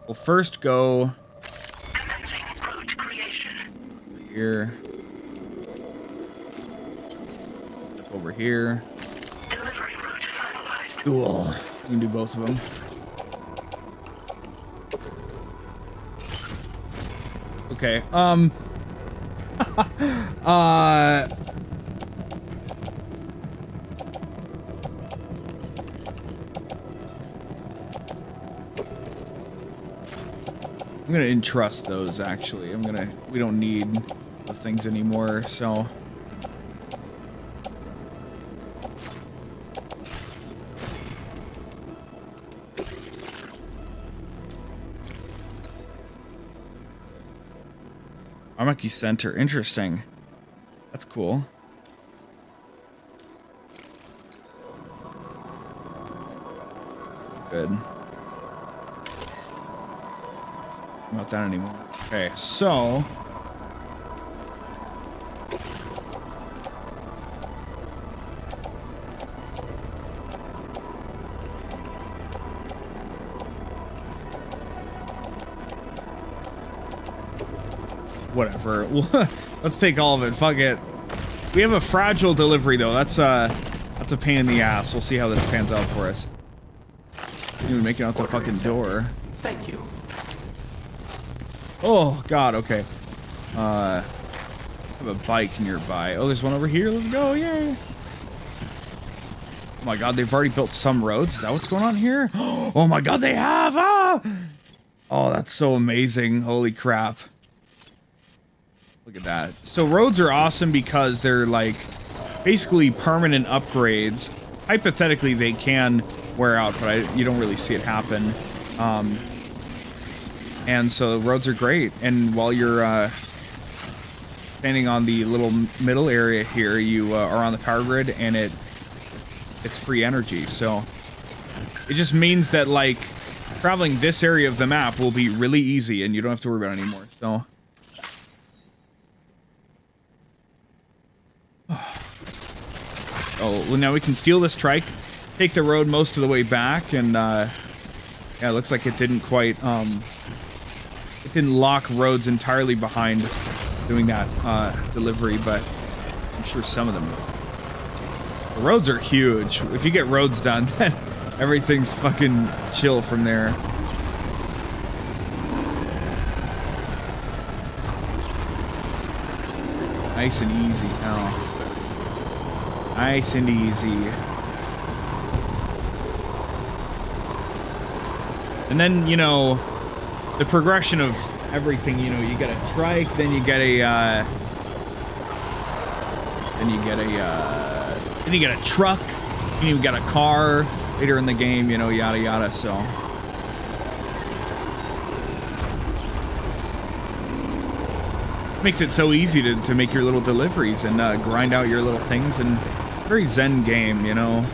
We'll first go here. Over here. Delivery route finalized. Cool. We can do both of them. Okay. I'm gonna entrust those, actually. We don't need those things anymore, so. Armaki Center, interesting. That's cool. Good. Not that anymore. Okay, so whatever. Let's take all of it. Fuck it. We have a fragile delivery though. That's a pain in the ass. We'll see how this pans out for us. Even making out the fucking door. Thank you. Oh god, okay. I have a bike nearby. Oh, there's one over here. Let's go, yay. Oh my god, they've already built some roads. Is that what's going on here? Oh my god, they have! Ah! Oh, that's so amazing. Holy crap. Look at that. So roads are awesome because they're like basically permanent upgrades. Hypothetically, they can wear out, but you don't really see it happen. And so roads are great. And while you're standing on the little middle area here, you are on the power grid, and it's free energy. So it just means that like traveling this area of the map will be really easy, and you don't have to worry about it anymore. So. Oh, well, now we can steal this trike, take the road most of the way back, and yeah, it looks like it didn't quite it didn't lock roads entirely behind doing that delivery, but I'm sure some of them will. The roads are huge. If you get roads done, then everything's fucking chill from there. Nice and easy now. Nice and easy. And then, you know, the progression of everything, you know, you get a trike, then you get a, then you get a truck, and you get a car later in the game, you know, yada yada, so. Makes it so easy to make your little deliveries and grind out your little things, and very zen game, you know.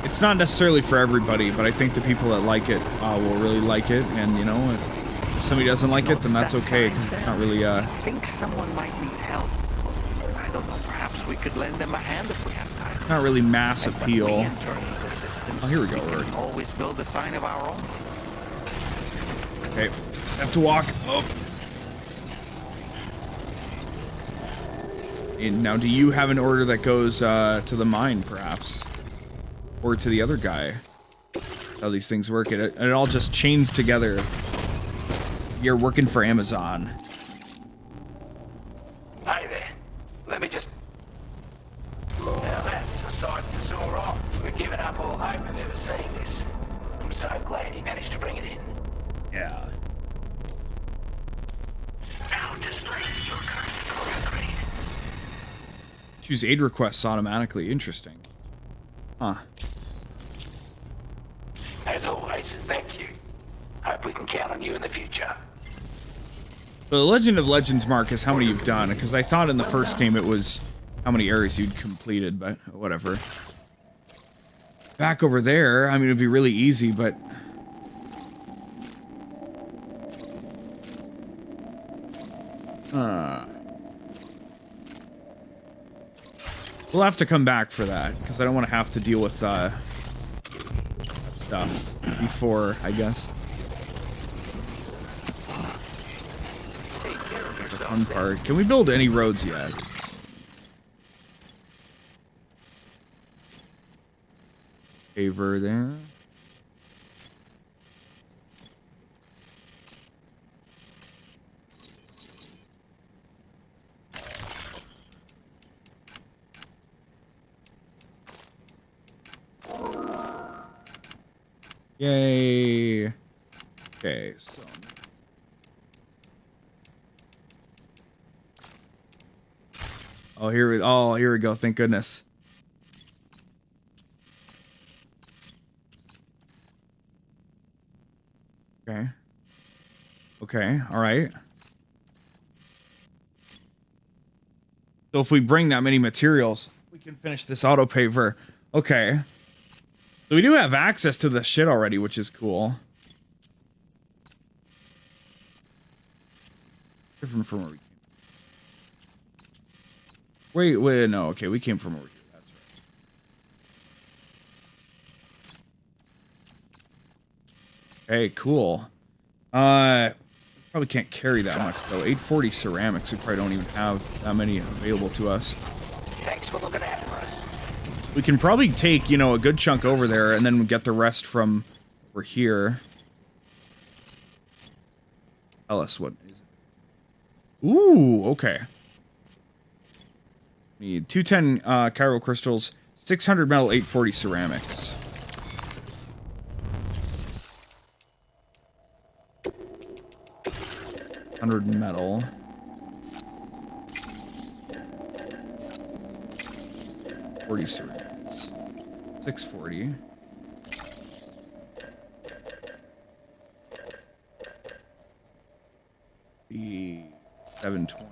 It's not necessarily for everybody, but I think the people that like it will really like it, and you know, if somebody doesn't like it, then that's okay, because it's not really I think someone might need help. I don't know, perhaps we could lend them a hand if we have time. not really mass appeal. Oh, here we go. We can always build a sign of our own. Okay, have to walk up. And now, do you have an order that goes to the mine, perhaps? Or to the other guy? How these things work. It all just chains together. You're working for Amazon. Hey there. Let me just... Now that's a sight that's all right. We're giving up all hope of ever seeing this. I'm so glad he managed to bring it in. Yeah. Now display your current core upgrade. Choose aid requests automatically. Interesting. Huh. As always, thank you. Hope we can count on you in the future. The Legend of Legends mark is how many you've done, because I thought in the first game it was how many areas you'd completed, but whatever. Back over there, I mean, it'd be really easy, but... We'll have to come back for that, because I don't want to have to deal with that stuff before, I guess. One part. Can we build any roads yet? Paver there. Yay. Okay, so here we go. Thank goodness. Okay. Okay, all right. So if we bring that many materials, we can finish this auto paver. Okay. So we do have access to the shit already, which is cool. Different from where we came. Wait, no, okay, we came from over here. That's right. Okay, cool. Probably can't carry that much though. 840 ceramics. We probably don't even have that many available to us. Thanks for looking after us. We can probably take, you know, a good chunk over there and then get the rest from over here. Tell us what is it. Ooh, okay. Need 210 chiral crystals, 600 metal, 840 ceramics. $100 metal. 40 ceramics. 640. The 720.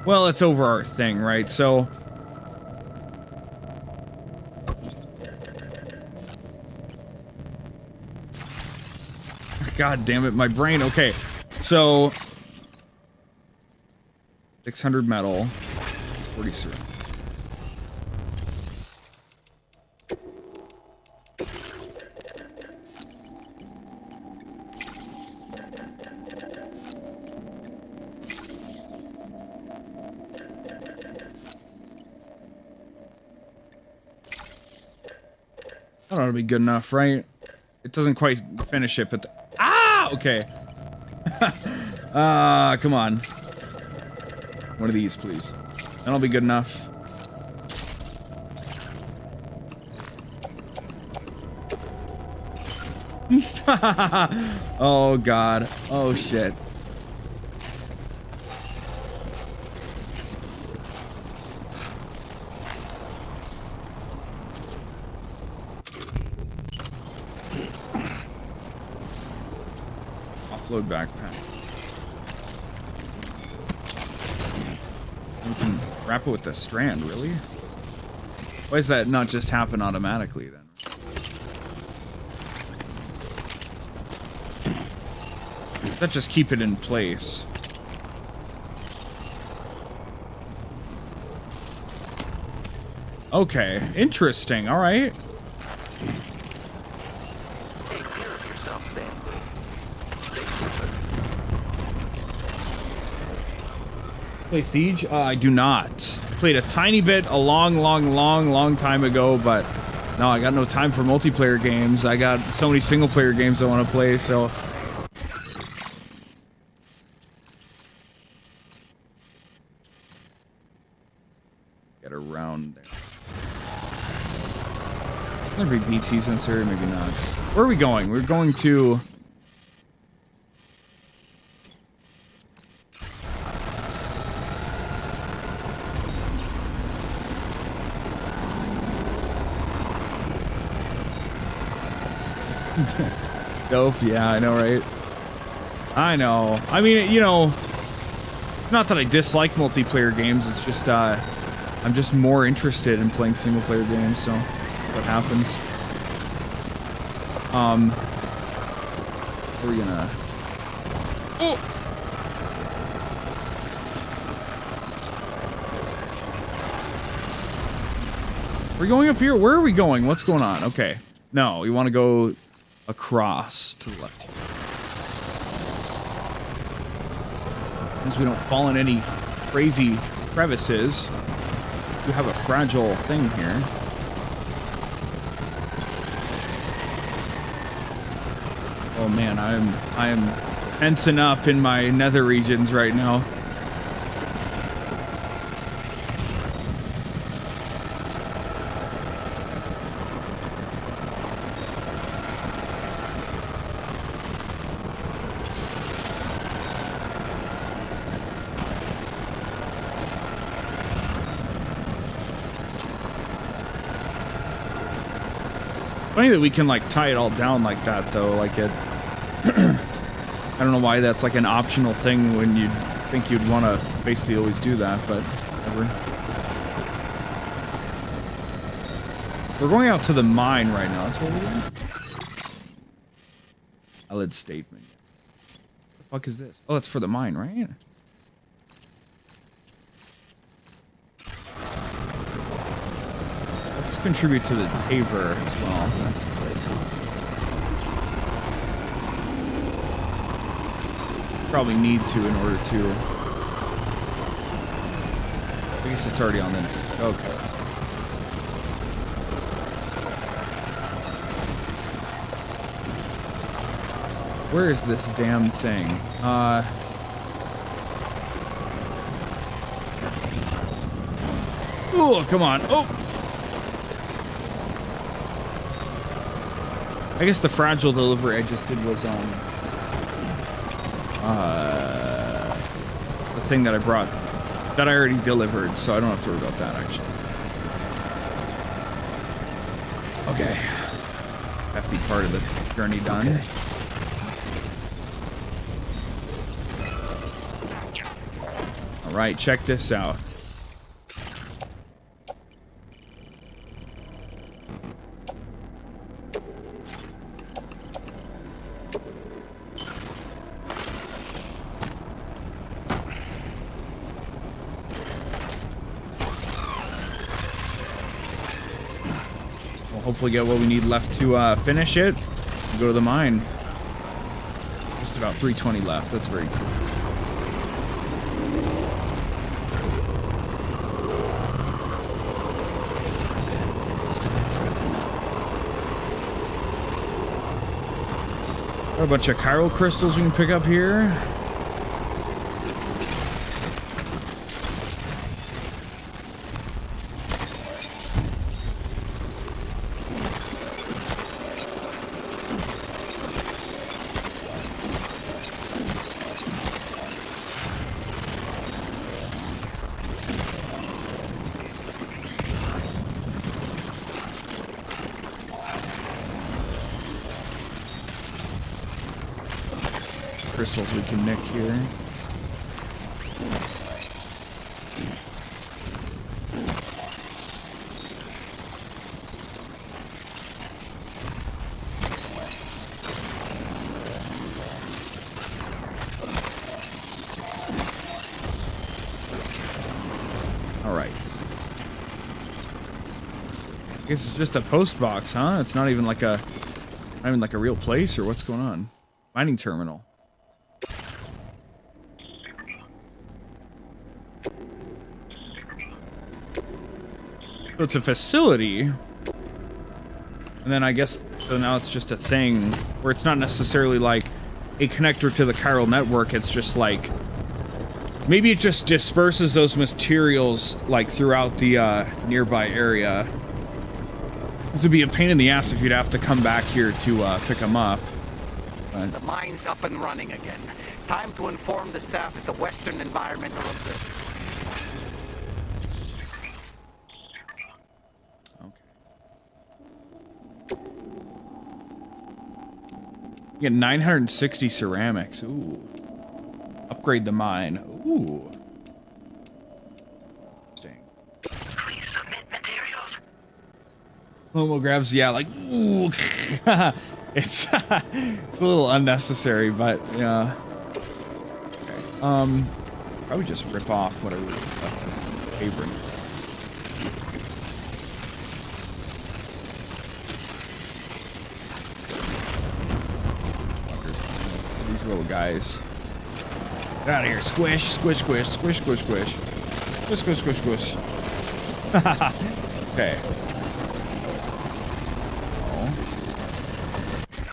Well, it's over our thing, right? So God damn it, my brain. Okay. So 600 metal, 40 ceramics. That ought to be good enough, right? It doesn't quite finish it, but... Ah! Okay. Come on. One of these, please. That'll be good enough. Oh, God. Oh, shit. Offload backpack. We can wrap it with the strand, really? Why does that not just happen automatically, then? That just keep it in place. Okay, interesting. All right. Take care of yourself, Sam. Play Siege? I do not. Played a tiny bit a long time ago, but no, I got no time for multiplayer games. I got so many single player games I want to play, so. Get around there. Maybe BT sensor, maybe not. Where are we going? We're going to... Dope, yeah, I know, right? I know. I mean, you know, not that I dislike multiplayer games, it's just, I'm just more interested in playing single player games, so what happens. We're gonna... Oh! We're going up here? Where are we going? What's going on? Okay. No, we want to go across to the left here. as we don't fall in any crazy crevices. We have a fragile thing here. Oh man, I am tensing up in my nether regions right now. Funny that we can like tie it all down like that though, like it I don't know why that's like an optional thing when you'd think you'd want to basically always do that, but whatever. We're going out to the mine right now. That's what we're doing. Valid statement. What the fuck is this? Oh, it's for the mine, right? Let's contribute to the paver as well. That's the place. Probably need to in order to. I guess it's already on the. Okay. Where is this damn thing? Oh, come on. Oh. I guess the fragile delivery I just did was the thing that I brought that I already delivered, so I don't have to worry about that actually. Okay. Hefty part of the journey done. Okay. All right, check this out. Hopefully get what we need left to finish it. Go to the mine. Just about 320 left. That's very cool. Got a bunch of chiral crystals we can pick up here. Crystals we can nick here. All right. I guess it's just a post box, huh? It's not even like a real place, or what's going on? Mining terminal. So it's a facility, and then I guess, so now it's just a thing where it's not necessarily like a connector to the chiral network. It's just like, maybe it just disperses those materials like throughout the nearby area. This would be a pain in the ass if you'd have to come back here to pick them up. But the mine's up and running again. Time to inform the staff at the Western Environmental Observatory. You get 960 ceramics. Ooh. Upgrade the mine. Ooh. Interesting. Please submit materials. Homo grabs, yeah, like, ooh. It's it's a little unnecessary, but yeah. Okay. Probably just rip off whatever left from paper. These little guys. Get out of here. Squish, squish, squish, squish, squish, squish. Squish, squish, squish, squish. Okay.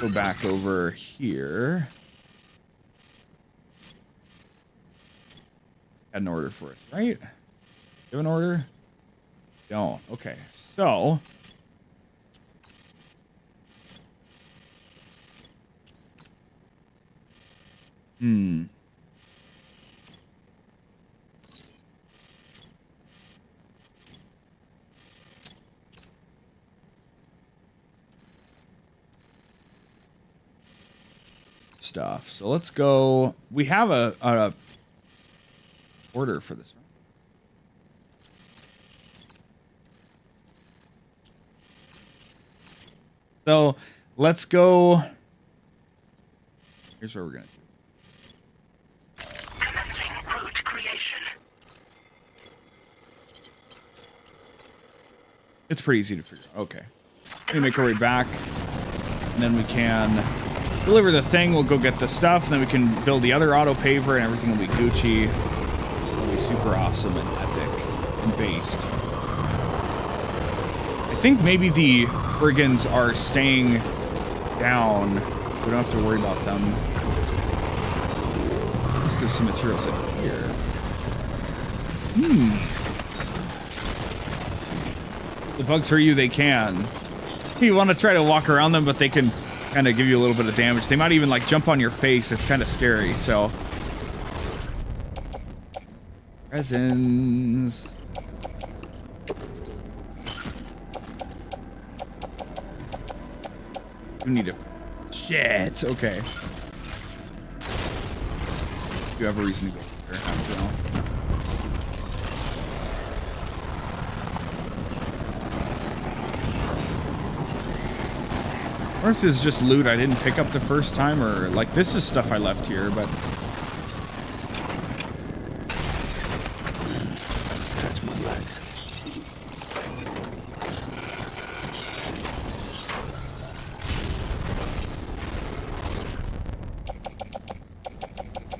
Go back over here. Had an order for us, right? You have an order? Don't. Okay. So. Stuff. So let's go. We have a order for this one. So let's go. Here's what we're gonna do. Commencing route creation. It's pretty easy to figure out. Okay. We make our way back, and then we can deliver the thing. We'll go get the stuff, and then we can build the other auto paver, and everything will be Gucci. It'll be super awesome and epic and based. I think maybe the brigands are staying down. We don't have to worry about them. At least there's some materials in here. The bugs hurt you, they can. You want to try to walk around them, but they can kind of give you a little bit of damage. They might even like jump on your face. It's kind of scary, so. Resins. You need to. Shit. Okay. You have a reason to go there after all. Or if this is just loot I didn't pick up the first time, or like this is stuff I left here, but. Stretch my legs.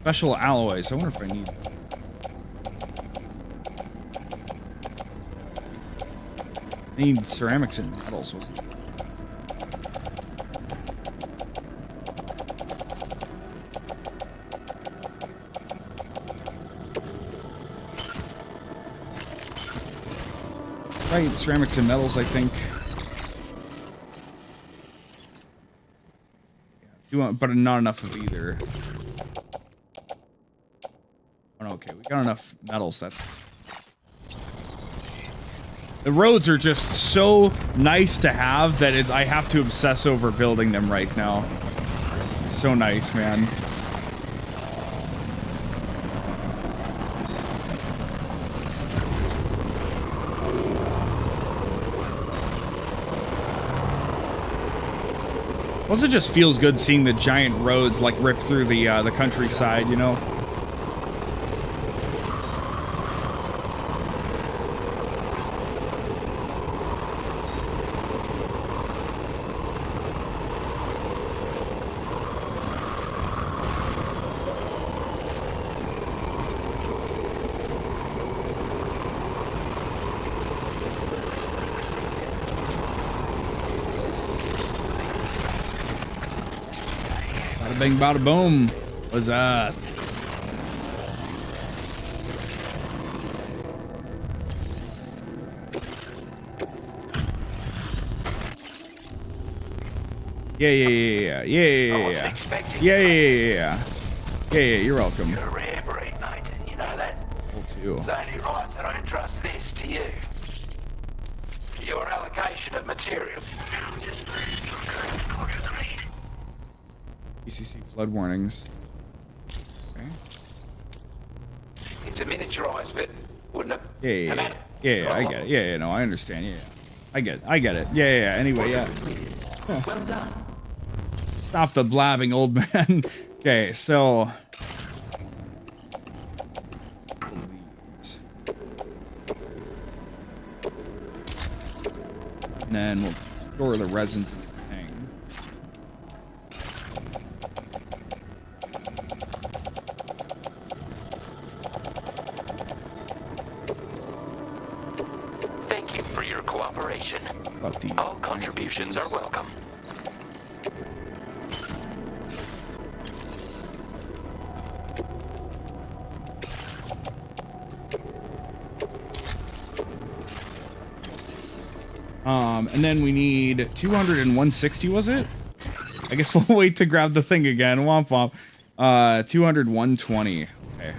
Special alloys. I wonder if I need. I need ceramics and metals, wasn't it? Right, ceramics and metals, I think. Yeah, but not enough of either. Oh, okay, we got enough metals. That's. The roads are just so nice to have that I have to obsess over building them right now. So nice, man. Plus, it just feels good seeing the giant roads like rip through the countryside, you know. Bing, bada, boom. What's up? Yeah. You're welcome. You're a rare breed, mate. You know that? Well, too. It's only right that I entrust this to you. Your allocation of material. PCC flood warnings. Okay. It's a miniaturized bit, wouldn't it? Yeah, I get it. Yeah, no, I understand. Yeah. I get it. Yeah. Anyway, yeah. Well done. Stop the blabbing, old man. Okay, so. Please. And then we'll store the resins in the thing. cooperation. All contributions are welcome. And then we need 200 and 160, was it? I guess we'll wait to grab the thing again. Womp womp. 200, 120. Okay.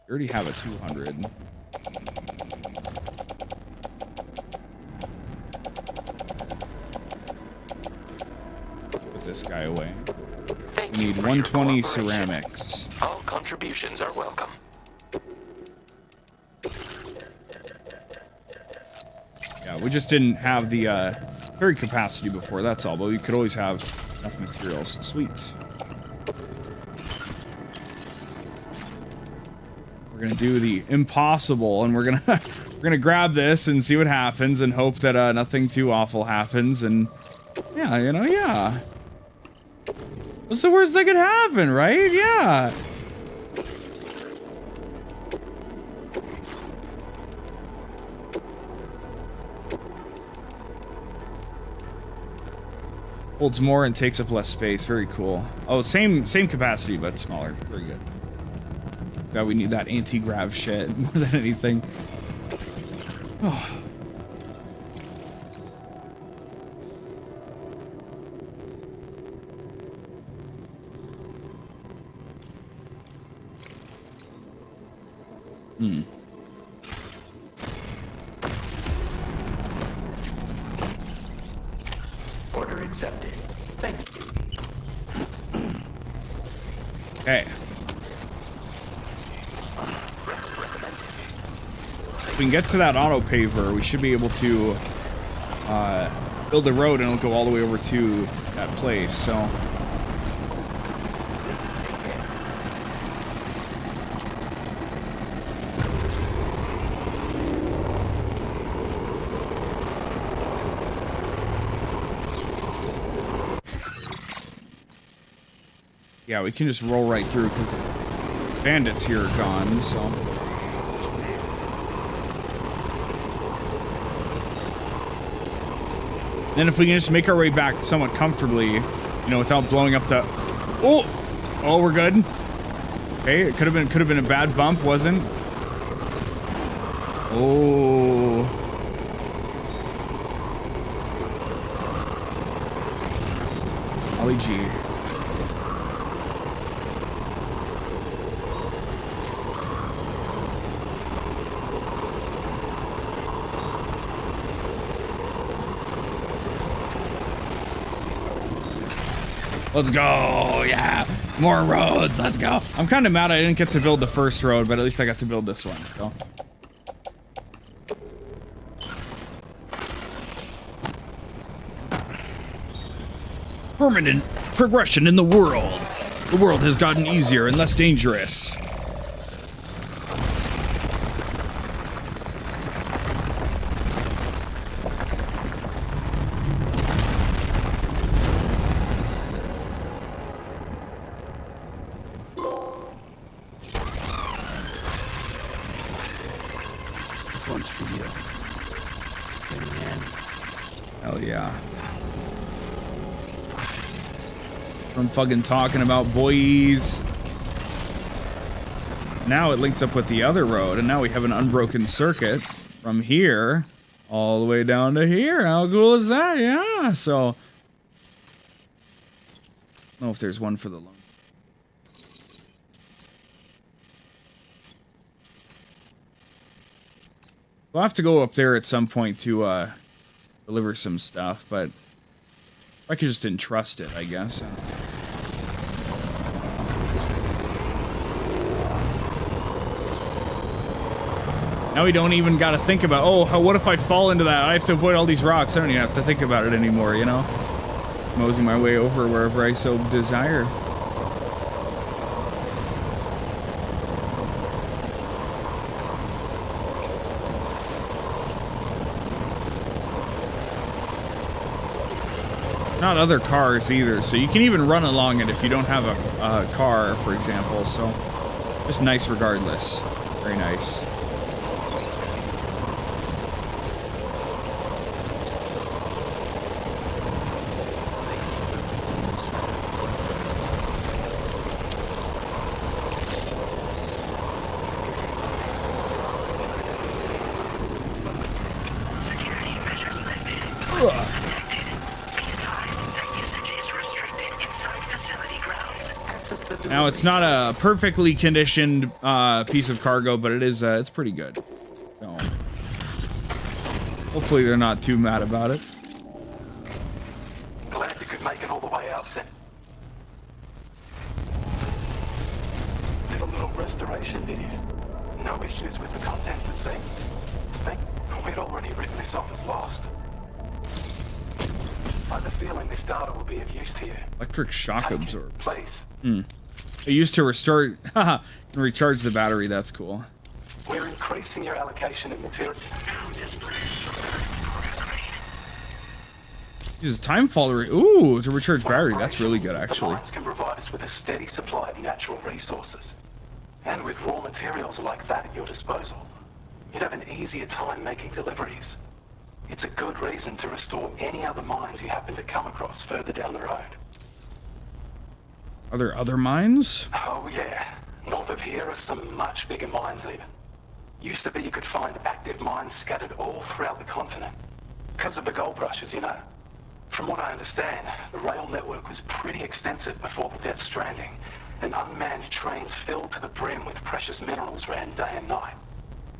We already have a 200. Put this guy away. We need 120 ceramics. All contributions are welcome. Yeah, we just didn't have the carry capacity before, that's all, but we could always have enough materials. Sweet. We're gonna do the impossible, and we're gonna grab this and see what happens, and hope that nothing too awful happens. And yeah, you know, yeah. What's the worst that could happen, right? Yeah. Holds more and takes up less space. Very cool. Oh, same capacity, but smaller. Very good. God, we need that anti-grav shit more than anything. Oh. Order accepted. Thank you. Okay. If we can get to that auto paver, we should be able to build a road, and it'll go all the way over to that place. So. Yeah, we can just roll right through because the bandits here are gone, so. Then if we can just make our way back somewhat comfortably, you know, without blowing up the... Oh, we're good. Okay, it could have been a bad bump, wasn't? Oh. Golly gee. Let's go, yeah. More roads, let's go. I'm kind of mad I didn't get to build the first road, but at least I got to build this one, so. Permanent progression in the world. The world has gotten easier and less dangerous. Fucking talking about, boys. Now it links up with the other road, and now we have an unbroken circuit from here all the way down to here. How cool is that? Yeah, so I don't know if there's one for the loan. We'll have to go up there at some point to deliver some stuff, but I could just entrust it, I guess. Now we don't even got to think about, oh, what if I fall into that? I have to avoid all these rocks. I don't even have to think about it anymore, you know? Moseying my way over wherever I so desire. Not other cars either, so you can even run along it if you don't have a car, for example, so just nice regardless. Very nice. Now it's not a perfectly conditioned piece of cargo, but it is. It's pretty good. So, hopefully they're not too mad about it. Glad you could make it all the way out, Sen. Did a little restoration, did you? No issues with the contents, it seems. I think we'd already written this off as lost. I have a feeling this data will be of use to you. Electric shock absorber. Please. I used to restore and recharge the battery. That's cool. We're increasing your allocation of material. Use a time follower. Ooh, to recharge battery. That's really good, The actually. mines can provide us with a steady supply of natural resources. And with raw materials like that at your disposal, you'd have an easier time making deliveries. It's a good reason to restore any other mines you happen to come across further down the road. Are there other mines? Oh yeah, north of here are some much bigger mines even. Used to be you could find active mines scattered all throughout the continent. Because of the gold rushes, you know. From what I understand, the rail network was pretty extensive before the Death Stranding, and unmanned trains filled to the brim with precious minerals ran day and night.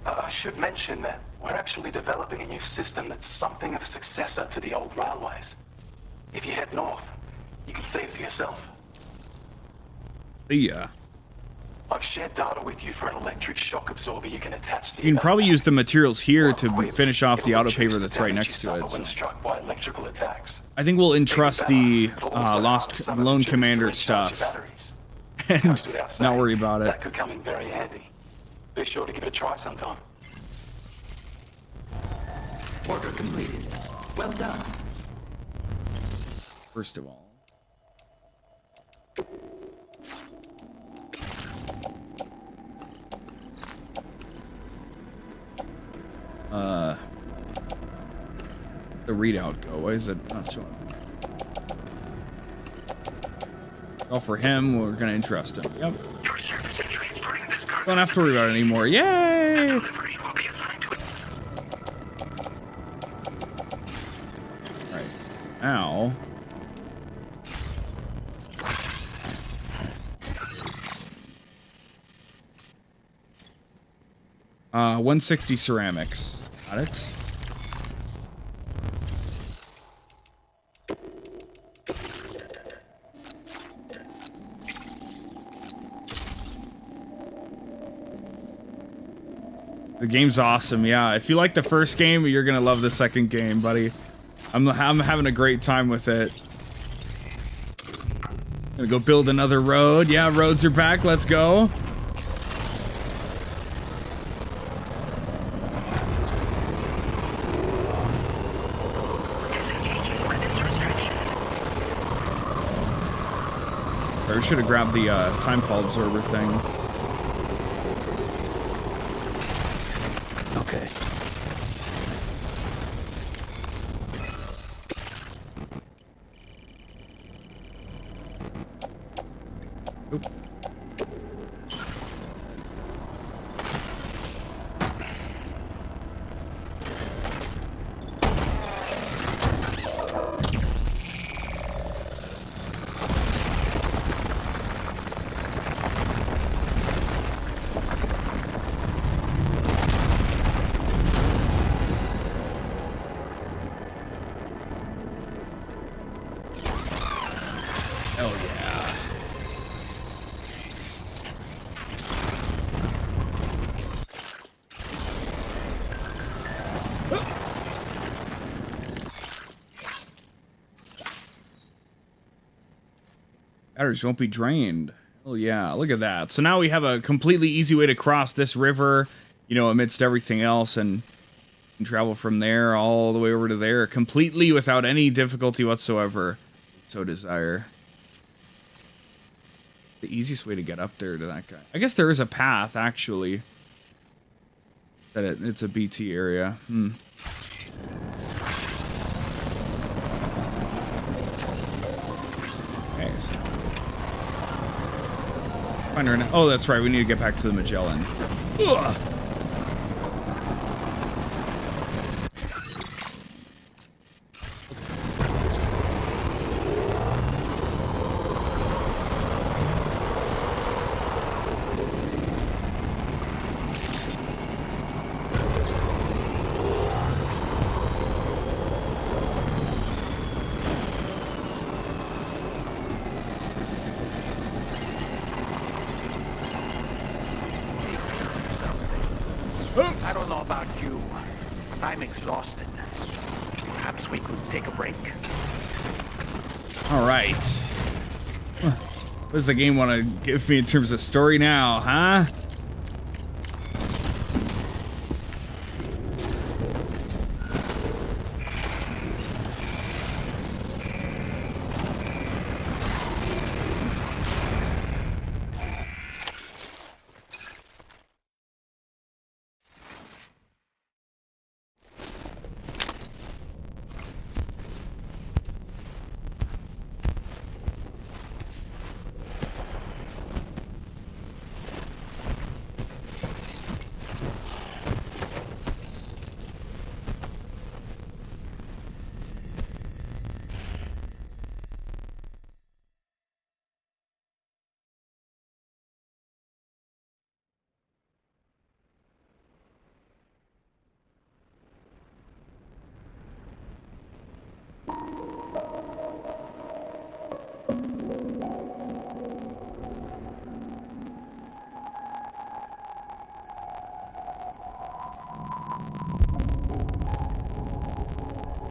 I should mention that we're actually developing a new system that's something of a successor to the old railways. If you head north, you can see it for yourself. Yeah. I've shared data with you for an electric shock absorber you can attach to You can probably use the materials here to equipped, finish off the it'll auto reduce paver the that's right damage next you to it. suffer when So. struck by electrical attacks. I think we'll entrust the It'll also lost harness some of lone the juice to commander recharge your stuff batteries. and Goes without not saying, worry about it. That could come in very handy. Be sure to give it a try sometime. Order completed. Well done. First of all. The readout go? Why is it not showing? Well, for him, we're gonna entrust him. Yep. Don't have to worry about it anymore. Yay! Right. Now. Uh, 160 ceramics. Got it. The game's awesome. Yeah, if you like the first game, you're gonna love the second game, buddy. I'm having a great time with it. Gonna go build another road. Yeah, roads are back. Let's go. I should have grabbed the timefall absorber thing. Okay. Oop. Oh yeah. Batteries won't be drained. Oh yeah, look at that. So now we have a completely easy way to cross this river, you know, amidst everything else, and travel from there all the way over to there completely without any difficulty whatsoever. So desire. The easiest way to get up there to that guy. I guess there is a path, actually. That it's a BT area. Okay, so. Find her now. Oh, that's right. We need to get back to the Magellan. Ugh. I'm exhausted. Perhaps we could take a break. All right. What does the game want to give me in terms of story now, huh?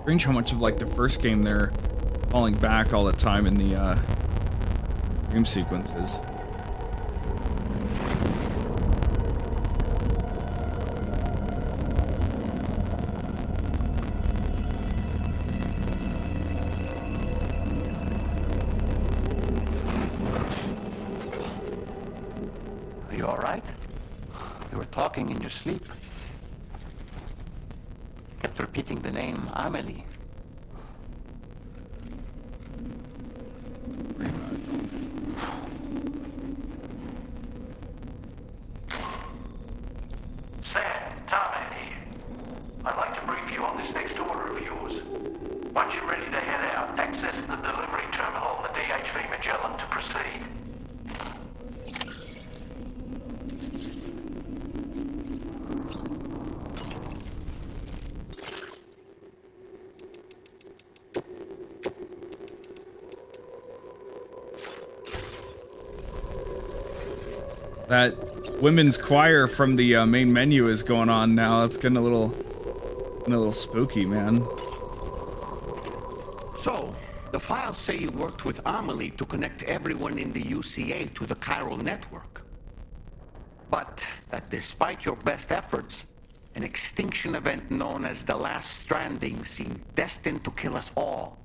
Strange how much of like the first game they're falling back all the time in the dream sequences. Are you all right? You were talking in your sleep. Kept repeating the name Amelie. Sam, Tarman here. I'd like to brief you on this next order of yours. Once you're ready to head out, access the delivery terminal on the 𝑑HV to proceed. That women's choir from the main menu is going on now. It's getting a little spooky, man. So, the files say you worked with Amelie to connect everyone in the UCA to the chiral network. But that despite your best efforts, an extinction event known as the Last Stranding seemed destined to kill us all.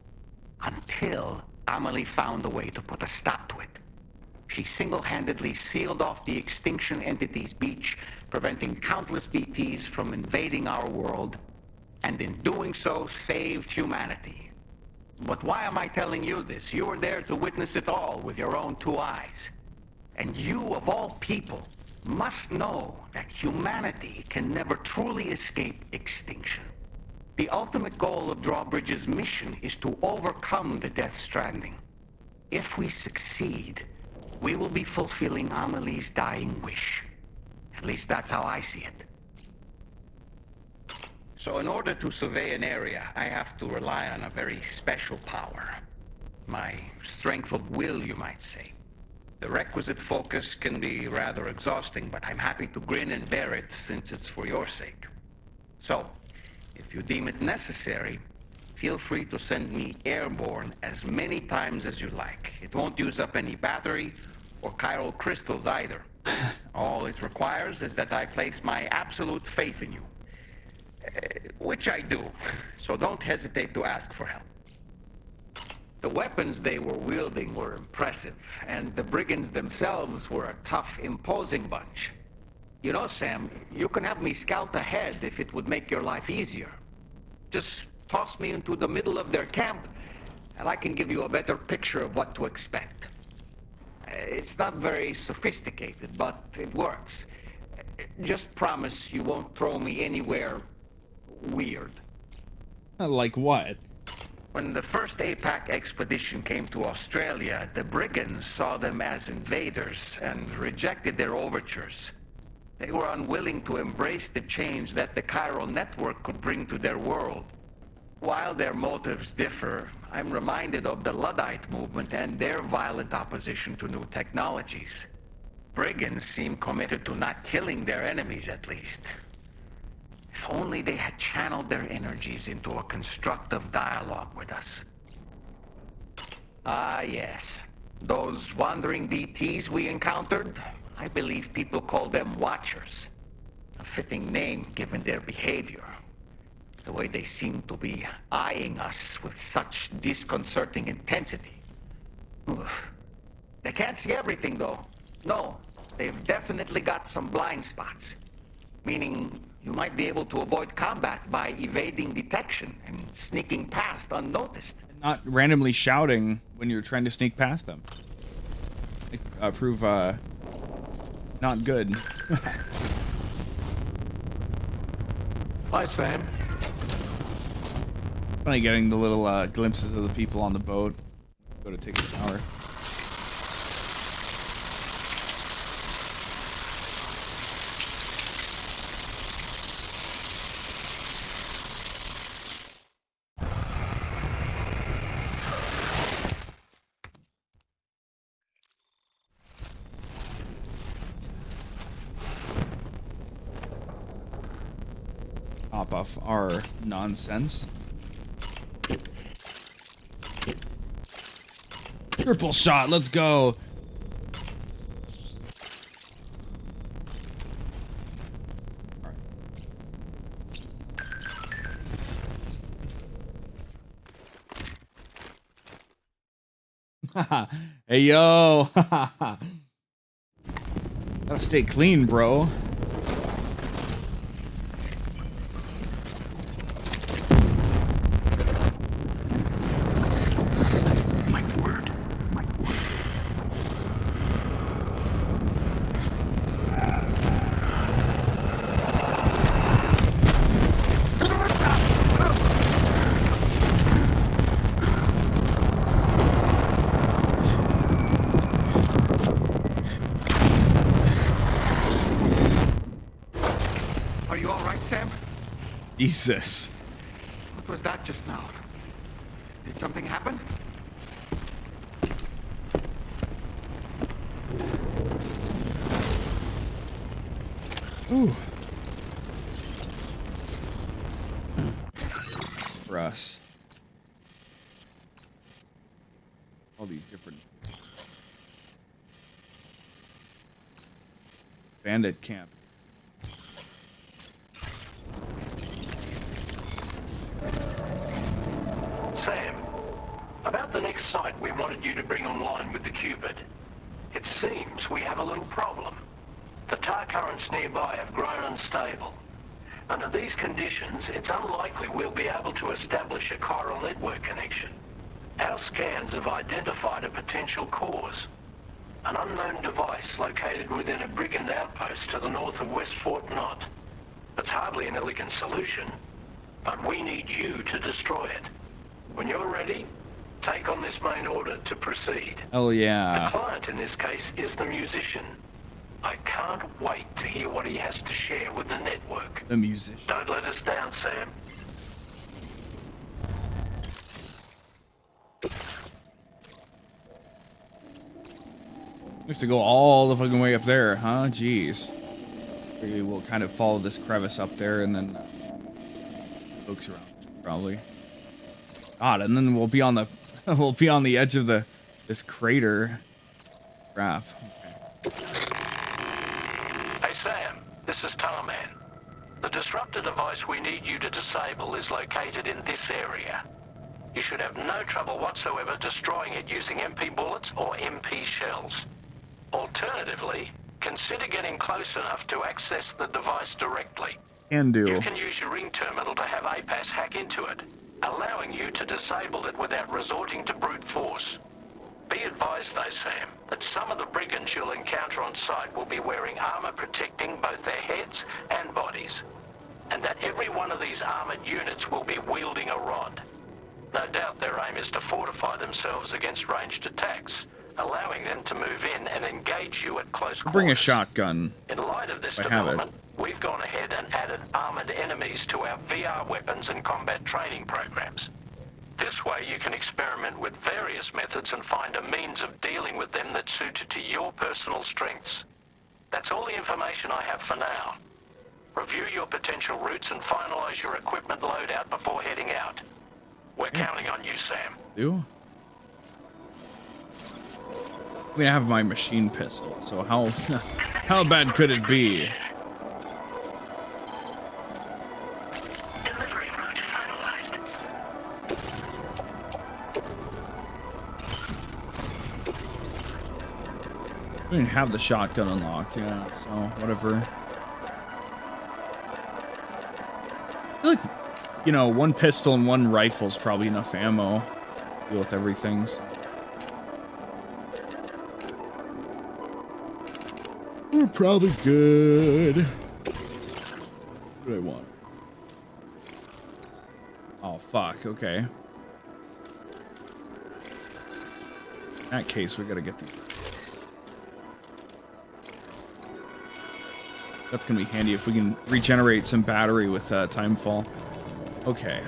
Until Amelie found a way to put a stop to it. She single-handedly sealed off the extinction entity's beach, preventing countless BTs from invading our world, and in doing so, saved humanity. But why am I telling you this? You were there to witness it all with your own two eyes. And you, of all people, must know that humanity can never truly escape extinction. The ultimate goal of Drawbridge's mission is to overcome the Death Stranding. If we succeed, we will be fulfilling Amelie's dying wish. At least that's how I see it. So in order to survey an area, I have to rely on a very special power. My strength of will, you might say. The requisite focus can be rather exhausting, but I'm happy to grin and bear it since it's for your sake. So, if you deem it necessary, feel free to send me airborne as many times as you like. It won't use up any battery or chiral crystals either. All it requires is that I place my absolute faith in you. Which I do, so don't hesitate to ask for help. The weapons they were wielding were impressive, and the brigands themselves were a tough, imposing bunch. You know, Sam, you can have me scout ahead if it would make your life easier. Just toss me into the middle of their camp, and I can give you a better picture of what to expect. It's not very sophisticated, but it works. Just promise you won't throw me anywhere weird. Like what? When the first APAC expedition came to Australia, the brigands saw them as invaders and rejected their overtures. They were unwilling to embrace the change that the chiral network could bring to their world. While their motives differ, I'm reminded of the Luddite movement and their violent opposition to new technologies. Brigands seem committed to not killing their enemies, at least. If only they had channeled their energies into a constructive dialogue with us. Ah, yes. Those wandering BTs we encountered, I believe people call them Watchers. A fitting name given their behavior. The way they seem to be eyeing us with such disconcerting intensity. Oof. They can't see everything, though. No, they've definitely got some blind spots. Meaning, you might be able to avoid combat by evading detection and sneaking past unnoticed. Not randomly shouting when you're trying to sneak past them. Prove, not good. Hi, Sam. Funny getting the little glimpses of the people on the boat. Go to take a shower. Top off our nonsense. Triple shot, let's go. Hey yo. Gotta stay clean, bro. Jesus. What was that just now? Did something happen? Ooh. For us. All these different bandit camp. Sam, about the next site we wanted you to bring online with the Cupid. It seems we have a little problem. The tar currents nearby have grown unstable. Under these conditions, it's unlikely we'll be able to establish a chiral network connection. Our scans have identified a potential cause. An unknown device located within a brigand outpost to the north of West Fort Knott. It's hardly an elegant solution, but we need you to destroy it. When you're ready, take on this main order to proceed. Oh yeah. The client in this case is the musician. I can't wait to hear what he has to share with the network. The musician. Don't let us down, Sam. We have to go all the fucking way up there, huh? Jeez. Maybe we'll kind of follow this crevice up there and then pokes around, probably. God, and then we'll be on the edge of this crater. Crap. Okay. Hey Sam, this is Tarman. The disruptor device we need you to disable is located in this area. You should have no trouble whatsoever destroying it using MP bullets or MP shells. Alternatively, consider getting close enough to access the device directly. Can do. You can use your ring terminal to have APAS hack into it, allowing you to disable it without resorting to brute force. Be advised though, Sam, that some of the brigands you'll encounter on site will be wearing armor protecting both their heads and bodies, and that every one of these armored units will be wielding a rod. No doubt their aim is to fortify themselves against ranged attacks, allowing them to move in and engage you at close quarters. Bring a shotgun. In light of this I have it. development, we've gone ahead and added armored enemies to our VR weapons and combat training programs. This way you can experiment with various methods and find a means of dealing with them that's suited to your personal strengths. That's all the information I have for now. Review your potential routes and finalize your equipment loadout before heading out. We're counting on you, Sam. Do? I mean, I have my machine pistol, so how bad could it be? Delivery route finalized. We didn't have the shotgun unlocked, yeah, so whatever. I feel like, you know, one pistol and one rifle is probably enough ammo to deal with everything. So. We're probably good. What do I want? Oh, fuck, okay. In that case, we gotta get these. That's gonna be handy if we can regenerate some battery with timefall. Okay.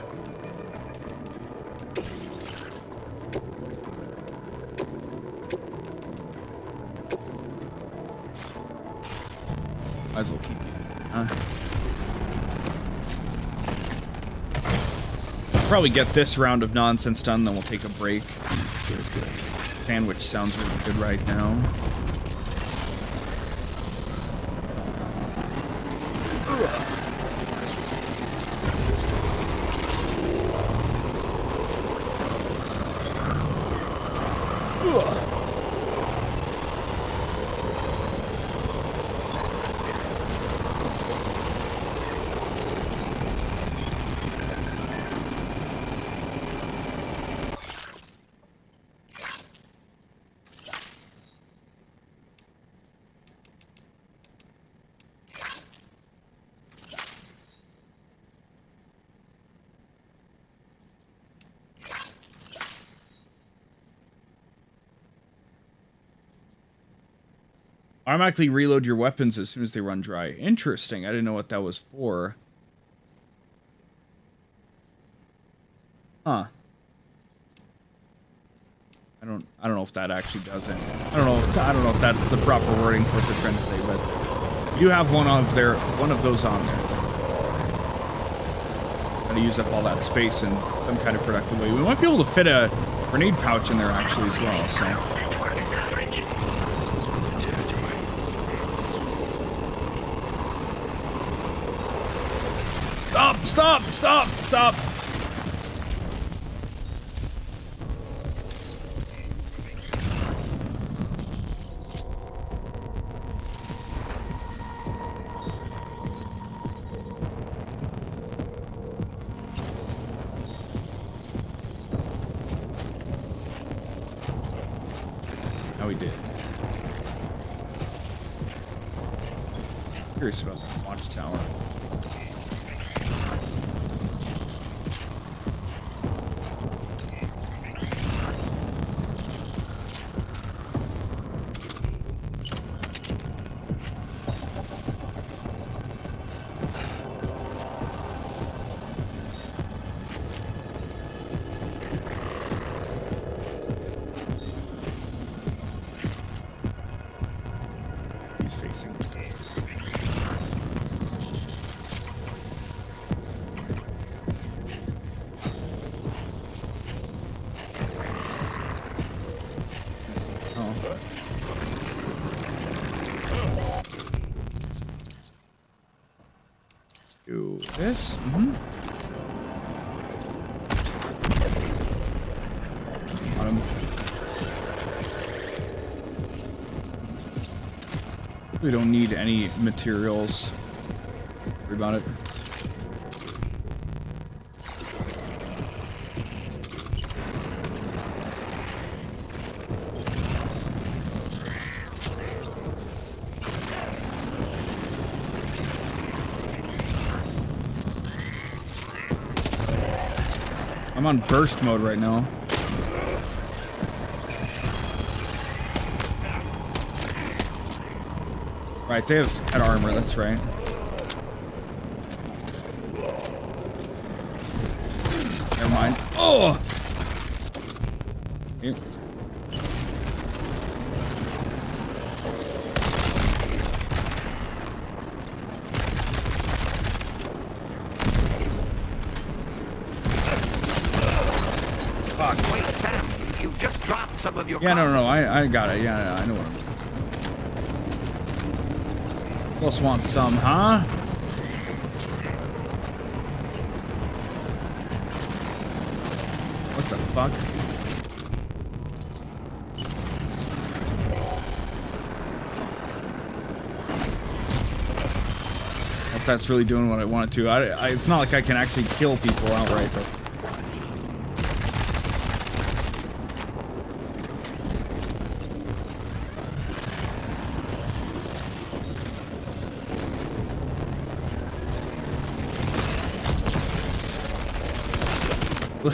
Might as well keep using it, huh? Probably get this round of nonsense done, then we'll take a break. Sandwich sounds really good right now. Automatically reload your weapons as soon as they run dry. Interesting. I didn't know what that was for. Huh. I don't know if that actually does it. I don't know if that's the proper wording for what they're trying to say, but you have one of those on there. Gotta use up all that space in some kind of productive way. We might be able to fit a grenade pouch in there actually as well, so. Stop! How we did. Curious about the watchtower. Do this. We don't need any materials. Worry about it. I'm on burst mode right now. Right, they have head armor, that's right. Never mind. Oh! Here. Fuck. Wait, Sam, you just dropped some of your Yeah, no, I got it. Yeah, I know what I'm doing. Who else wants some, huh? What the fuck? If that's really doing what I want it to. It's not like I can actually kill people outright, though.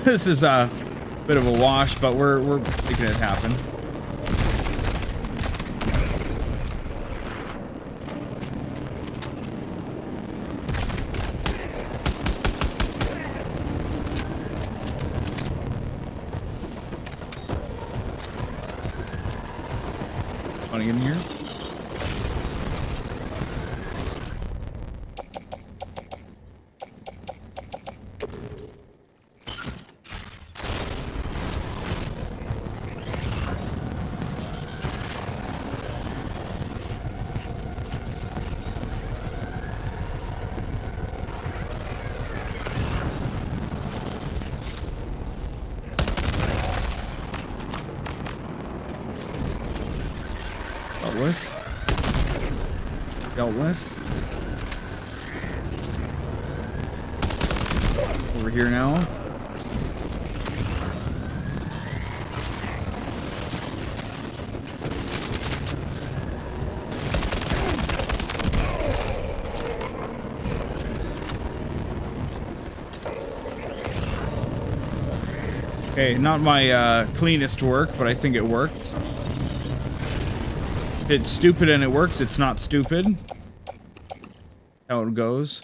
This is a bit of a wash, but we're making it happen. Funny in here. Dealt with. Over here now. Okay, not my cleanest work, but I think it worked. If it's stupid and it works, it's not stupid. How it goes.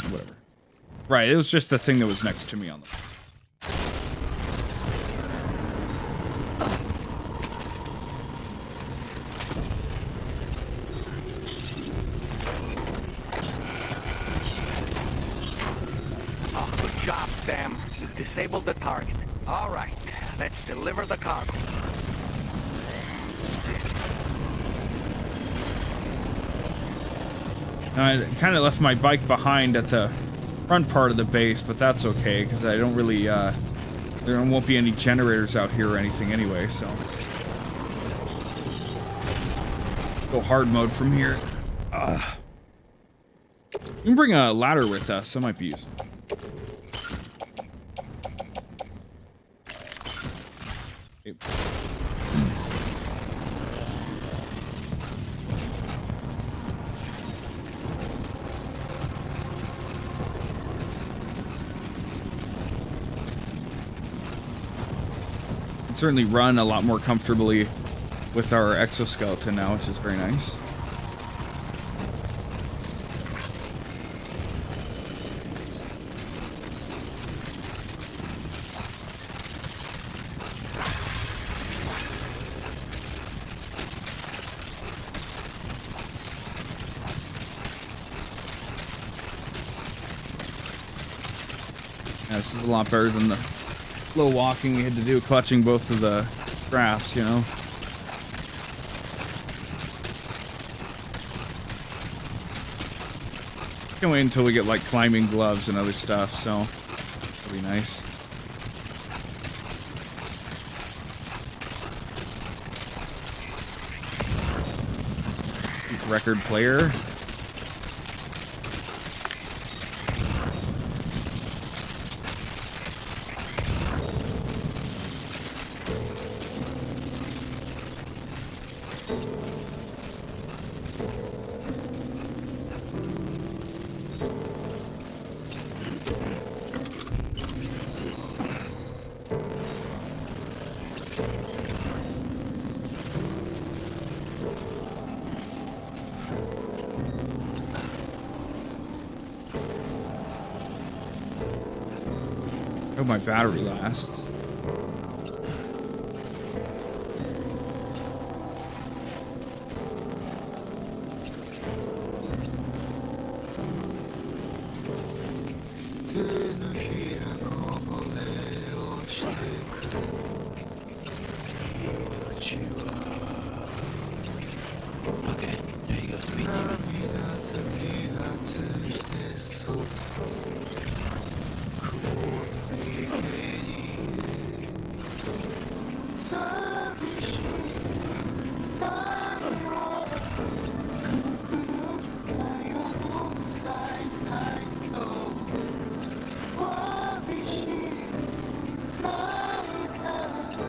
Whatever. Right, it was just the thing that was next to me on the... Disabled the target. All right, let's deliver the cargo. I kind of left my bike behind at the front part of the base, but that's okay because I don't really. There won't be any generators out here or anything anyway, so. Go hard mode from here. You can bring a ladder with us. That might be useful. Certainly run a lot more comfortably with our exoskeleton now, which is very nice. Yeah, this is a lot better than the little walking we had to do, clutching both of the straps, you know. Can't wait until we get like climbing gloves and other stuff, so that'll be nice. Record player. My battery lasts.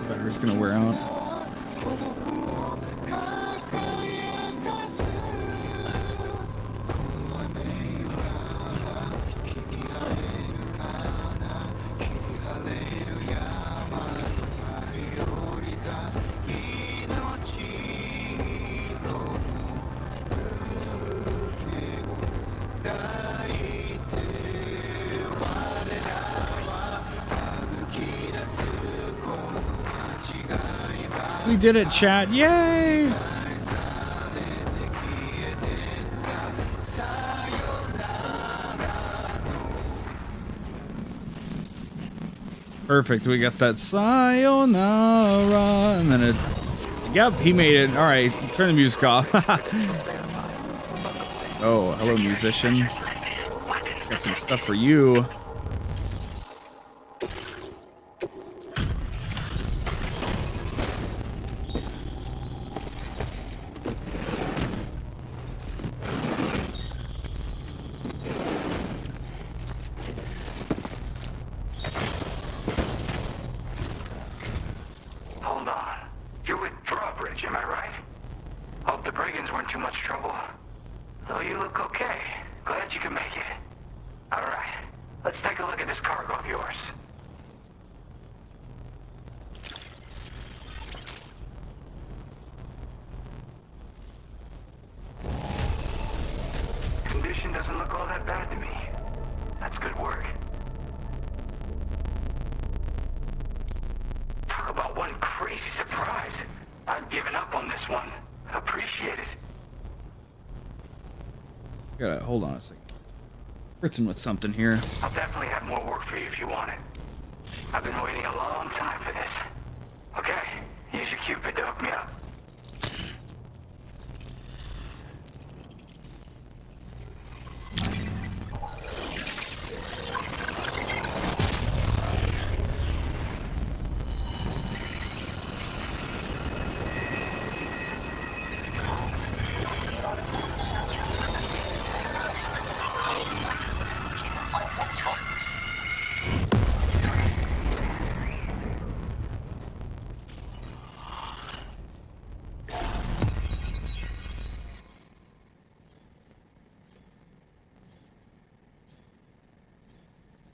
Battery's gonna wear out. We did it, chat. Yay! Perfect. We got that sayonara, and then it. Yep, he made it. All right, turn the music off. Oh, hello, musician. Got some stuff for you. Hold on a second. Fritzing with something here. I'll definitely have more work for you if you want it. I've been waiting a long time for this. Okay, here's your Cupid to hook me up.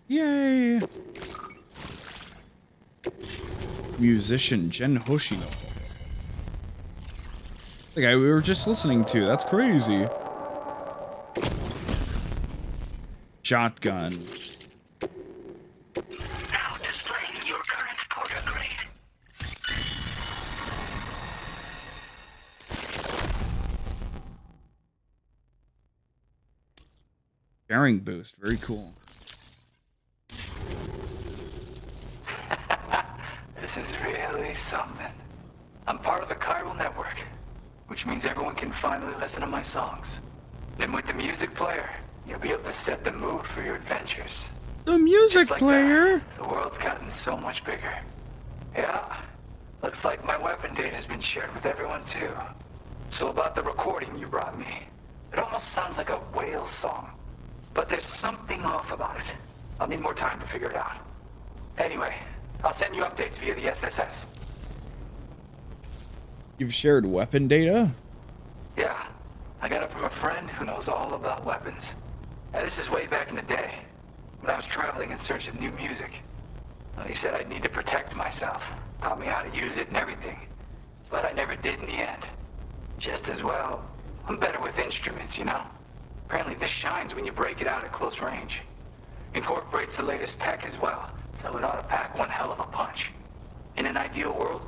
Yay! Musician Gen Hoshino. The guy we were just listening to. That's crazy. Shotgun. Now displaying your current porter grade. Bearing boost. Very cool. This is really something. I'm part of the chiral network, which means everyone can finally listen to my songs. Then with the music player, you'll be able to set the mood for your adventures. The music Just like player? that, the world's gotten so much bigger. Yeah, looks like my weapon data has been shared with everyone too. So about the recording you brought me, it almost sounds like a whale song. But there's something off about it. I'll need more time to figure it out. Anyway, I'll send you updates via the SSS. You've shared weapon data? Yeah, I got it from a friend who knows all about weapons. Now, this is way back in the day, when I was traveling in search of new music. Well, he said I'd need to protect myself, taught me how to use it and everything. But I never did in the end. Just as well, I'm better with instruments, you know? Apparently this shines when you break it out at close range. Incorporates the latest tech as well, so it ought to pack one hell of a punch. In an ideal world,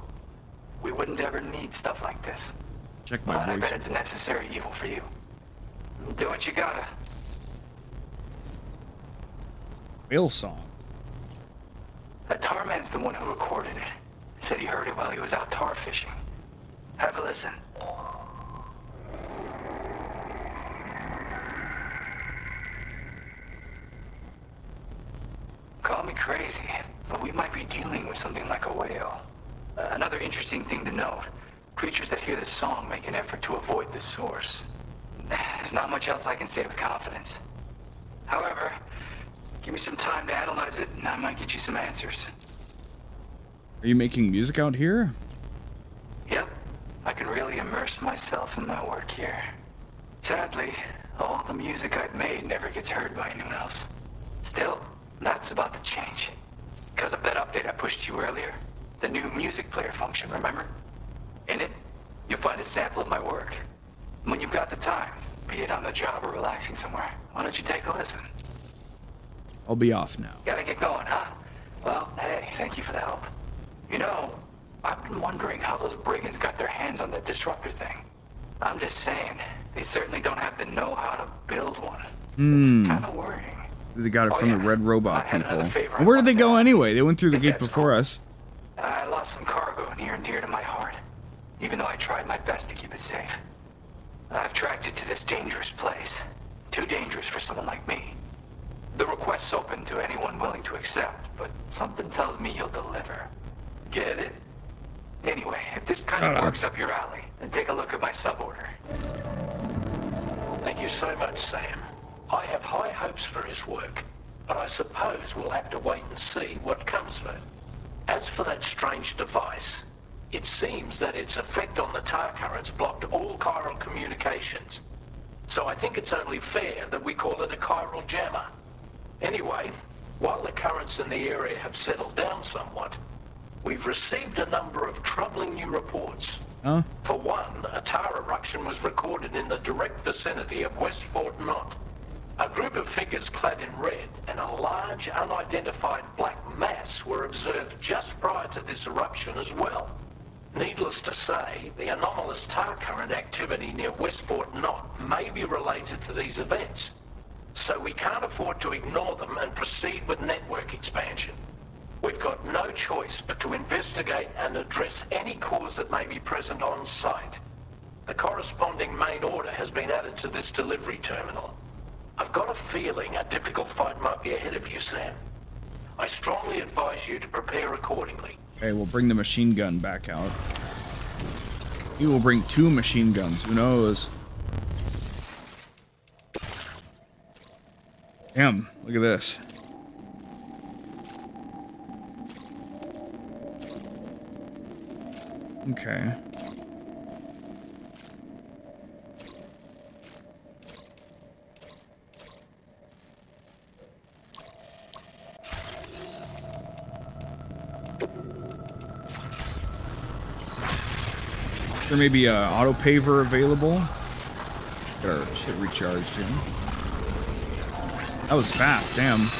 we wouldn't ever need stuff like this. Check my But I voice. bet it's a necessary evil for you. Do what you gotta. Whale song. Tarman's the one who recorded it. Said he heard it while he was out tar fishing. Have a listen. Call me crazy, but we might be dealing with something like a whale. Another interesting thing to note. Creatures that hear this song make an effort to avoid the source. There's not much else I can say with confidence. However, give me some time to analyze it, and I might get you some answers. Are you making music out here? Yep. I can really immerse myself in my work here. Sadly, all the music I've made never gets heard by anyone else. Still, that's about to change. Because of that update I pushed you earlier. The new music player function, remember? In it, you'll find a sample of my work. When you've got the time, be it on the job or relaxing somewhere, why don't you take a listen? I'll be off now. Gotta get going, huh? Well, hey, thank you for the help. You know, I've been wondering how those brigands got their hands on that disruptor thing. I'm just saying, they certainly don't have the know-how to build one. It's kind of worrying. They got it from the Red Robot people. favor And where did they go anyway? They went through the gate before us. I lost some cargo near and dear to my heart, even though I tried my best to keep it safe. I've tracked it to this dangerous place. Too dangerous for someone like me. The request's open to anyone willing to accept, but something tells me you'll deliver. Get it? Anyway, if this kind of works up your alley, then take a look at my suborder. Thank you so much, Sam. I have high hopes for his work, but I suppose we'll have to wait and see what comes of it. As for that strange device, it seems that its effect on the tar currents blocked all chiral communications. So I think it's only fair that we call it a chiral jammer. Anyway, while the currents in the area have settled down somewhat, we've received a number of troubling new reports. Huh? For one, a tar eruption was recorded in the direct vicinity of 𝑰𝑵𝑻𝑚. A group of figures clad in red and a large unidentified black mass were observed just prior to this eruption as well. Needless to say, the anomalous tar current activity near 𝑰𝑵𝑚 may be related to these events. So we can't afford to ignore them and proceed with network expansion. We've got no choice but to investigate and address any cause that may be present on site. The corresponding main order has been added to this delivery terminal. I've got a feeling a difficult fight might be ahead of you, Sam. I strongly advise you to prepare accordingly. Okay, we'll bring the machine gun back out. He will bring 2 machine guns, who knows? Damn, look at this. Okay. There may be a auto paver available. Get our shit recharged here. That was fast, damn.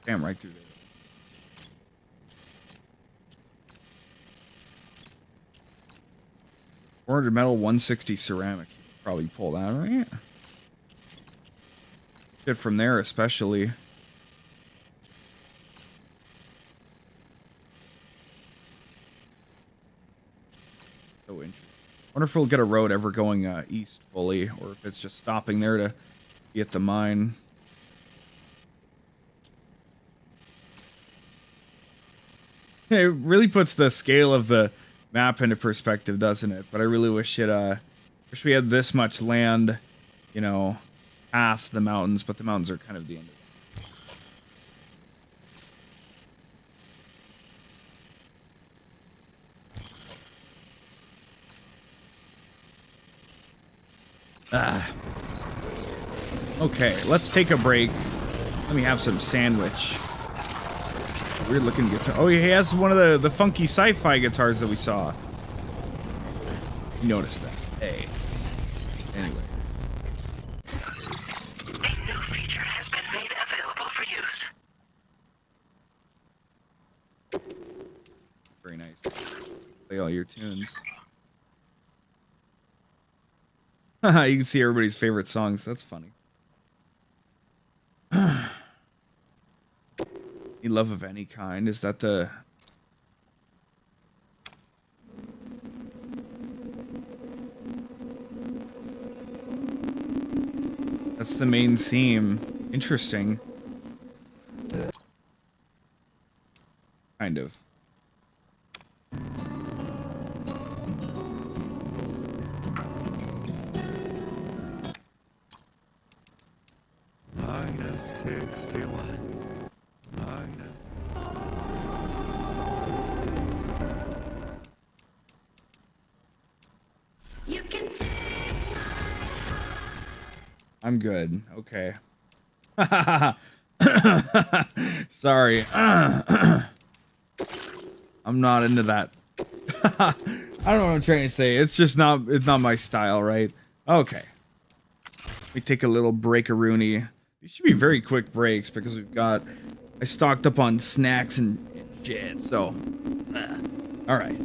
Damn, right through there. $400 metal, 160 ceramic. Probably pull that, right? Good from there, especially. So interesting. Wonder if we'll get a road ever going east fully, or if it's just stopping there to get the mine. It really puts the scale of the map into perspective, doesn't it? But I really wish we had this much land, you know, past the mountains, but the mountains are kind of the end of it. Okay, let's take a break. Let me have some sandwich. Weird looking guitar. Oh, he has one of the funky sci-fi guitars that we saw. You noticed that. Hey. Anyway. A new feature has been made available for use. Very nice. Play all your tunes. Haha, you can see everybody's favorite songs. That's funny. Any love of any kind? Is that the... That's the main theme. Interesting. Kind of. -61. Minus. You can I'm good. Okay. Sorry. I'm not into that. I don't know what I'm trying to say. It's just not, it's not my style, right? Okay. Let me take a little break-a-rooney. These should be very quick breaks because we've got, I stocked up on snacks and shit, so. All right.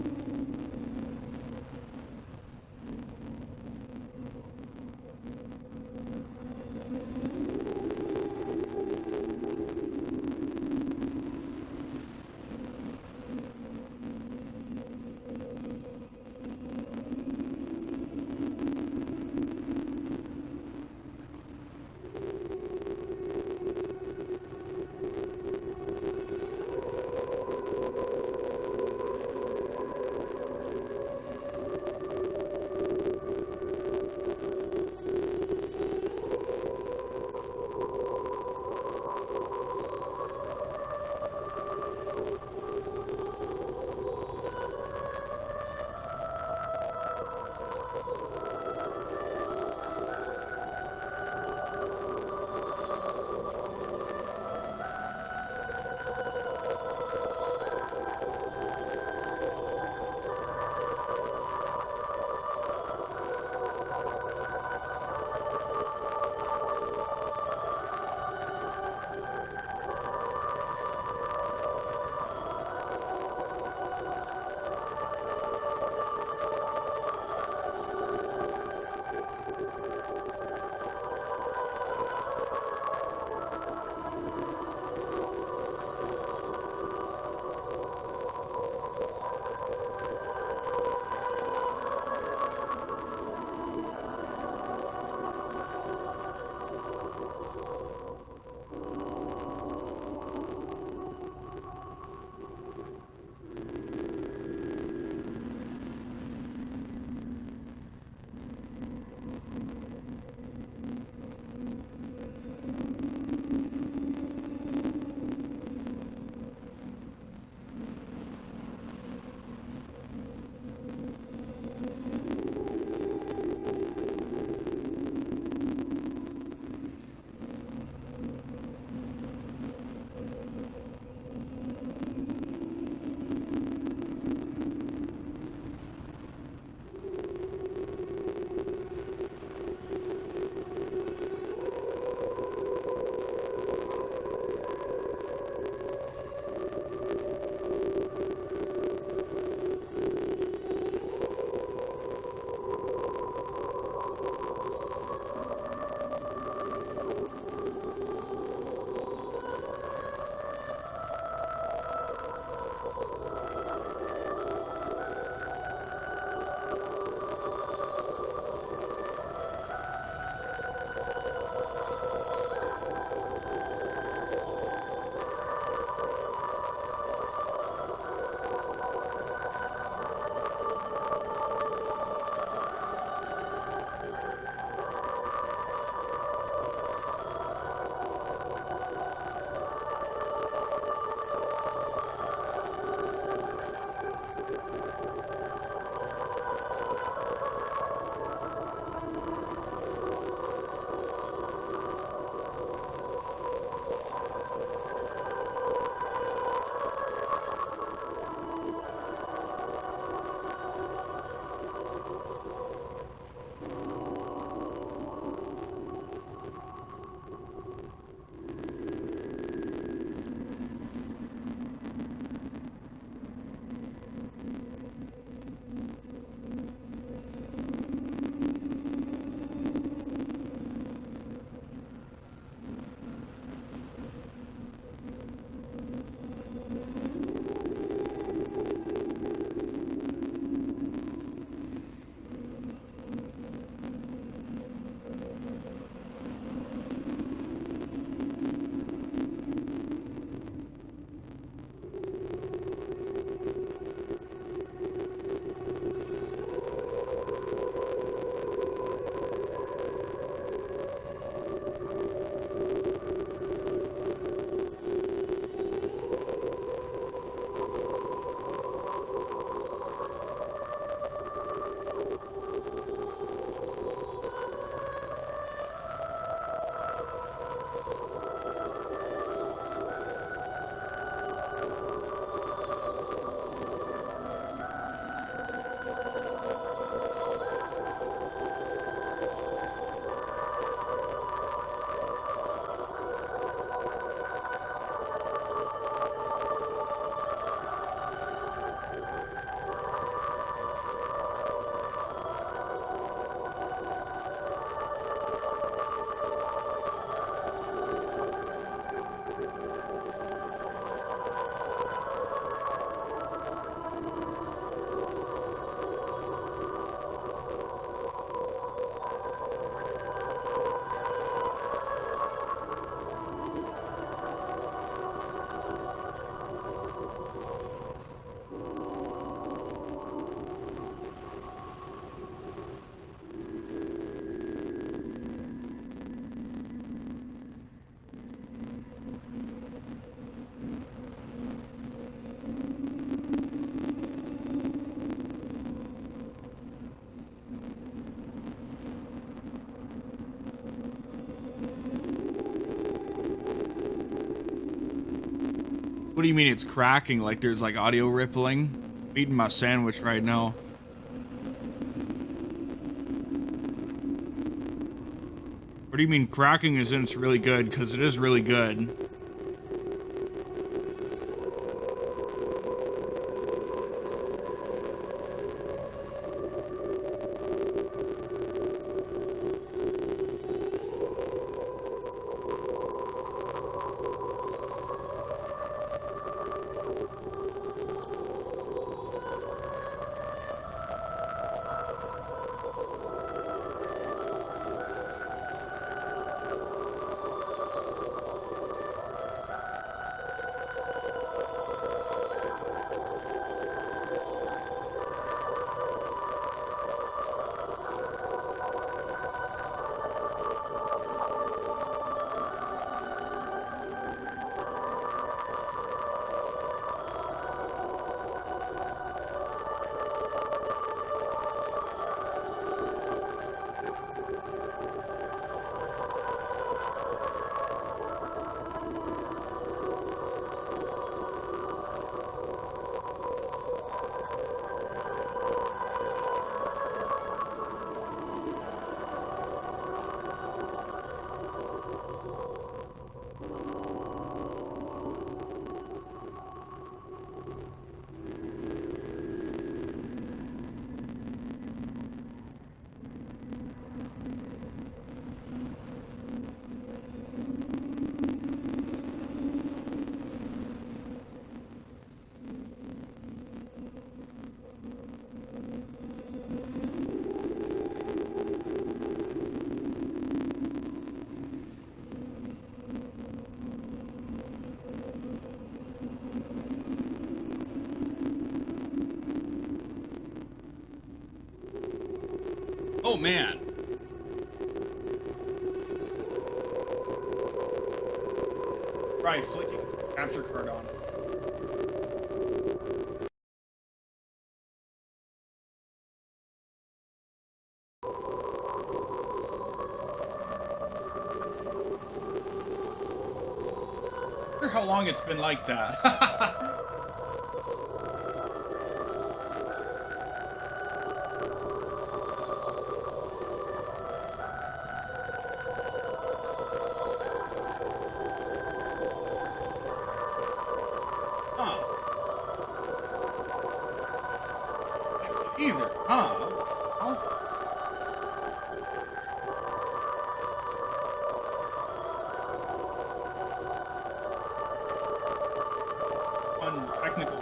What do you mean it's cracking? Like there's like audio rippling? I'm eating my sandwich right now. What do you mean cracking is in it's really good? Because it is really good. Oh man. Right, flicking capture card on. I wonder how long it's been like that. Either, huh? Technical.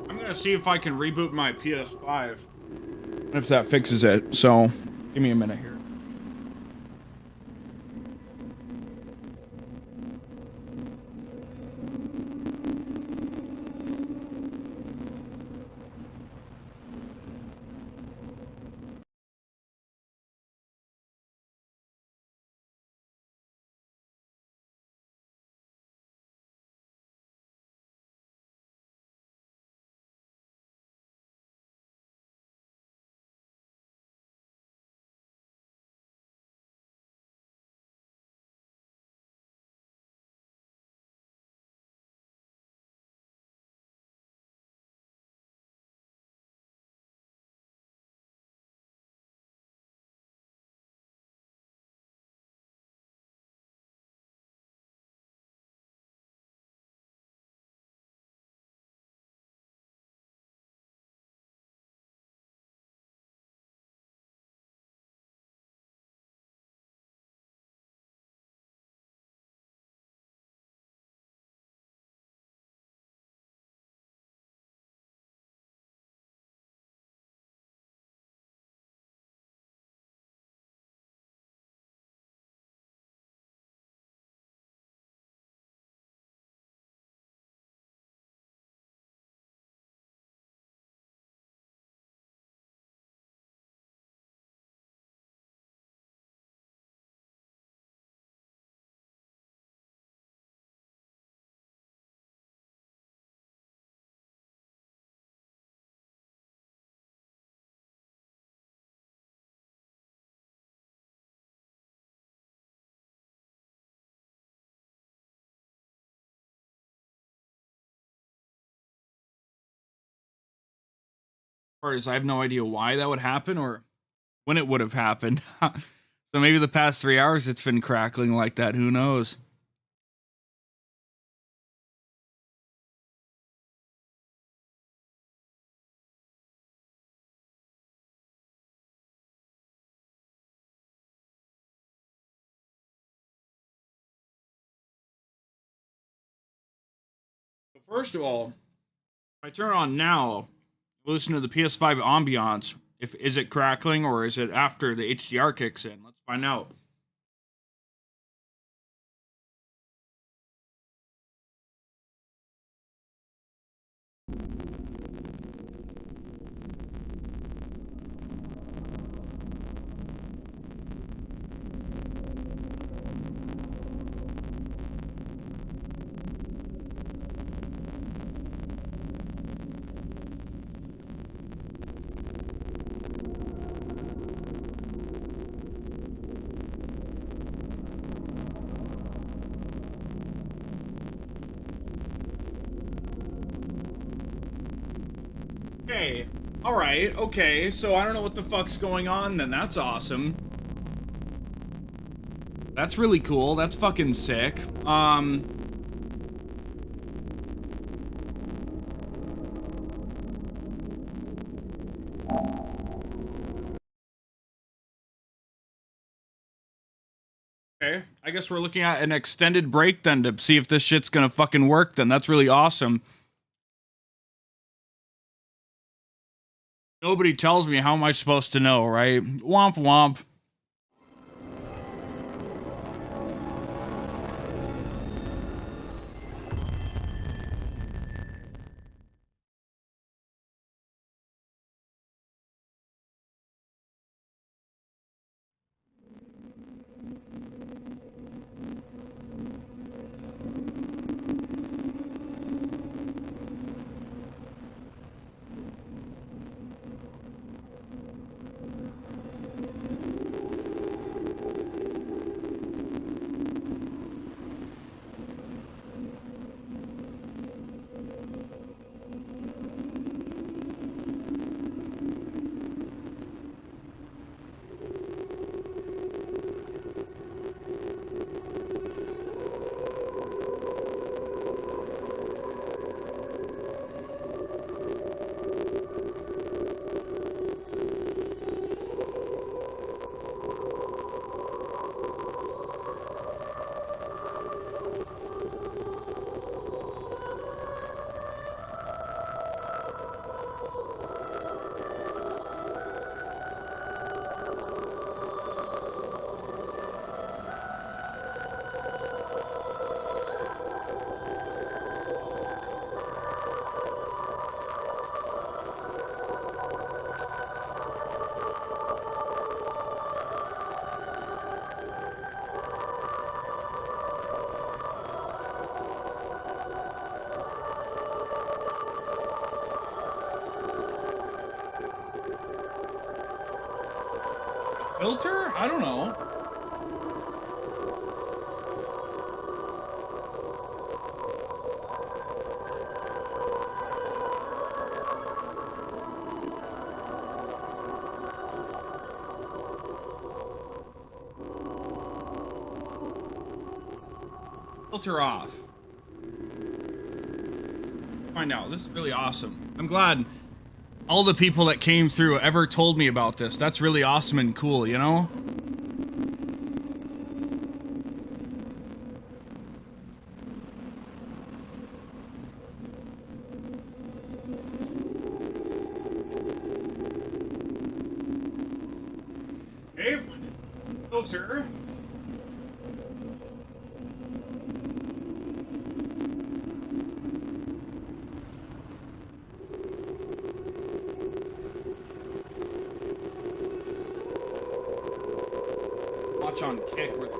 I'm gonna see if I can reboot my PS5. If that fixes it. So, give me a minute here. part is I have no idea why that would happen or when it would have happened. So maybe the past 3 hours it's been crackling like that. Who knows? First of all, if I turn it on now, listen to the PS5 ambiance. Is it crackling or is it after the HDR kicks in? Let's find out. Okay. Alright, okay. So I don't know what the fuck's going on then. That's awesome. That's really cool. That's fucking sick. Okay. I guess we're looking at an extended break then to see if this shit's gonna fucking work then. That's really awesome. Nobody tells me, how am I supposed to know, right? Womp womp. Filter? I don't know. Filter off. Find out. This is really awesome. I'm glad all the people that came through ever told me about this. That's really awesome and cool, you know? Okay, filter. On kick with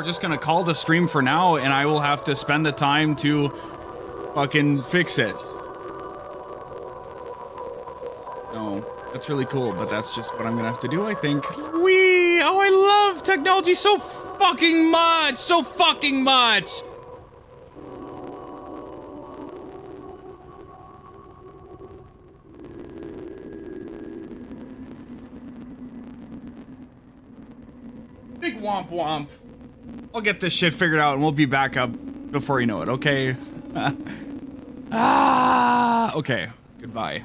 we're just gonna call the stream for now, and I will have to spend the time to fucking fix it. No, that's really cool, but that's just what I'm gonna have to do, I think. Oh, I love technology so fucking much! So fucking much! Big womp womp. I'll get this shit figured out and we'll be back up before you know it, okay? Okay. Goodbye.